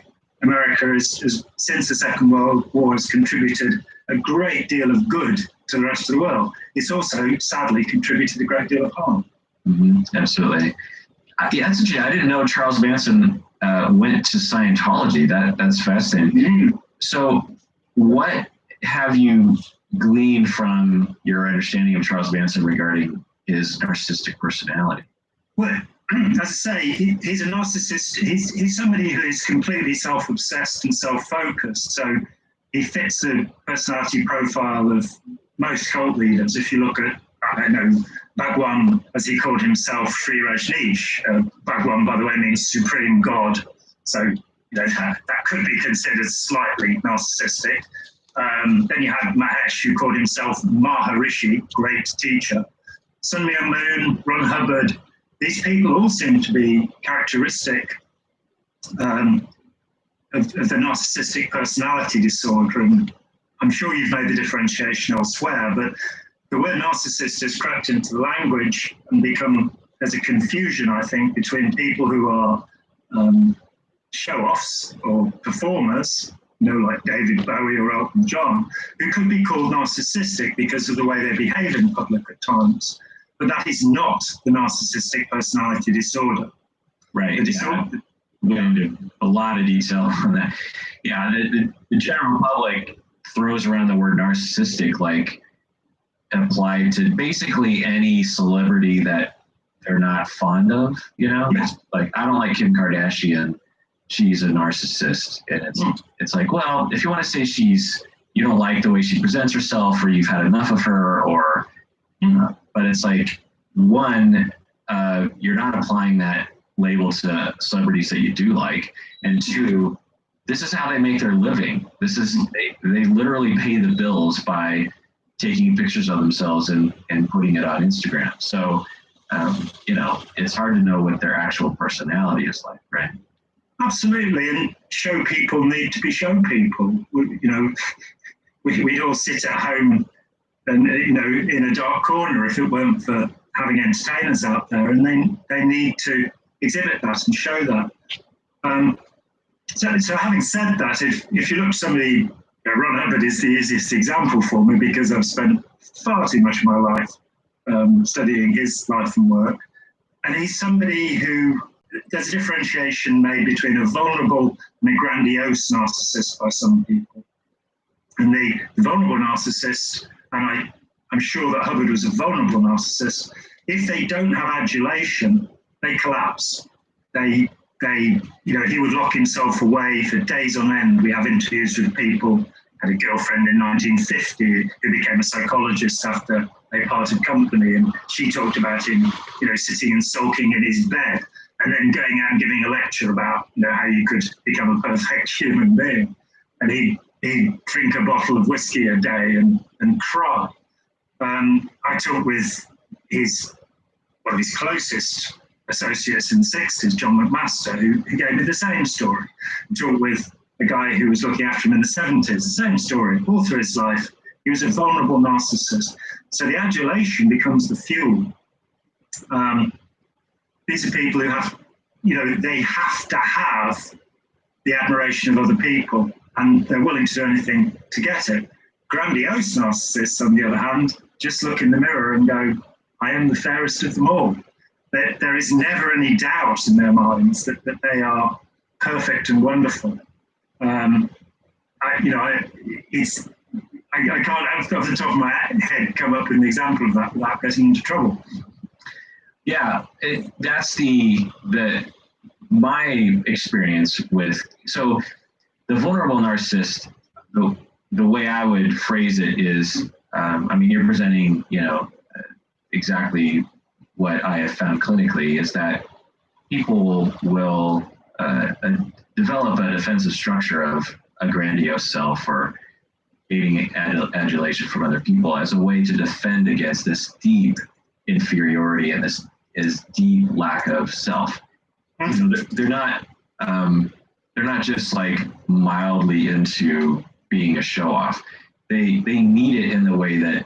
F: America has since the Second World War has contributed a great deal of good to the rest of the world. It's also sadly contributed a great deal of harm.
D: Mm-hmm. Absolutely. Yeah, that's interesting. I didn't know Charles Manson went to Scientology. That's fascinating.
F: Mm-hmm.
D: So, what have you gleaned from your understanding of Charles Manson regarding his narcissistic personality?
F: Well, as I say, he's a narcissist. He's somebody who is completely self-obsessed and self-focused. So he fits the personality profile of most cult leaders. If you look at, Bhagwan, as he called himself, Sri Rajneesh. Bhagwan, by the way, means supreme God. So that could be considered slightly narcissistic. Then you had Mahesh, who called himself Maharishi, great teacher. Sun Myung Moon, Ron Hubbard. These people all seem to be characteristic of the narcissistic personality disorder. And I'm sure you've made the differentiation elsewhere, but the word narcissist has crept into the language and there's a confusion, I think, between people who are show-offs or performers, like David Bowie or Elton John, who could be called narcissistic because of the way they behave in public at times. But that is not the narcissistic personality disorder.
D: Right. We're going into a lot of detail on that. Yeah, the general public throws around the word narcissistic like applied to basically any celebrity that they're not fond of. Like, I don't like Kim Kardashian. She's a narcissist. And it's like, well, if you want to say you don't like the way she presents herself, or you've had enough of her, or, but it's like, one, you're not applying that label to celebrities that you do like, and two, this is how they make their living. They literally pay the bills by taking pictures of themselves and putting it on Instagram. So, it's hard to know what their actual personality is like, right?
F: Absolutely, and show people need to be show people. We'd all sit at home and in a dark corner if it weren't for having entertainers out there, and they need to exhibit that and show that. So having said that, if you look at somebody, Ron Hubbard is the easiest example for me because I've spent far too much of my life studying his life and work, and he's somebody who. There's a differentiation made between a vulnerable and a grandiose narcissist by some people. And the vulnerable narcissist, and I'm sure that Hubbard was a vulnerable narcissist, if they don't have adulation, they collapse. He would lock himself away for days on end. We have interviews with people, had a girlfriend in 1950 who became a psychologist after they parted company, and she talked about him, sitting and sulking in his bed, and then going out and giving a lecture about how you could become a perfect human being. And he'd drink a bottle of whiskey a day and cry. I talked with one of his closest associates in the 60s, John McMaster, who gave me the same story. I talked with a guy who was looking after him in the 70s, the same story. All through his life, he was a vulnerable narcissist. So the adulation becomes the fuel. These are people who have, they have to have the admiration of other people, and they're willing to do anything to get it. Grandiose narcissists, on the other hand, just look in the mirror and go, I am the fairest of them all. There is never any doubt in their minds that they are perfect and wonderful. I can't, off the top of my head, come up with an example of that without getting into trouble.
D: Yeah, that's my experience with, so the vulnerable narcissist, the way I would phrase it is, you're presenting, exactly what I have found clinically is that people will develop a defensive structure of a grandiose self or gaining adulation from other people as a way to defend against this deep inferiority and this deep lack of self. They're not just like mildly into being a show off. They need it in the way that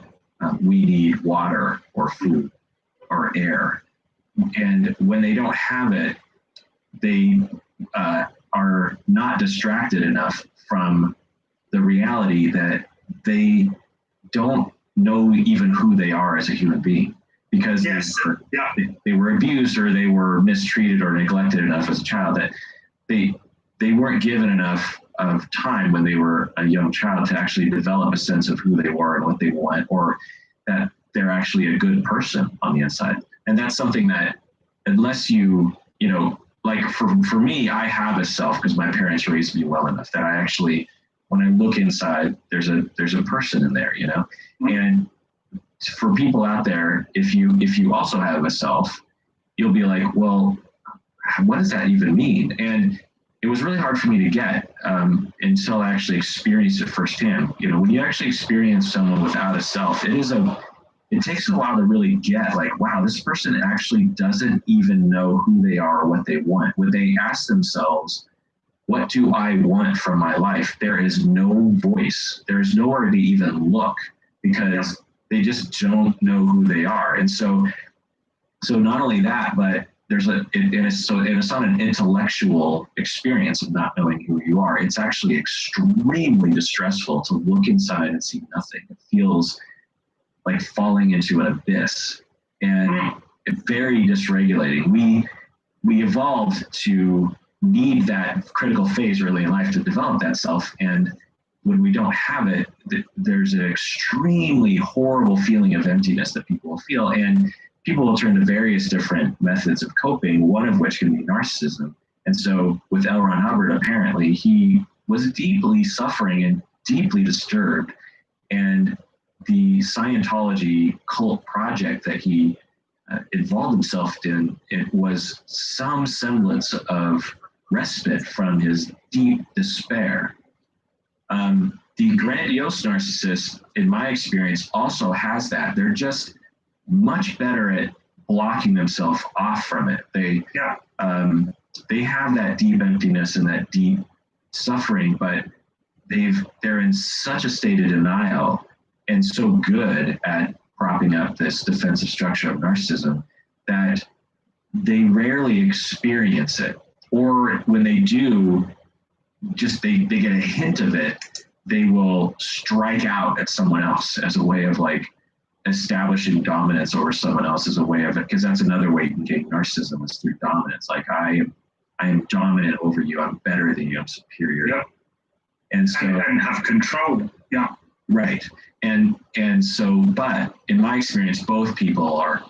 D: we need water or food or air. And when they don't have it, they are not distracted enough from the reality that they don't know even who they are as a human being, because they were abused or they were mistreated or neglected enough as a child that they weren't given enough of time when they were a young child to actually develop a sense of who they were and what they want, or that they're actually a good person on the inside. And that's something that unless like for me, I have a self because my parents raised me well enough that I actually, when I look inside, there's a person in there, And for people out there, if you also have a self, you'll be like, well, what does that even mean? And it was really hard for me to get until I actually experienced it firsthand. When you actually experience someone without a self, it takes a while to really get like, wow, this person actually doesn't even know who they are or what they want. When they ask themselves, what do I want from my life? There is no voice. There's nowhere to even look because they just don't know who they are. And so not only that, but it's not an intellectual experience of not knowing who you are. It's actually extremely distressful to look inside and see nothing. It feels like falling into an abyss, and it's very dysregulating. We evolved to need that critical phase early in life to develop that self, and when we don't have it, there's an extremely horrible feeling of emptiness that people will feel, and people will turn to various different methods of coping, one of which can be narcissism. And so with L. Ron Hubbard, apparently he was deeply suffering and deeply disturbed, and the Scientology cult project that he involved himself in, it was some semblance of respite from his deep despair. The grandiose narcissist, in my experience, also has that. They're just much better at blocking themselves off from it. They have that deep emptiness and that deep suffering, but they're in such a state of denial and so good at propping up this defensive structure of narcissism that they rarely experience it. Or when they do, just they get a hint of it, they will strike out at someone else as a way of like establishing dominance over someone else as a way of it, because that's another way you can gain narcissism is through dominance. Like I am dominant over you, I'm better than you, I'm superior.
F: Yep.
D: And so
F: and have control. Yeah.
D: Right. And so, but in my experience, both people are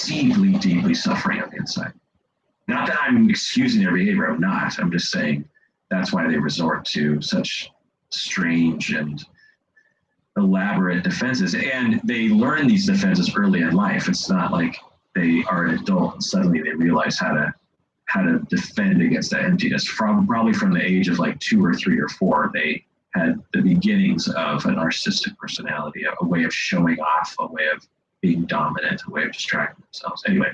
D: deeply, deeply suffering on the inside. Not that I'm excusing their behavior, I'm not. I'm just saying that's why they resort to such strange and elaborate defenses. And they learn these defenses early in life. It's not like they are an adult and suddenly they realize how to defend against that emptiness. Probably from the age of like 2 or 3 or 4, they had the beginnings of a narcissistic personality, a way of showing off, a way of being dominant, a way of distracting themselves. Anyway.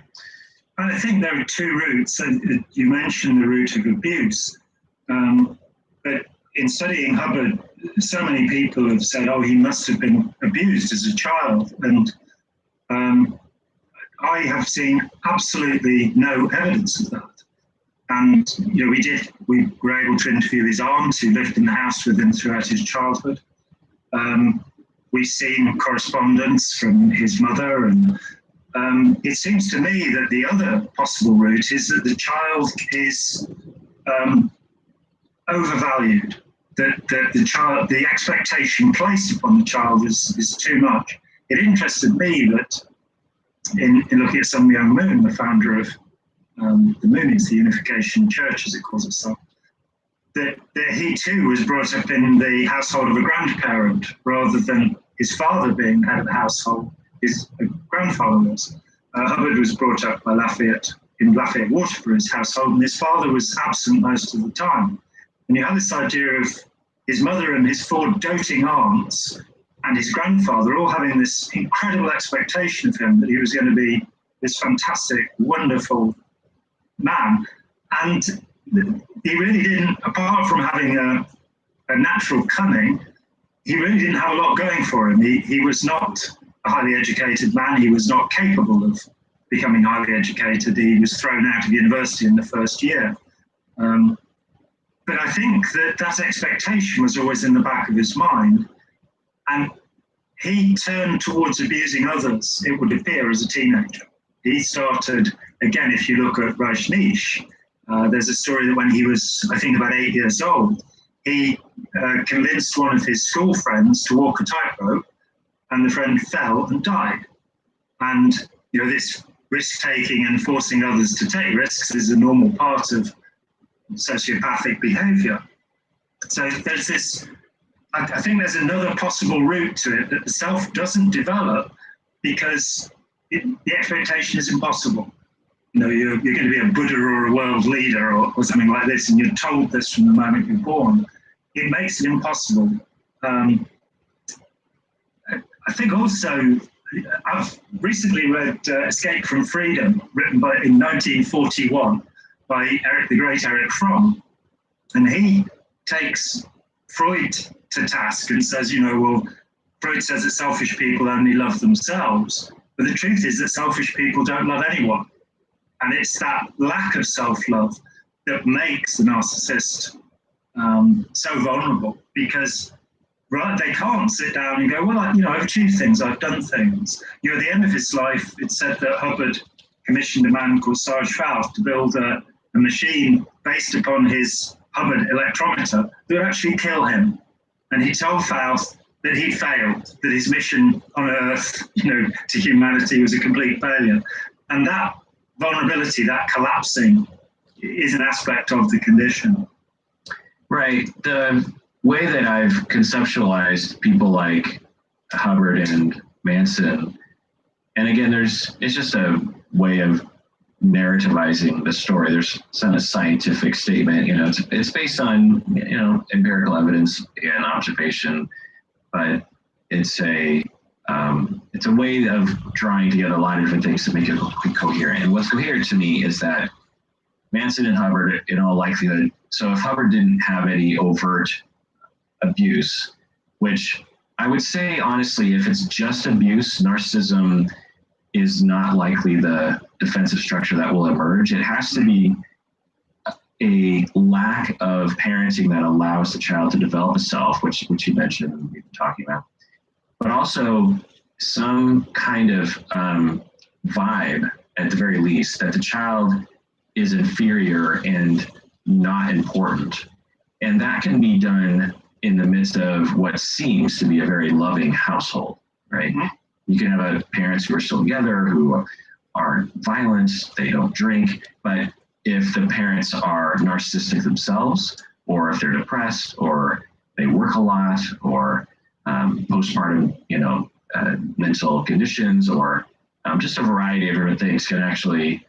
F: And I think there are 2 routes. You mentioned the route of abuse, but in studying Hubbard, so many people have said, oh, he must have been abused as a child. And I have seen absolutely no evidence of that. And we were able to interview his aunt, who lived in the house with him throughout his childhood. We've seen correspondence from his mother, and it seems to me that the other possible route is that the child is overvalued, that the expectation placed upon the child is too much. It interested me that in looking at Sun Myung Moon, the founder of the Moonies, the Unification Church, as it calls itself, that he too was brought up in the household of a grandparent rather than his father being head of the household. His grandfather was. Hubbard was brought up by Lafayette in Lafayette Waterbury's household, and his father was absent most of the time. And you have this idea of his mother and his 4 doting aunts and his grandfather all having this incredible expectation of him that he was going to be this fantastic, wonderful man. And he really didn't, apart from having a natural cunning, he really didn't have a lot going for him. He was not a highly educated man. He was not capable of becoming highly educated. He was thrown out of university in the first year. But I think that expectation was always in the back of his mind. And he turned towards abusing others, it would appear, as a teenager. He started, again, if you look at Rajneesh, there's a story that when he was, I think, about 8 years old, he convinced one of his school friends to walk a tightrope, and the friend fell and died. And this risk-taking and forcing others to take risks is a normal part of sociopathic behavior. So there's this, I think there's another possible route to it, that the self doesn't develop because the expectation is impossible. You're going to be a Buddha or a world leader or something like this, and you're told this from the moment you're born. It makes it impossible. I think also, I've recently read Escape from Freedom, written in 1941 by the great Erich Fromm. And he takes Freud to task and says, Freud says that selfish people only love themselves. But the truth is that selfish people don't love anyone. And it's that lack of self-love that makes the narcissist so vulnerable, because they can't sit down and go, well, I've achieved things, I've done things. At the end of his life, it said that Hubbard commissioned a man called Sarge Faust to build a machine based upon his Hubbard electrometer that would actually kill him. And he told Faust that he failed, that his mission on Earth, to humanity was a complete failure. And that vulnerability, that collapsing, is an aspect of the condition.
D: Right. The way that I've conceptualized people like Hubbard and Manson, and again, it's just a way of narrativizing the story. There's not a scientific statement, it's based on, empirical evidence and observation, but it's a way of drawing together a lot of different things to make it coherent. And what's coherent to me is that Manson and Hubbard, in all likelihood, so if Hubbard didn't have any overt abuse, which I would say, honestly, if it's just abuse, narcissism is not likely the defensive structure that will emerge. It has to be a lack of parenting that allows the child to develop a self, which you mentioned and we've been talking about, but also some kind of vibe, at the very least, that the child is inferior and not important. And that can be done in the midst of what seems to be a very loving household, right? Mm-hmm. You can have parents who are still together, who aren't violent, they don't drink, but if the parents are narcissistic themselves, or if they're depressed, or they work a lot, or postpartum, mental conditions, or just a variety of different things can actually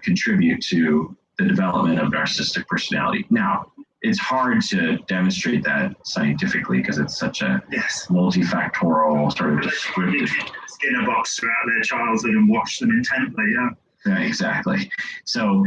D: contribute to the development of narcissistic personality. Now, it's hard to demonstrate that scientifically because it's such a multifactorial sort of descriptive.
F: Skin a box throughout their childhood and watch them intently,
D: Yeah, exactly. So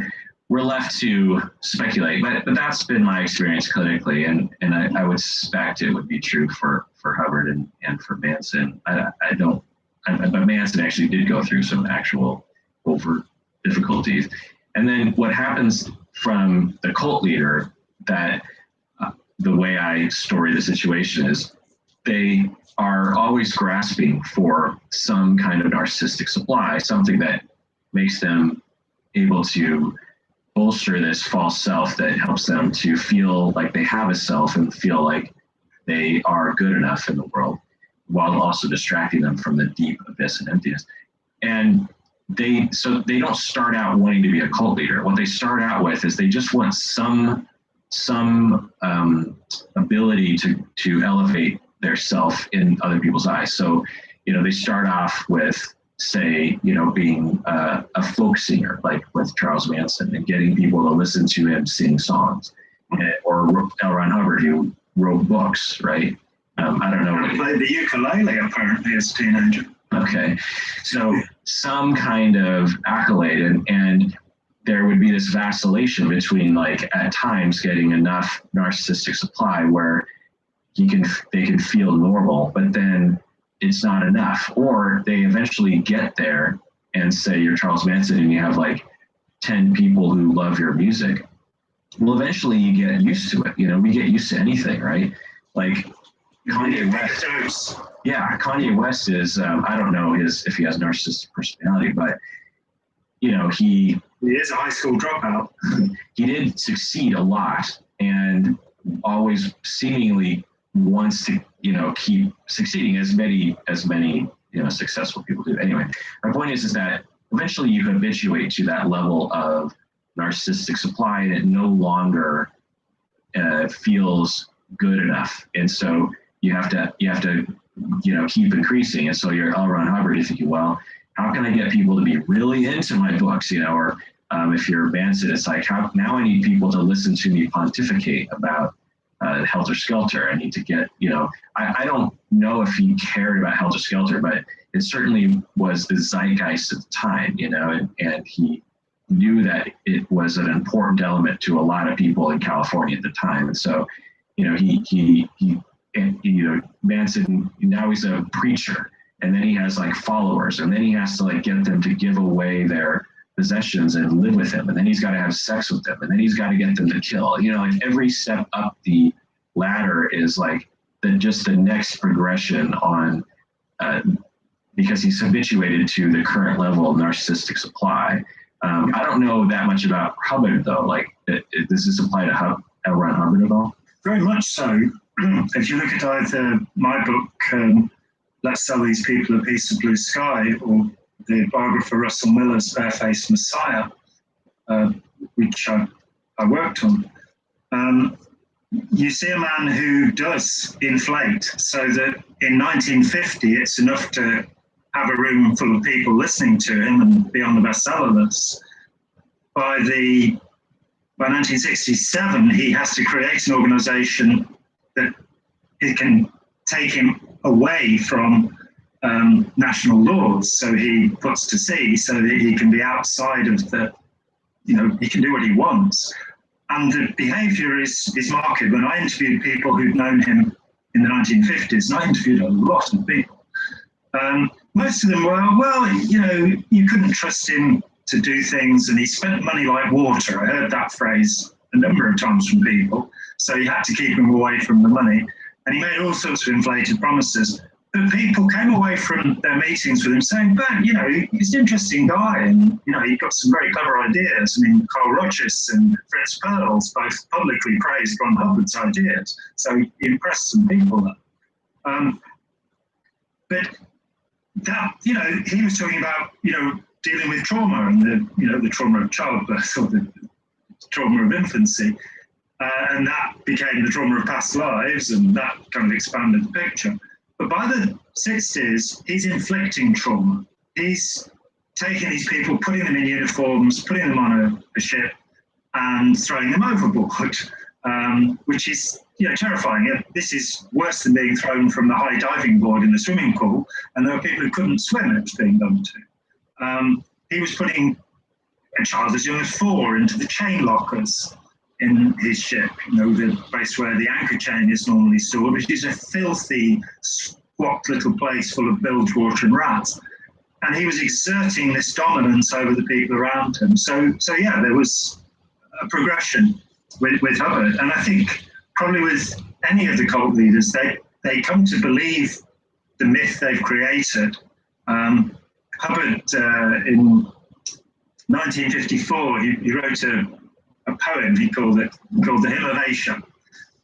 D: we're left to speculate, but that's been my experience clinically, and I would suspect it would be true for Hubbard and for Manson. But Manson actually did go through some actual overt difficulties. And then what happens from the cult leader that the way I story the situation is they are always grasping for some kind of narcissistic supply, something that makes them able to bolster this false self that helps them to feel like they have a self and feel like they are good enough in the world, while also distracting them from the deep abyss and emptiness. And they don't start out wanting to be a cult leader. What they start out with is they just want some ability to elevate their self in other people's eyes. So, they start off with, say, being a folk singer, like with Charles Manson, and getting people to listen to him sing songs, or L. Ron Hubbard, who wrote books, right? I don't know.
F: I played the ukulele apparently as a teenager.
D: Okay, so some kind of accolade, and there would be this vacillation between, like, at times getting enough narcissistic supply where they can feel normal, but then it's not enough, or they eventually get there and say you're Charles Manson and you have like 10 people who love your music. Well, eventually you get used to it. We get used to anything, right? Like Kanye West. Yeah, Kanye West is, I don't know if he has narcissistic personality, but he
F: is a high school dropout.
D: He did succeed a lot and always seemingly wants to, keep succeeding, as many successful people do. Anyway, my point is that eventually you habituate to that level of narcissistic supply, and it no longer feels good enough, and so you have to keep increasing. And so you're L. Ron Hubbard, you think, well, how can I get people to be really into my books, or if you're Manson, it's like, now I need people to listen to me pontificate about Helter Skelter. I need to get, I don't know if he cared about Helter Skelter, but it certainly was the zeitgeist at the time, and he knew that it was an important element to a lot of people in California at the time. And so, Manson, now he's a preacher, and then he has like followers, and then he has to like get them to give away their possessions and live with him, and then he's got to have sex with them, and then he's got to get them to kill. Like every step up the ladder is like just the next progression on, because he's habituated to the current level of narcissistic supply. I don't know that much about Hubbard though. Like, does this apply to L. Ron Hubbard at all?
F: Very much so. If you look at either my book, Let's Sell These People a Piece of Blue Sky, or the biographer Russell Miller's Barefaced Messiah, which I worked on, you see a man who does inflate so that in 1950 it's enough to have a room full of people listening to him and be on the bestseller list. By 1967, he has to create an organization that it can take him away from national laws. So he puts to sea so that he can be outside of he can do what he wants. And the behavior is marked. When I interviewed people who'd known him in the 1950s, and I interviewed a lot of people, most of them were, well, you couldn't trust him to do things, and he spent money like water. I heard that phrase a number of times from people. So you had to keep him away from the money. And he made all sorts of inflated promises. But people came away from their meetings with him saying, but, he's an interesting guy, and, he got some very clever ideas. I mean, Carl Rogers and Fritz Perls both publicly praised Ron Hubbard's ideas. So he impressed some people there. But that, he was talking about, dealing with trauma and the trauma of childbirth, or the trauma of infancy. And that became the trauma of past lives, and that kind of expanded the picture. But by the 60s, he's inflicting trauma. He's taking these people, putting them in uniforms, putting them on a ship, and throwing them overboard, which is terrifying. This is worse than being thrown from the high diving board in the swimming pool, and there were people who couldn't swim it was being done to. He was putting a child as young as 4 into the chain lockers in his ship, the place where the anchor chain is normally stored, which is a filthy, squat little place full of bilge water and rats. And he was exerting this dominance over the people around him. So yeah, there was a progression with Hubbard. And I think probably with any of the cult leaders, they come to believe the myth they've created. Hubbard, in 1954, he wrote a poem he called The Hymn of Asia.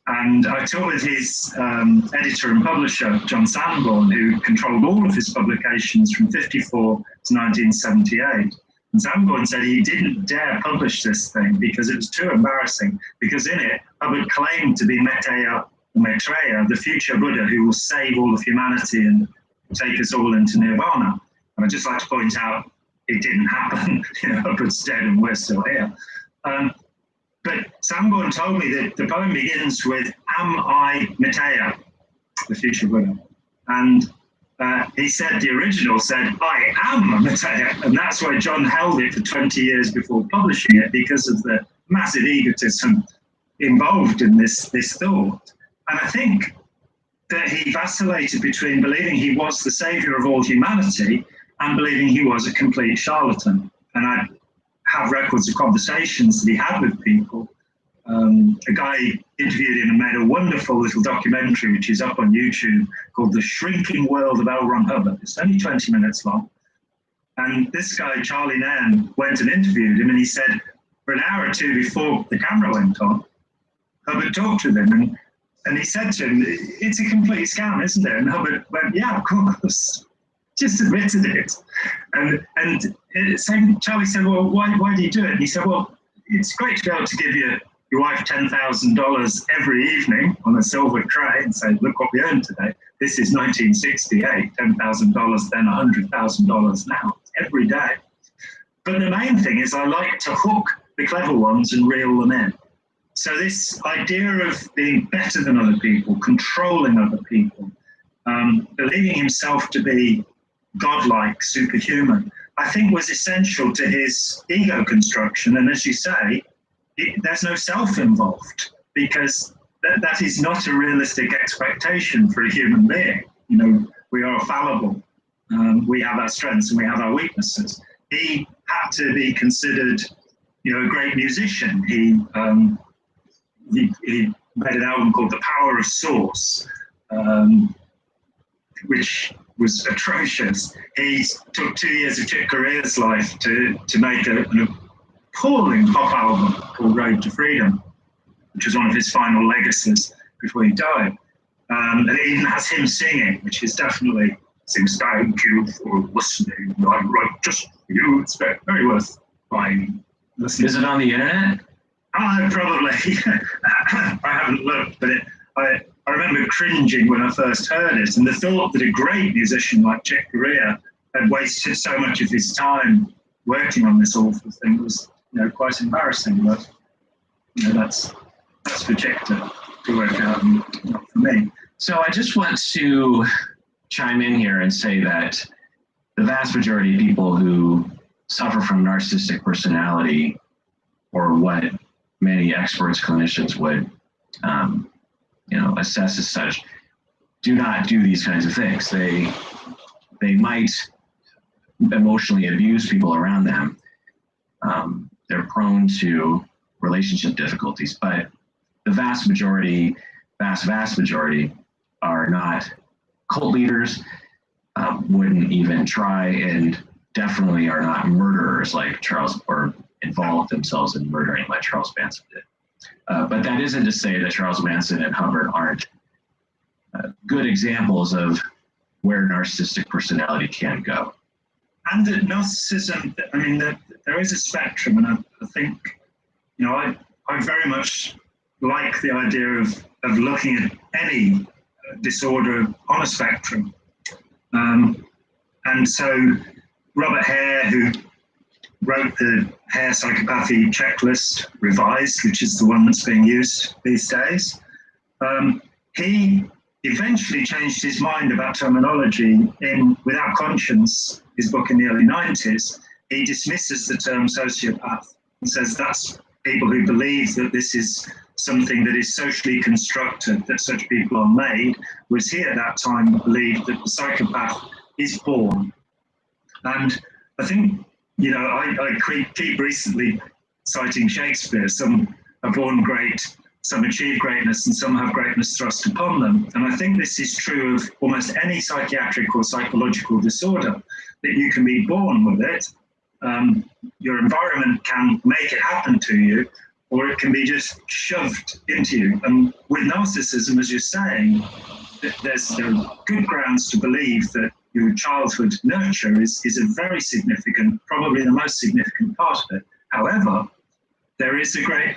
F: And I talked with his editor and publisher, John Sanborn, who controlled all of his publications from 54 to 1978. And Sanborn said he didn't dare publish this thing because it was too embarrassing, because in it, Hubbard claimed to be Maitreya, the future Buddha who will save all of humanity and take us all into nirvana. And I'd just like to point out, it didn't happen. Hubbard's dead and we're still here. But Sanborn told me that the poem begins with, "Am I Maitreya, the future Buddha?" And he said, the original said, "I am Maitreya." And that's why John held it for 20 years before publishing it, because of the massive egotism involved in this thought. And I think that he vacillated between believing he was the savior of all humanity and believing he was a complete charlatan. And I have records of conversations that he had with people. A guy interviewed him and made a wonderful little documentary, which is up on YouTube, called The Shrinking World of L. Ron Hubbard. It's only 20 minutes long. And this guy, Charlie Nairn, went and interviewed him, and he said, for an hour or two before the camera went on, Hubbard talked with him, and he said to him, "It's a complete scam, isn't it?" And Hubbard went, "Yeah, of course." Just admitted it. And Charlie said, "Well, why do you do it?" And he said, "Well, it's great to be able to give your wife $10,000 every evening on a silver tray and say, look what we earned today. This is 1968, $10,000 then $100,000 now, every day. But the main thing is I like to hook the clever ones and reel them in. So this idea of being better than other people, controlling other people, believing himself to be godlike, superhuman, I think was essential to his ego construction. And as you say, there's no self involved, because that is not a realistic expectation for a human being. We are fallible. We have our strengths and we have our weaknesses. He had to be considered, a great musician. He made an album called The Power of Source, which was atrocious. He took 2 years of Chick Corea's life to make an appalling pop album called Road to Freedom, which was one of his final legacies before he died. And it even has him singing, which is definitely sings "Thank you for listening. I write just for you." It's very worth buying.
D: Is it on the internet?
F: Probably. I haven't looked, but I remember cringing when I first heard it, and the thought that a great musician like Chick Corea had wasted so much of his time working on this awful thing was, quite embarrassing. But that's for Chick to work out, and not for me.
D: So I just want to chime in here and say that the vast majority of people who suffer from narcissistic personality, or what many experts, clinicians would, assess as such, do not do these kinds of things. They might emotionally abuse people around them. They're prone to relationship difficulties, but the vast majority are not cult leaders, wouldn't even try, and definitely are not murderers like Charles, or involved themselves in murdering like Charles Manson did. But that isn't to say that Charles Manson and Hubbard aren't good examples of where narcissistic personality can go.
F: And that narcissism, there is a spectrum, and I think, I very much like the idea of looking at any disorder on a spectrum. And so Robert Hare, who wrote the Hare Psychopathy Checklist Revised, which is the one that's being used these days, he eventually changed his mind about terminology in Without Conscience, his book in the early 90s. He dismisses the term sociopath and says that's people who believe that this is something that is socially constructed, that such people are made, whereas he at that time believed that the psychopath is born. And I think, I keep recently citing Shakespeare, some are born great, some achieve greatness, and some have greatness thrust upon them. And I think this is true of almost any psychiatric or psychological disorder, that you can be born with it. Your environment can make it happen to you, or it can be just shoved into you. And with narcissism, as you're saying, there are good grounds to believe that your childhood nurture is a very significant, probably the most significant part of it. However, there is a great,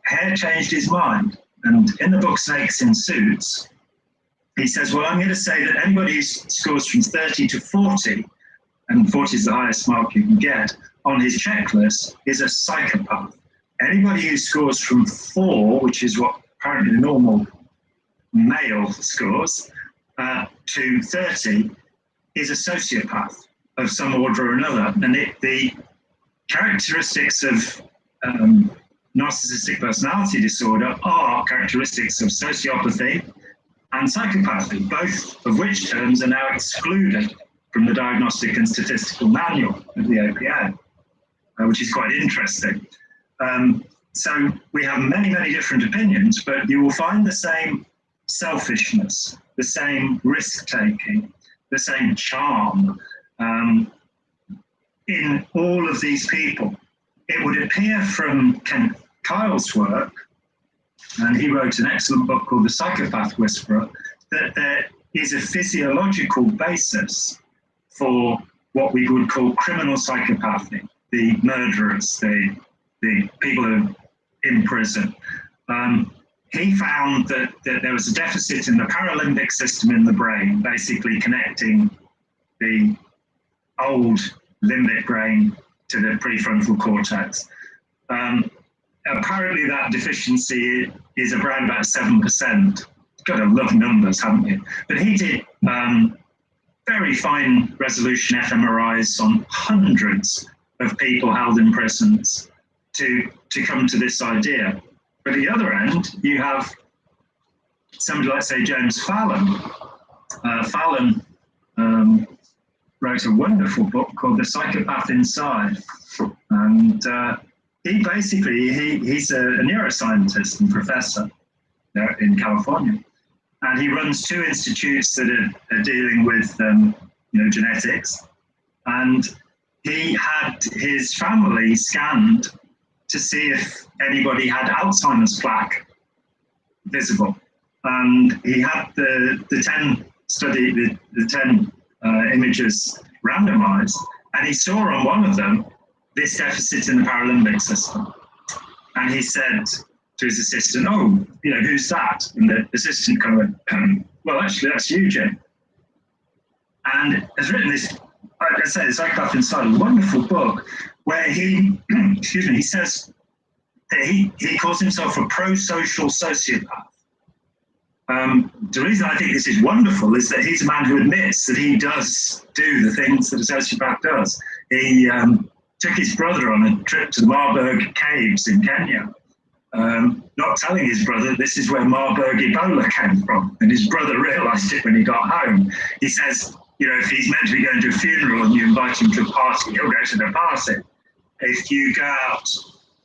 F: Hare changed his mind. And in the book Snakes in Suits, he says, well, I'm going to say that anybody who scores from 30 to 40, and 40 is the highest mark you can get, on his checklist is a psychopath. Anybody who scores from 4, which is what apparently the normal male scores, to 30 is a sociopath of some order or another. And the characteristics of narcissistic personality disorder are characteristics of sociopathy and psychopathy, both of which terms are now excluded from the Diagnostic and Statistical Manual of the APA, which is quite interesting. So we have many, many different opinions, but you will find the same selfishness, the same risk-taking, the same charm in all of these people. It would appear from Ken Kyle's work, and he wrote an excellent book called The Psychopath Whisperer, that there is a physiological basis for what we would call criminal psychopathy, the murderers, the people who are in prison. He found that there was a deficit in the paralimbic system in the brain, basically connecting the old limbic brain to the prefrontal cortex. Apparently that deficiency is around about 7%. Got to love numbers, haven't you? But he did very fine resolution fMRIs on hundreds of people held in prisons to come to this idea. But at the other end, you have somebody like, say, James Fallon. Fallon wrote a wonderful book called The Psychopath Inside. And he basically, he's a neuroscientist and professor in California. And he runs 2 institutes that are dealing with genetics. And he had his family scanned to see if anybody had Alzheimer's plaque visible. And he had the 10 images randomized, and he saw on one of them this deficit in the paralimbic system. And he said to his assistant, oh, who's that? And the assistant kind of went, well, actually, that's you, Jim. And has written this, like I say, The Psychopath Inside, a wonderful book where he, he says that he calls himself a pro-social sociopath. The reason I think this is wonderful is that he's a man who admits that he does do the things that a sociopath does. He took his brother on a trip to the Marburg caves in Kenya, not telling his brother this is where Marburg Ebola came from. And his brother realized it when he got home. He says, if he's meant to be going to a funeral and you invite him to a party, he'll go to the party. If you go out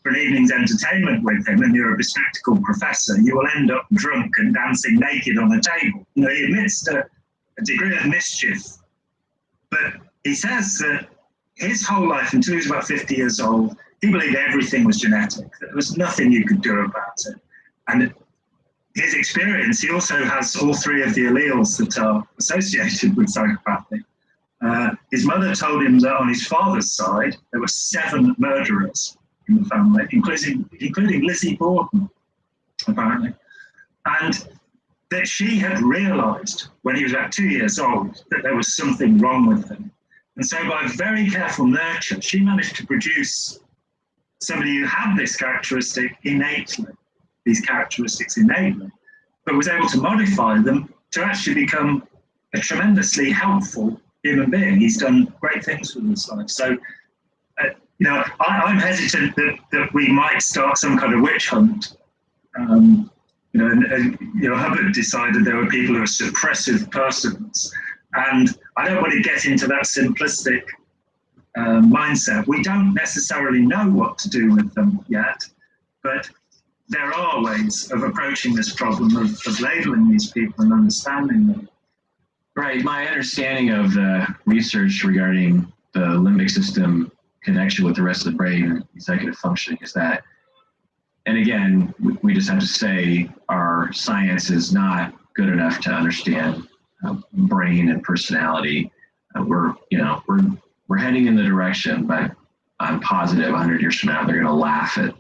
F: for an evening's entertainment with him and you're a bespectacled professor, you will end up drunk and dancing naked on a table. He admits to a degree of mischief. But he says that his whole life, until he was about 50 years old, he believed everything was genetic, that there was nothing you could do about it. And his experience, he also has all 3 of the alleles that are associated with psychopathy. His mother told him that on his father's side, there were 7 murderers in the family, including Lizzie Borden, apparently. And that she had realized when he was about 2 years old that there was something wrong with him. And so by very careful nurture, she managed to produce somebody who had this characteristic innately, but was able to modify them to actually become a tremendously helpful human being. He's done great things with his life. So, I'm hesitant that we might start some kind of witch hunt. Hubbard decided there were people who are suppressive persons. And I don't want to get into that simplistic mindset. We don't necessarily know what to do with them yet, but there are ways of approaching this problem of labeling these people and understanding them.
D: Right. My understanding of the research regarding the limbic system connection with the rest of the brain and executive functioning is that, and again, we just have to say our science is not good enough to understand brain and personality. We're heading in the direction, but I'm positive 100 years from now they're going to laugh at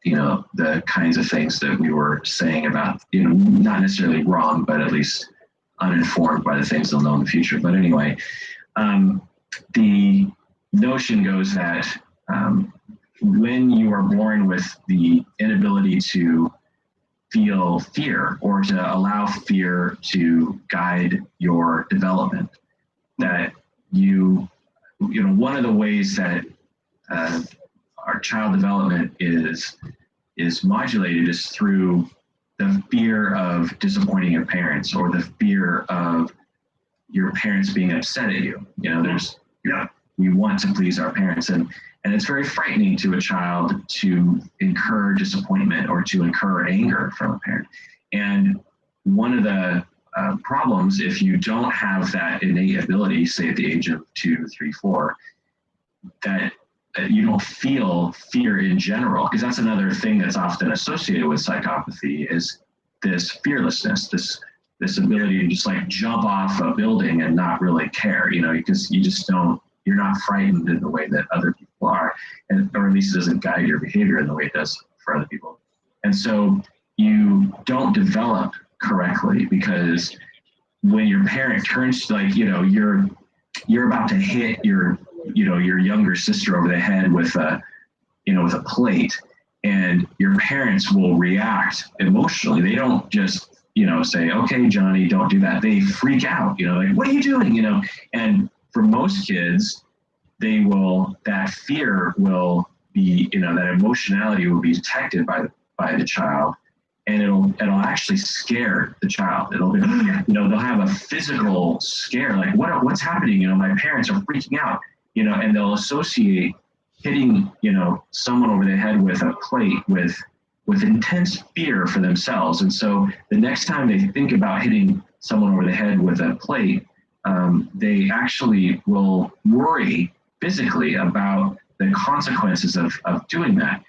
D: the kinds of things that we were saying about, not necessarily wrong, but at least uninformed by the things they'll know in the future. But anyway, the notion goes that when you are born with the inability to feel fear or to allow fear to guide your development, that one of the ways that our child development is modulated is through the fear of disappointing your parents or the fear of your parents being upset at you. We want to please our parents, and it's very frightening to a child to incur disappointment or to incur anger from a parent. And one of the problems, if you don't have that innate ability, say at the age of 2, 3, 4, that you don't feel fear in general, because that's another thing that's often associated with psychopathy, is this fearlessness, this ability to just like jump off a building and not really care, because you're not frightened in the way that other people are, or at least it doesn't guide your behavior in the way it does for other people. And so you don't develop correctly, because when your parent turns you're about to hit your younger sister over the head with a plate, and your parents will react emotionally. They don't just say, okay, Johnny, don't do that. They freak out, like, what are you doing? And for most kids, that fear will be, that emotionality will be detected by the child, and it'll actually scare the child. It'll be, they'll have a physical scare, like what's happening? My parents are freaking out, and they'll associate hitting, someone over the head with a plate with intense fear for themselves. And so the next time they think about hitting someone over the head with a plate, they actually will worry physically about the consequences of doing that.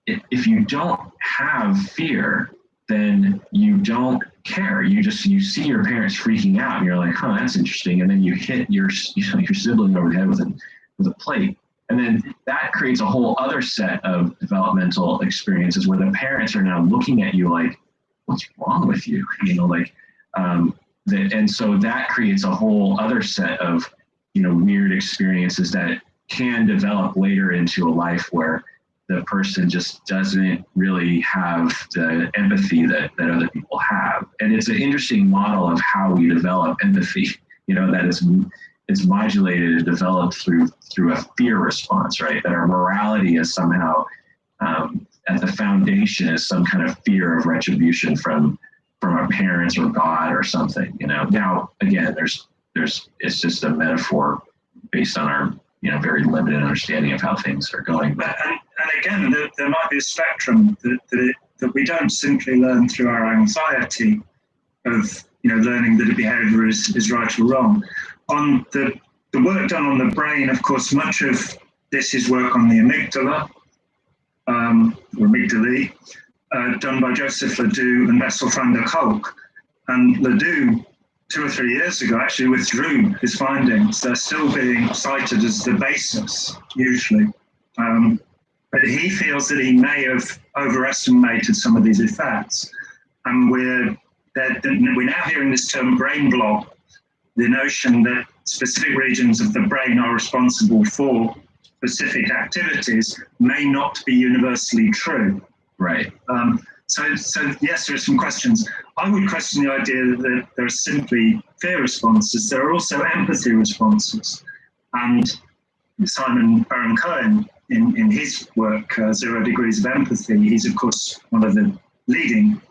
D: If you don't have fear, then you don't care. You see your parents freaking out, and you're like, "Oh, that's interesting." And then you hit your sibling over the head with a plate, and then that creates a whole other set of developmental experiences where the parents are now looking at you like, "What's wrong with you?" And so that creates a whole other set of weird experiences that can develop later into a life where the person just doesn't really have the empathy that other people have. And it's an interesting model of how we develop empathy, that it's modulated and developed through a fear response, right? That our morality is somehow at the foundation is some kind of fear of retribution from our parents or God or something, Now, again, it's just a metaphor based on our very limited understanding of how things are going.
F: And again, there might be a spectrum that we don't simply learn through our anxiety of learning that a behavior is right or wrong. On the work done on the brain, of course, much of this is work on the amygdala, or amygdalae, done by Joseph Ledoux and Bessel van der Kolk. And Ledoux, 2 or 3 years ago, actually withdrew his findings. They're still being cited as the basis, usually. But he feels that he may have overestimated some of these effects. And we're now hearing this term brain block, the notion that specific regions of the brain are responsible for specific activities may not be universally true.
D: Right.
F: So yes, there are some questions. I would question the idea that there are simply fear responses. There are also empathy responses. And Simon Baron-Cohen, in his work, 0 Degrees of Empathy, he's, of course, one of the leading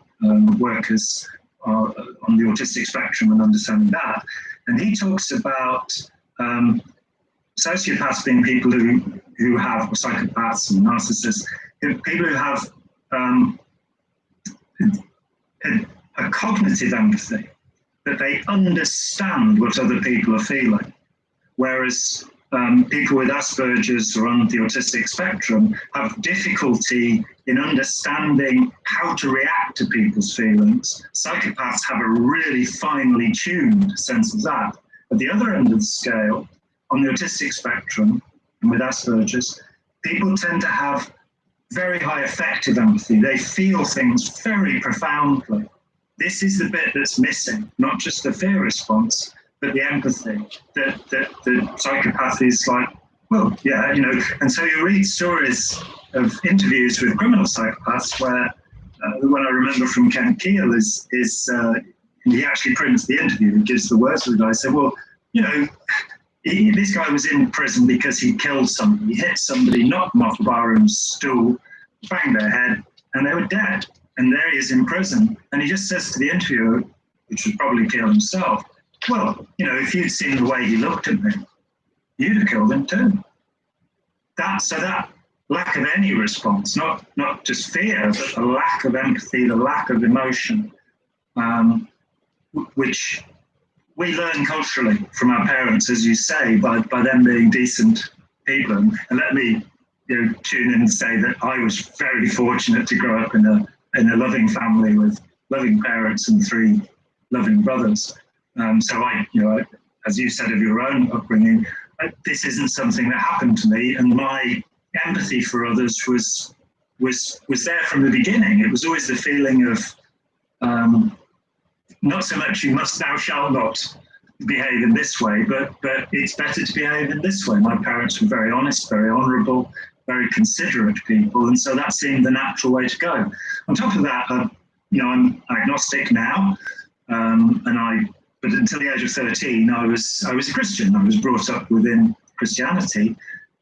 F: workers on the autistic spectrum and understanding that. And he talks about sociopaths being people who have, or psychopaths and narcissists, people who have a cognitive empathy, that they understand what other people are feeling, whereas people with Asperger's or on the autistic spectrum have difficulty in understanding how to react to people's feelings. Psychopaths have a really finely tuned sense of that. At the other end of the scale, on the autistic spectrum and with Asperger's, people tend to have very high affective empathy. They feel things very profoundly. This is the bit that's missing, not just the fear response, but the empathy, that the psychopath is like, well, yeah, and so you read stories of interviews with criminal psychopaths where the one I remember from Ken Keel is he actually prints the interview and gives the words to the guy. Say, well, this guy was in prison because he killed somebody, he hit somebody, knocked them off the barroom stool, banged their head, and they were dead. And there he is in prison. And he just says to the interviewer, which was probably killed himself, well, if you'd seen the way he looked at me, you'd have killed him too. That lack of any response, not just fear, but the lack of empathy, the lack of emotion, which we learn culturally from our parents, as you say, by them being decent people. And let me tune in and say that I was very fortunate to grow up in a loving family with loving parents and 3 loving brothers. So I, as you said of your own upbringing, this isn't something that happened to me, and my empathy for others was there from the beginning. It was always the feeling of not so much you must, thou shalt not behave in this way, but it's better to behave in this way. My parents were very honest, very honourable, very considerate people, and so that seemed the natural way to go. On top of that, I'm agnostic now, but until the age of 13, I was a Christian. I was brought up within Christianity,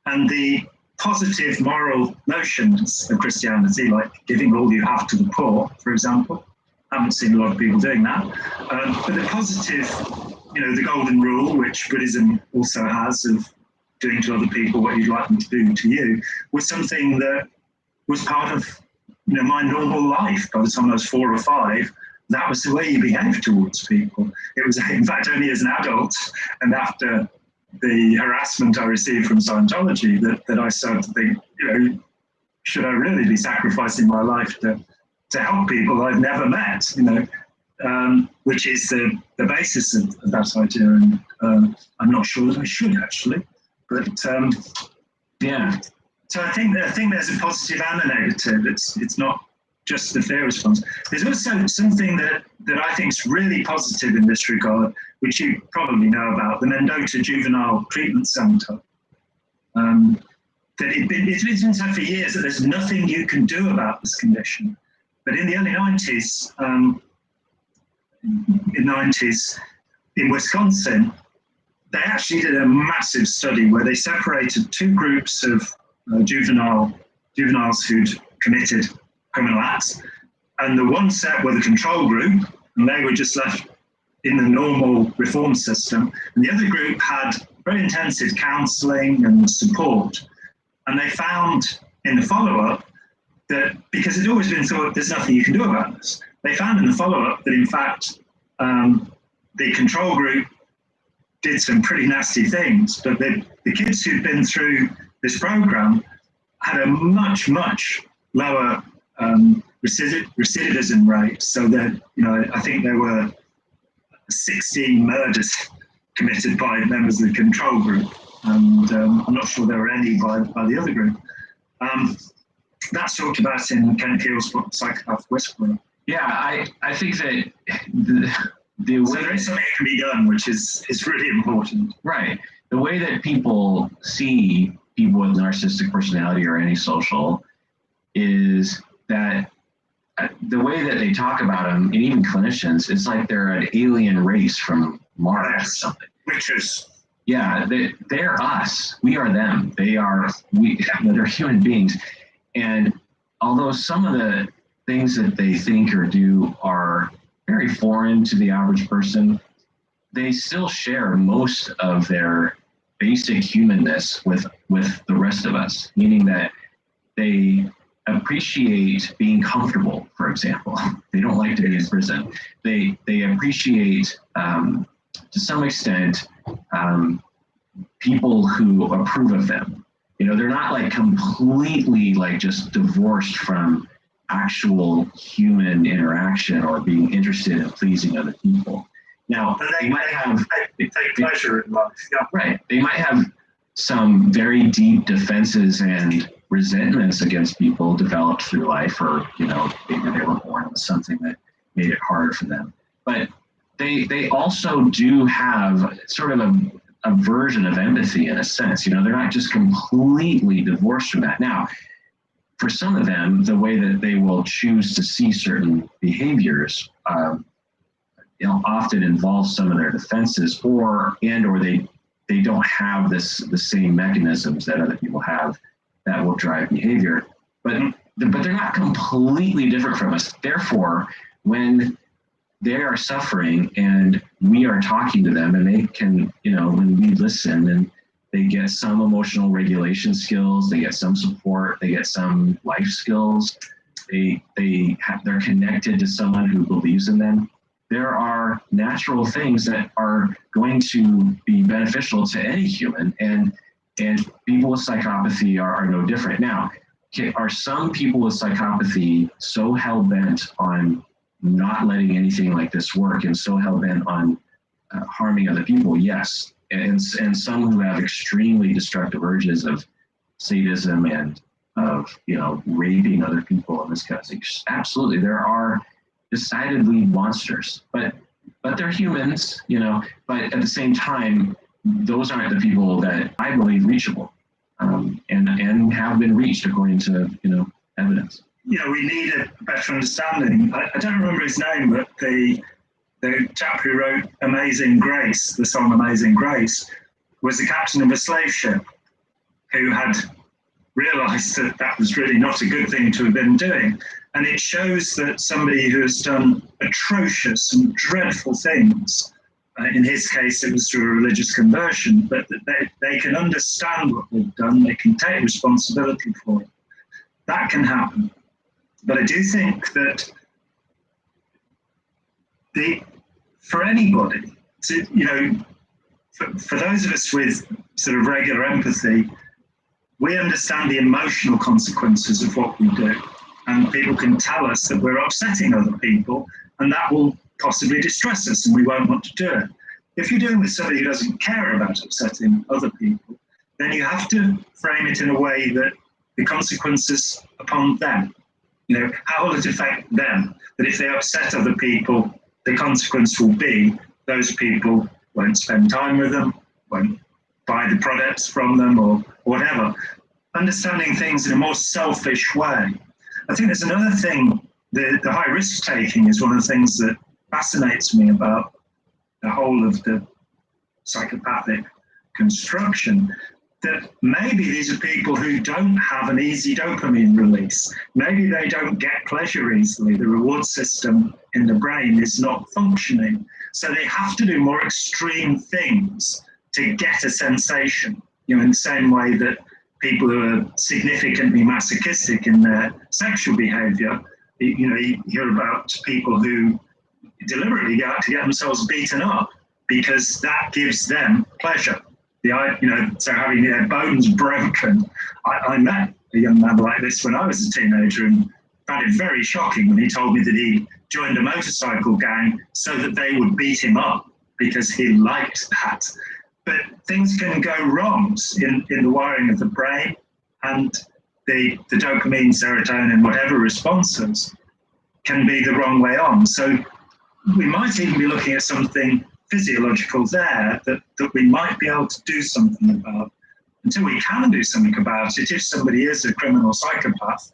F: and the positive moral notions of Christianity, like giving all you have to the poor, for example. I haven't seen a lot of people doing that, but the positive, the golden rule, which Buddhism also has, of doing to other people what you'd like them to do to you, was something that was part of my normal life. By the time I was 4 or 5, that was the way you behaved towards people. It was, in fact, only as an adult and after the harassment I received from Scientology that I started to think, should I really be sacrificing my life to help people I've never met, which is the basis of that idea. And I'm not sure that I should actually, but yeah. So I think there's a positive and a negative. It's not just the fear response. There's also something that I think is really positive in this regard, which you probably know about, the Mendota Juvenile Treatment Centre. It's been said for years that there's nothing you can do about this condition. But in the early 90s, in Wisconsin, they actually did a massive study where they separated 2 groups of juveniles who'd committed criminal acts, and the one set were the control group, and they were just left in the normal reform system, and the other group had very intensive counselling and support. And they found in the follow-up that, because it's always been thought there's nothing you can do about this, they found in the follow-up that in fact the control group did some pretty nasty things, but the kids who'd been through this program had a much, much lower recidivism rate. So that, I think there were 16 murders committed by members of the control group, and I'm not sure there were any by the other group. That's talked about in Ken Keel's book, Psychopath Whisperer.
D: Yeah, I think that
F: so there is something that can be done, which is really important.
D: Right. The way that people see people with narcissistic personality or antisocial is that the way that they talk about them, and even clinicians, it's like they're an alien race from Mars or something.
F: Witches.
D: Yeah, they're us. We are them. They're human beings. And although some of the things that they think or do are very foreign to the average person, they still share most of their basic humanness with the rest of us, meaning that they appreciate being comfortable, for example. They don't like to be in prison. They appreciate, to some extent, people who approve of them. You know, they're not like completely like just divorced from actual human interaction or being interested in pleasing other people. Now, they might have
F: take pleasure in life. Yeah.
D: Right. They might have some very deep defenses and resentments against people developed through life, or, you know, maybe they were born with something that made it harder for them. But they also do have sort of a version of empathy in a sense. You know, they're not just completely divorced from that. Now, for some of them, the way that they will choose to see certain behaviors, you know, often involves some of their defenses, or they don't have the same mechanisms that other people have that will drive behavior. But they're not completely different from us. Therefore, when they are suffering and we are talking to them, and they can, you know, when we listen and they get some emotional regulation skills, they get some support, they get some life skills, they're connected to someone who believes in them. There are natural things that are going to be beneficial to any human, and people with psychopathy are no different. Now, are some people with psychopathy so hell-bent on not letting anything like this work and so hell-bent on harming other people? Yes. And some who have extremely destructive urges of sadism and of, you know, raping other people and this kind of thing. Absolutely, there are decidedly monsters, but they're humans, you know. But at the same time, those aren't the people that I believe reachable, and have been reached according to, you know, evidence.
F: You know, we need a better understanding. I don't remember his name, but the chap who wrote Amazing Grace, the song Amazing Grace, was the captain of a slave ship who had realized that that was really not a good thing to have been doing. And it shows that somebody who has done atrocious and dreadful things, in his case it was through a religious conversion, but that they can understand what they've done, they can take responsibility for it. That can happen. But I do think that for anybody, to, you know, for those of us with sort of regular empathy, we understand the emotional consequences of what we do. And people can tell us that we're upsetting other people, and that will possibly distress us, and we won't want to do it. If you're dealing with somebody who doesn't care about upsetting other people, then you have to frame it in a way that the consequences upon them, you know, how will it affect them? That if they upset other people, the consequence will be those people won't spend time with them, won't buy the products from them, or whatever. Understanding things in a more selfish way. I think there's another thing, the high risk taking is one of the things that fascinates me about the whole of the psychopathic construction, that maybe these are people who don't have an easy dopamine release. Maybe they don't get pleasure easily. The reward system in the brain is not functioning. So they have to do more extreme things to get a sensation, you know, in the same way that people who are significantly masochistic in their sexual behavior, you know, you hear about people who deliberately go out to get themselves beaten up because that gives them pleasure. You know, so having their bones broken. I met a young man like this when I was a teenager and found it very shocking when he told me that he joined a motorcycle gang so that they would beat him up because he liked that. But things can go wrong in the wiring of the brain, and the dopamine, serotonin, whatever responses can be the wrong way on. So we might even be looking at something physiological there that we might be able to do something about. Until we can do something about it, if somebody is a criminal psychopath,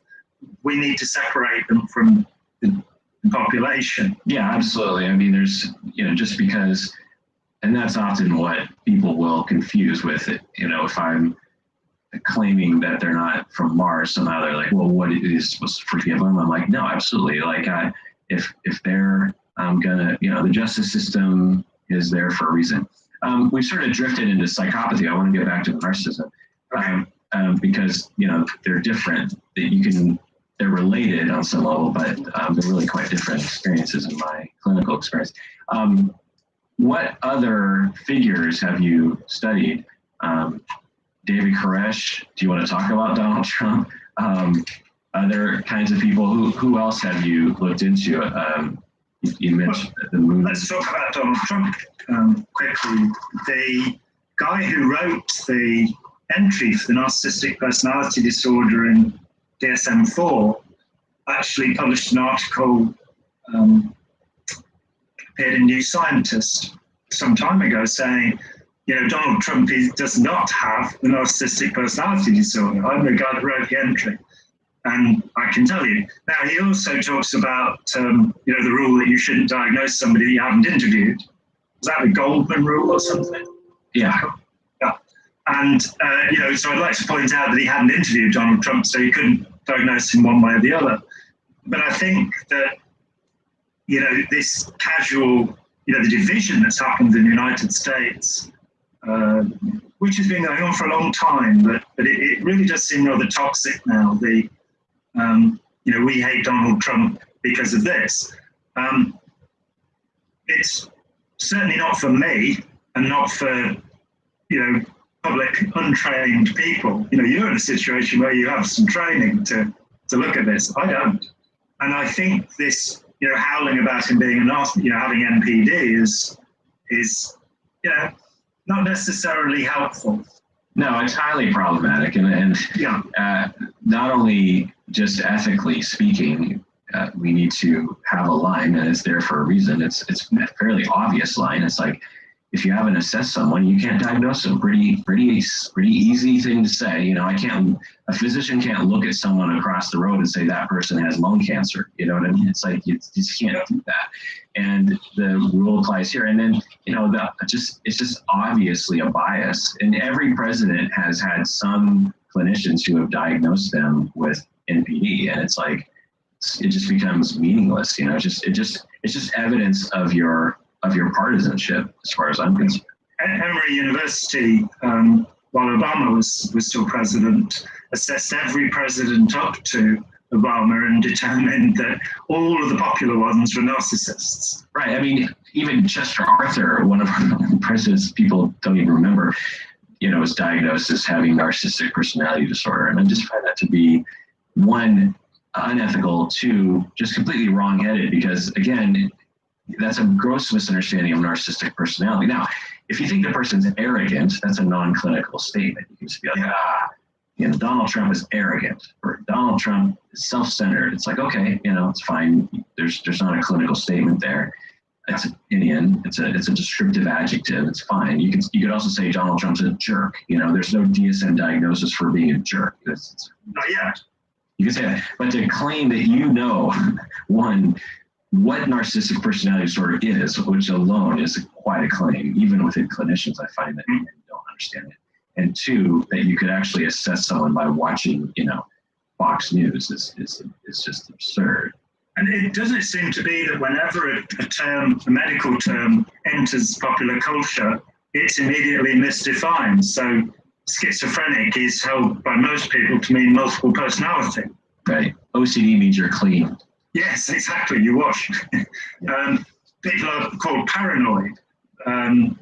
F: we need to separate them from the population.
D: Yeah, absolutely. I mean, there's, you know, just because, and that's often what people will confuse with it. You know, if I'm claiming that they're not from Mars, somehow they're like, well, what is supposed to forgive them? I'm like, no, absolutely. Like, if they're gonna, you know, the justice system is there for a reason. We've sort of drifted into psychopathy. I want to get back to narcissism because they're different. They're related on some level, but they're really quite different experiences in my clinical experience. What other figures have you studied? David Koresh, do you want to talk about Donald Trump? Other kinds of people, who else have you looked into? You mentioned the movie.
F: Let's talk about Donald Trump quickly. The guy who wrote the entry for the narcissistic personality disorder in DSM-4 actually published an article, appeared in New Scientist some time ago, saying, Donald Trump does not have the narcissistic personality disorder. I'm the guy that wrote the entry. And I can tell you. Now, he also talks about, the rule that you shouldn't diagnose somebody that you haven't interviewed. Is that the Goldman rule or something?
D: Yeah.
F: Yeah. And, so I'd like to point out that he hadn't interviewed Donald Trump, so you couldn't diagnose him one way or the other. But I think that, this casual, the division that's happened in the United States, which has been going on for a long time, but it really does seem rather toxic now. We hate Donald Trump because of this. It's certainly not for me and not for, public untrained people. You're in a situation where you have some training to look at this. I don't. And I think this, howling about him being having NPD is not necessarily helpful.
D: No, it's highly problematic, and not only just ethically speaking, we need to have a line, and it's there for a reason. It's a fairly obvious line. It's like, if you haven't assessed someone, you can't diagnose them. Pretty easy thing to say. A physician can't look at someone across the road and say that person has lung cancer. You know what I mean? It's like, you just can't do that. And the rule applies here. And then, it's just obviously a bias. And every president has had some clinicians who have diagnosed them with NPD. And it's like, it just becomes meaningless. It's just evidence of your partisanship, as far as I'm concerned.
F: Emory University, while Obama was still president, assessed every president up to Obama and determined that all of the popular ones were narcissists.
D: Right. I mean, even Chester Arthur, one of our presidents, people don't even remember, was diagnosed as having narcissistic personality disorder. And I just find that to be, one, unethical, two, just completely wrong-headed, because, again, that's a gross misunderstanding of narcissistic personality. Now, if you think the person's arrogant, that's a non-clinical statement. You can just be like, Donald Trump is arrogant, or Donald Trump is self-centered. It's like, okay, it's fine. There's not a clinical statement there. It's an opinion. It's a descriptive adjective. It's fine. You could also say Donald Trump's a jerk. There's no DSM diagnosis for being a jerk. It's
F: not yet.
D: You can say that, but to claim that one, what narcissistic personality disorder is, which alone is quite a claim. Even within clinicians, I find that they don't understand it. And two, that you could actually assess someone by watching, Fox News is just absurd.
F: And it doesn't seem to be that whenever a medical term enters popular culture, it's immediately misdefined. So schizophrenic is held by most people to mean multiple personality.
D: Right. OCD means you're clean.
F: Yes, exactly. You wash. People are called paranoid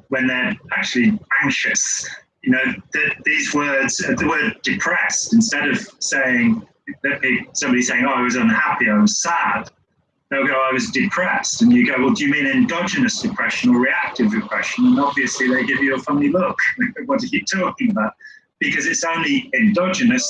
F: when they're actually anxious. These words, the word depressed, instead of saying, somebody saying, I was unhappy, I was sad, they'll go, I was depressed. And you go, well, do you mean endogenous depression or reactive depression? And obviously they give you a funny look. What are you talking about? Because it's only endogenous.